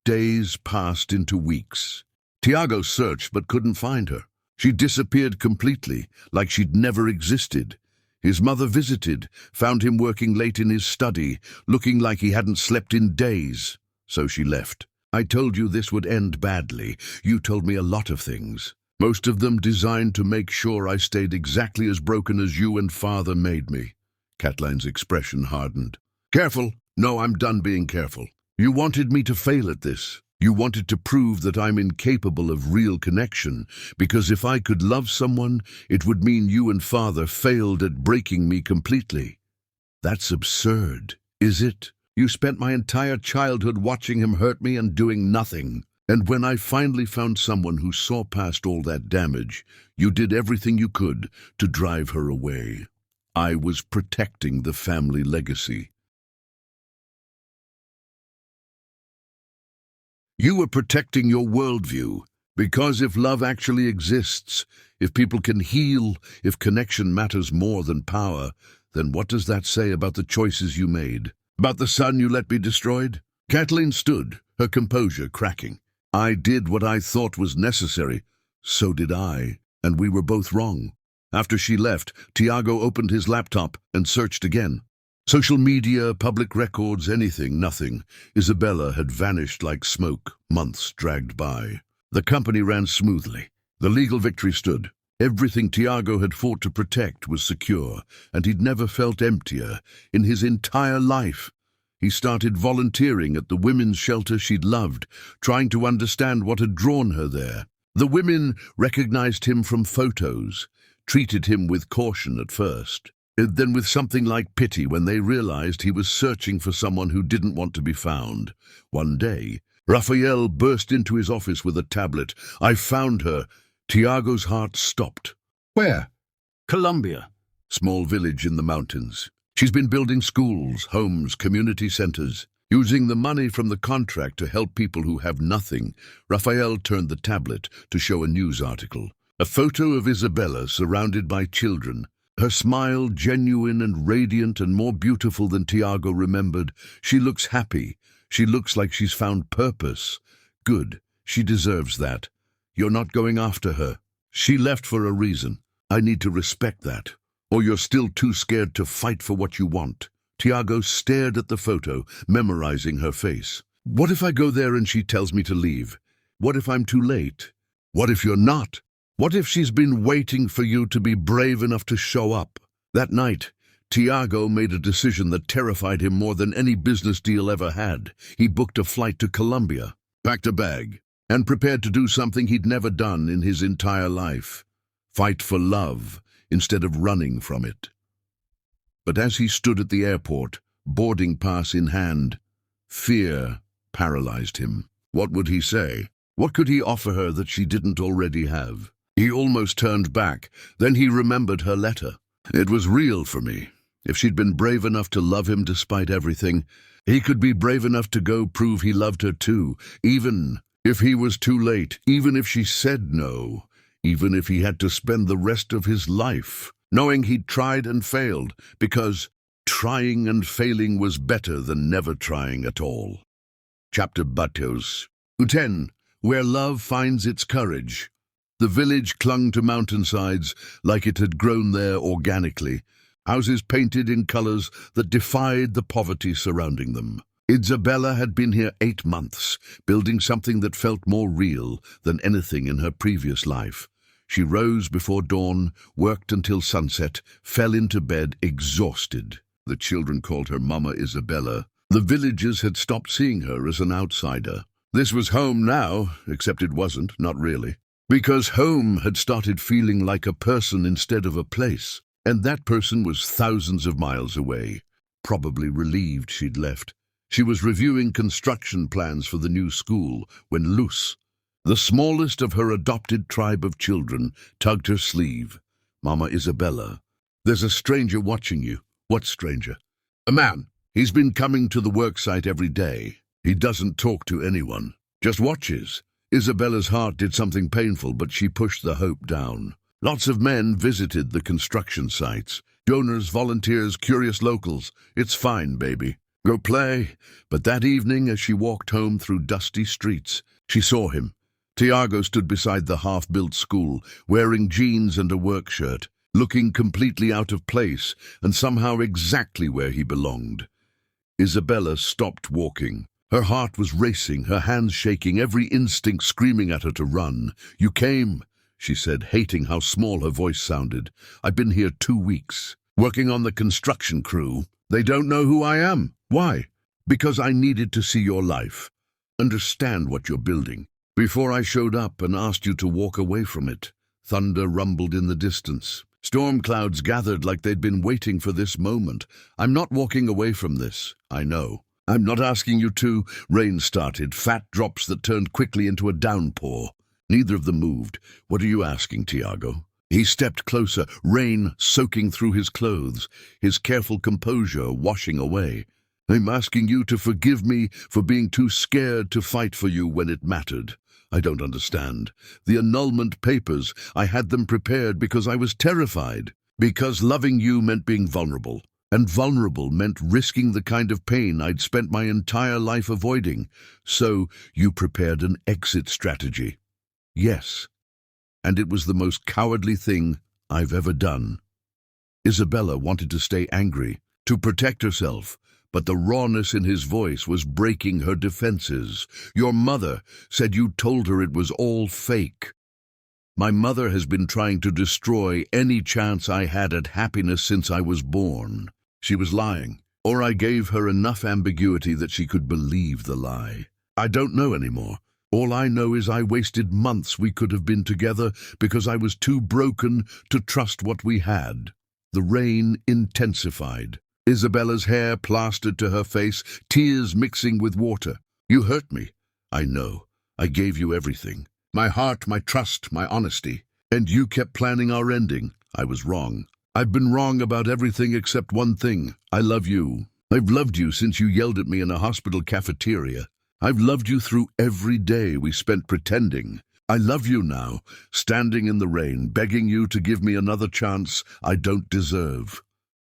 Speaker 1: Days passed into weeks. Tiago searched but couldn't find her. She disappeared completely, like she'd never existed. His mother visited, found him working late in his study, looking like he hadn't slept in days. So she left. I told you this would end badly. You told me a lot of things. Most of them designed to make sure I stayed exactly as broken as you and father made me. Catline's expression hardened. Careful. No, I'm done being careful. You wanted me to fail at this. You wanted to prove that I'm incapable of real connection, because if I could love someone, it would mean you and father failed at breaking me completely. That's absurd, is it? You spent my entire childhood watching him hurt me and doing nothing. And when I finally found someone who saw past all that damage, you did everything you could to drive her away. I was protecting the family legacy. You were protecting your worldview, because if love actually exists, if people can heal, if connection matters more than power, then what does that say about the choices you made? About the son you let be destroyed? Kathleen stood, her composure cracking. I did what I thought was necessary. So did I, and we were both wrong. After she left, Tiago opened his laptop and searched again. Social media, public records, anything, nothing. Isabella had vanished like smoke. Months dragged by. The company ran smoothly. The legal victory stood. Everything Tiago had fought to protect was secure, and he'd never felt emptier in his entire life. He started volunteering at the women's shelter she'd loved, trying to understand what had drawn her there. The women recognized him from photos, treated him with caution at first, then with something like pity when they realized he was searching for someone who didn't want to be found. One day, Raphael burst into his office with a tablet. I found her. Tiago's heart stopped. Where? Colombia. Small village in the mountains. She's been building schools, homes, community centers, using the money from the contract to help people who have nothing. Raphael turned the tablet to show a news article. A photo of Isabella surrounded by children. Her smile, genuine and radiant and more beautiful than Tiago remembered. She looks happy. She looks like she's found purpose. Good. She deserves that. You're not going after her. She left for a reason. I need to respect that. Or you're still too scared to fight for what you want. Tiago stared at the photo, memorizing her face. What if I go there and she tells me to leave? What if I'm too late? What if you're not? What if she's been waiting for you to be brave enough to show up? That night, Tiago made a decision that terrified him more than any business deal ever had. He booked a flight to Colombia, packed a bag, and prepared to do something he'd never done in his entire life. Fight for love instead of running from it. But as he stood at the airport, boarding pass in hand, fear paralyzed him. What would he say? What could he offer her that she didn't already have? He almost turned back. Then he remembered her letter. It was real for me. If she'd been brave enough to love him despite everything, he could be brave enough to go prove he loved her too, even if he was too late, even if she said no, even if he had to spend the rest of his life knowing he'd tried and failed, because trying and failing was better than never trying at all. Chapter Batos. 10. Where love finds its courage. The village clung to mountainsides like it had grown there organically, houses painted in colors that defied the poverty surrounding them. Isabella had been here 8 months, building something that felt more real than anything in her previous life. She rose before dawn, worked until sunset, fell into bed exhausted. The children called her Mama Isabella. The villagers had stopped seeing her as an outsider. This was home now, except it wasn't, not really. Because home had started feeling like a person instead of a place. And that person was thousands of miles away, probably relieved she'd left. She was reviewing construction plans for the new school when Luz, the smallest of her adopted tribe of children, tugged her sleeve. Mama Isabella, there's a stranger watching you. What stranger? A man. He's been coming to the worksite every day. He doesn't talk to anyone, just watches. Isabella's heart did something painful, but she pushed the hope down. Lots of men visited the construction sites. Donors, volunteers, curious locals. It's fine, baby. Go play. But that evening, as she walked home through dusty streets, she saw him. Tiago stood beside the half-built school, wearing jeans and a work shirt, looking completely out of place and somehow exactly where he belonged. Isabella stopped walking. Her heart was racing, her hands shaking, every instinct screaming at her to run. You came, she said, hating how small her voice sounded. I've been here 2 weeks, working on the construction crew. They don't know who I am. Why? Because I needed to see your life, understand what you're building. Before I showed up and asked you to walk away from it, thunder rumbled in the distance. Storm clouds gathered like they'd been waiting for this moment. I'm not walking away from this, I know. I'm not asking you to. Rain started, fat drops that turned quickly into a downpour. Neither of them moved. What are you asking, Tiago? He stepped closer, rain soaking through his clothes, his careful composure washing away. I'm asking you to forgive me for being too scared to fight for you when it mattered. I don't understand. The annulment papers, I had them prepared because I was terrified. Because loving you meant being vulnerable. And vulnerable meant risking the kind of pain I'd spent my entire life avoiding. So you prepared an exit strategy. Yes. And it was the most cowardly thing I've ever done. Isabella wanted to stay angry, to protect herself, but the rawness in his voice was breaking her defenses. Your mother said you told her it was all fake. My mother has been trying to destroy any chance I had at happiness since I was born. She was lying, or I gave her enough ambiguity that she could believe the lie. I don't know anymore. All I know is I wasted months we could have been together because I was too broken to trust what we had. The rain intensified. Isabella's hair plastered to her face, tears mixing with water. You hurt me. I know. I gave you everything. My heart, my trust, my honesty. And you kept planning our ending. I was wrong. I've been wrong about everything except one thing. I love you. I've loved you since you yelled at me in a hospital cafeteria. I've loved you through every day we spent pretending. I love you now, standing in the rain, begging you to give me another chance I don't deserve.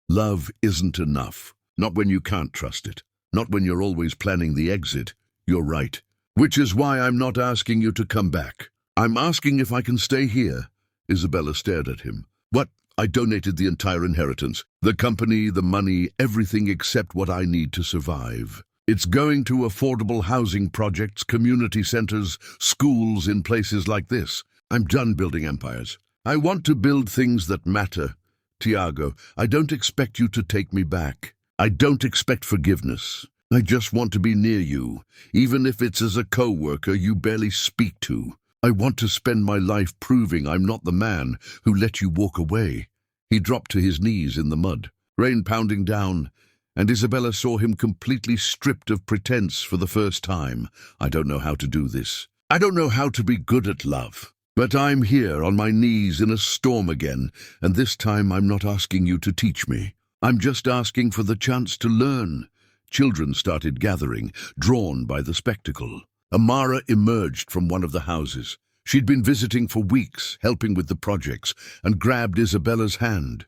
Speaker 1: Love isn't enough. Not when you can't trust it. Not when you're always planning the exit. You're right. Which is why I'm not asking you to come back. I'm asking if I can stay here. Isabella stared at him. What? I donated the entire inheritance. The company, the money, everything except what I need to survive. It's going to affordable housing projects, community centers, schools in places like this. I'm done building empires. I want to build things that matter. Tiago, I don't expect you to take me back. I don't expect forgiveness. I just want to be near you, even if it's as a co-worker you barely speak to. I want to spend my life proving I'm not the man who let you walk away. He dropped to his knees in the mud, rain pounding down, and Isabella saw him completely stripped of pretense for the first time. I don't know how to do this. I don't know how to be good at love. But I'm here on my knees in a storm again, and this time I'm not asking you to teach me. I'm just asking for the chance to learn. Children started gathering, drawn by the spectacle. Amara emerged from one of the houses. She'd been visiting for weeks, helping with the projects, and grabbed Isabella's hand.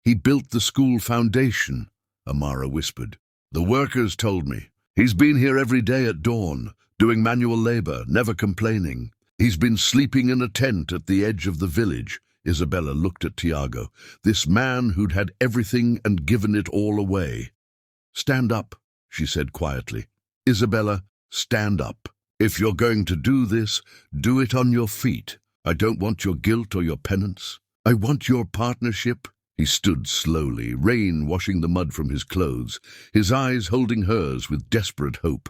Speaker 1: He built the school foundation, Amara whispered. The workers told me. He's been here every day at dawn, doing manual labor, never complaining. He's been sleeping in a tent at the edge of the village. Isabella looked at Tiago, this man who'd had everything and given it all away. Stand up, she said quietly. Isabella, stand up. If you're going to do this, do it on your feet. I don't want your guilt or your penance. I want your partnership. He stood slowly, rain washing the mud from his clothes, his eyes holding hers with desperate hope.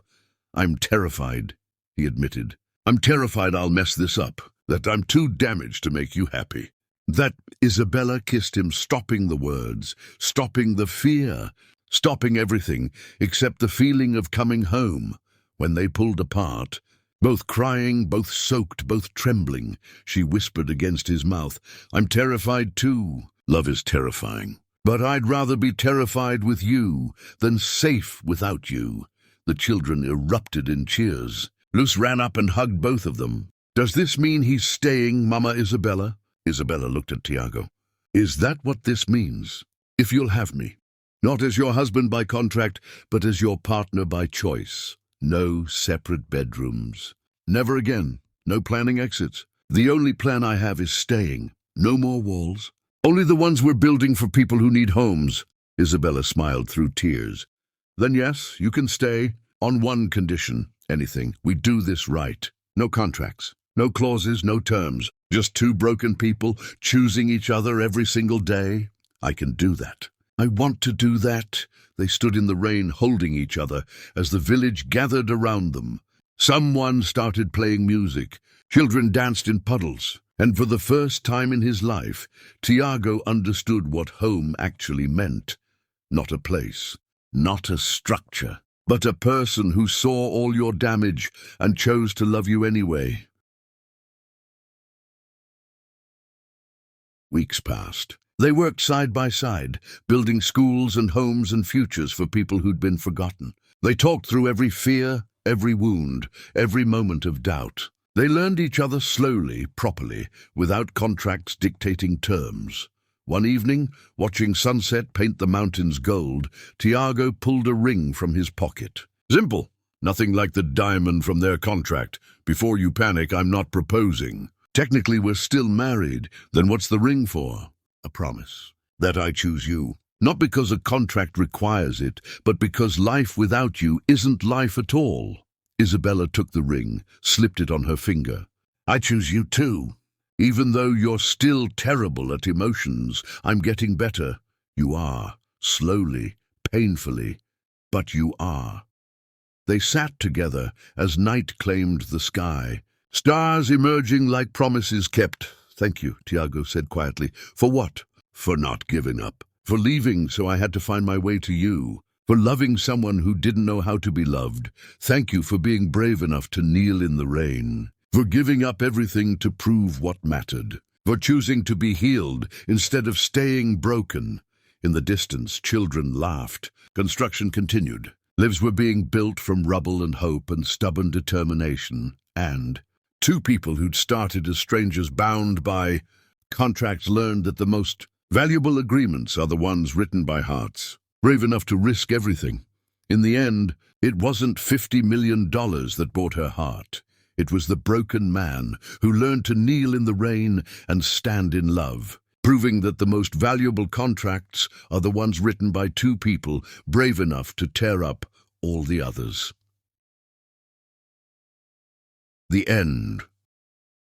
Speaker 1: I'm terrified, he admitted. I'm terrified I'll mess this up, that I'm too damaged to make you happy. That Isabella kissed him, stopping the words, stopping the fear, stopping everything except the feeling of coming home. When they pulled apart, both crying, both soaked, both trembling, she whispered against his mouth, I'm terrified too. Love is terrifying. But I'd rather be terrified with you than safe without you. The children erupted in cheers. Luz ran up and hugged both of them. Does this mean he's staying, Mama Isabella? Isabella looked at Tiago. Is that what this means? If you'll have me. Not as your husband by contract, but as your partner by choice. No separate bedrooms. Never again. No planning exits. The only plan I have is staying. No more walls. Only the ones we're building for people who need homes. Isabella smiled through tears. Then yes, you can stay. On one condition. Anything. We do this right. No contracts. No clauses, no terms. Just two broken people choosing each other every single day. I can do that. I want to do that. They stood in the rain holding each other as the village gathered around them. Someone started playing music. Children danced in puddles. And for the first time in his life, Tiago understood what home actually meant. Not a place, not a structure, but a person who saw all your damage and chose to love you anyway. Weeks passed. They worked side by side, building schools and homes and futures for people who'd been forgotten. They talked through every fear, every wound, every moment of doubt. They learned each other slowly, properly, without contracts dictating terms. One evening, watching sunset paint the mountains gold, Tiago pulled a ring from his pocket. Simple. Nothing like the diamond from their contract. Before you panic, I'm not proposing. Technically, we're still married. Then what's the ring for? A promise. That I choose you. Not because a contract requires it, but because life without you isn't life at all. Isabella took the ring, slipped it on her finger. I choose you too. Even though you're still terrible at emotions, I'm getting better. You are. Slowly, painfully, but you are. They sat together as night claimed the sky. Stars emerging like promises kept. Thank you, Tiago said quietly. For what? For not giving up. For leaving so I had to find my way to you. For loving someone who didn't know how to be loved. Thank you for being brave enough to kneel in the rain. For giving up everything to prove what mattered. For choosing to be healed instead of staying broken. In the distance, children laughed. Construction continued. Lives were being built from rubble and hope and stubborn determination. And Two people who'd started as strangers bound by contracts learned that the most valuable agreements are the ones written by hearts, brave enough to risk everything. In the end, it wasn't $50 million that bought her heart. It was the broken man who learned to kneel in the rain and stand in love, proving that the most valuable contracts are the ones written by two people brave enough to tear up all the others. The end.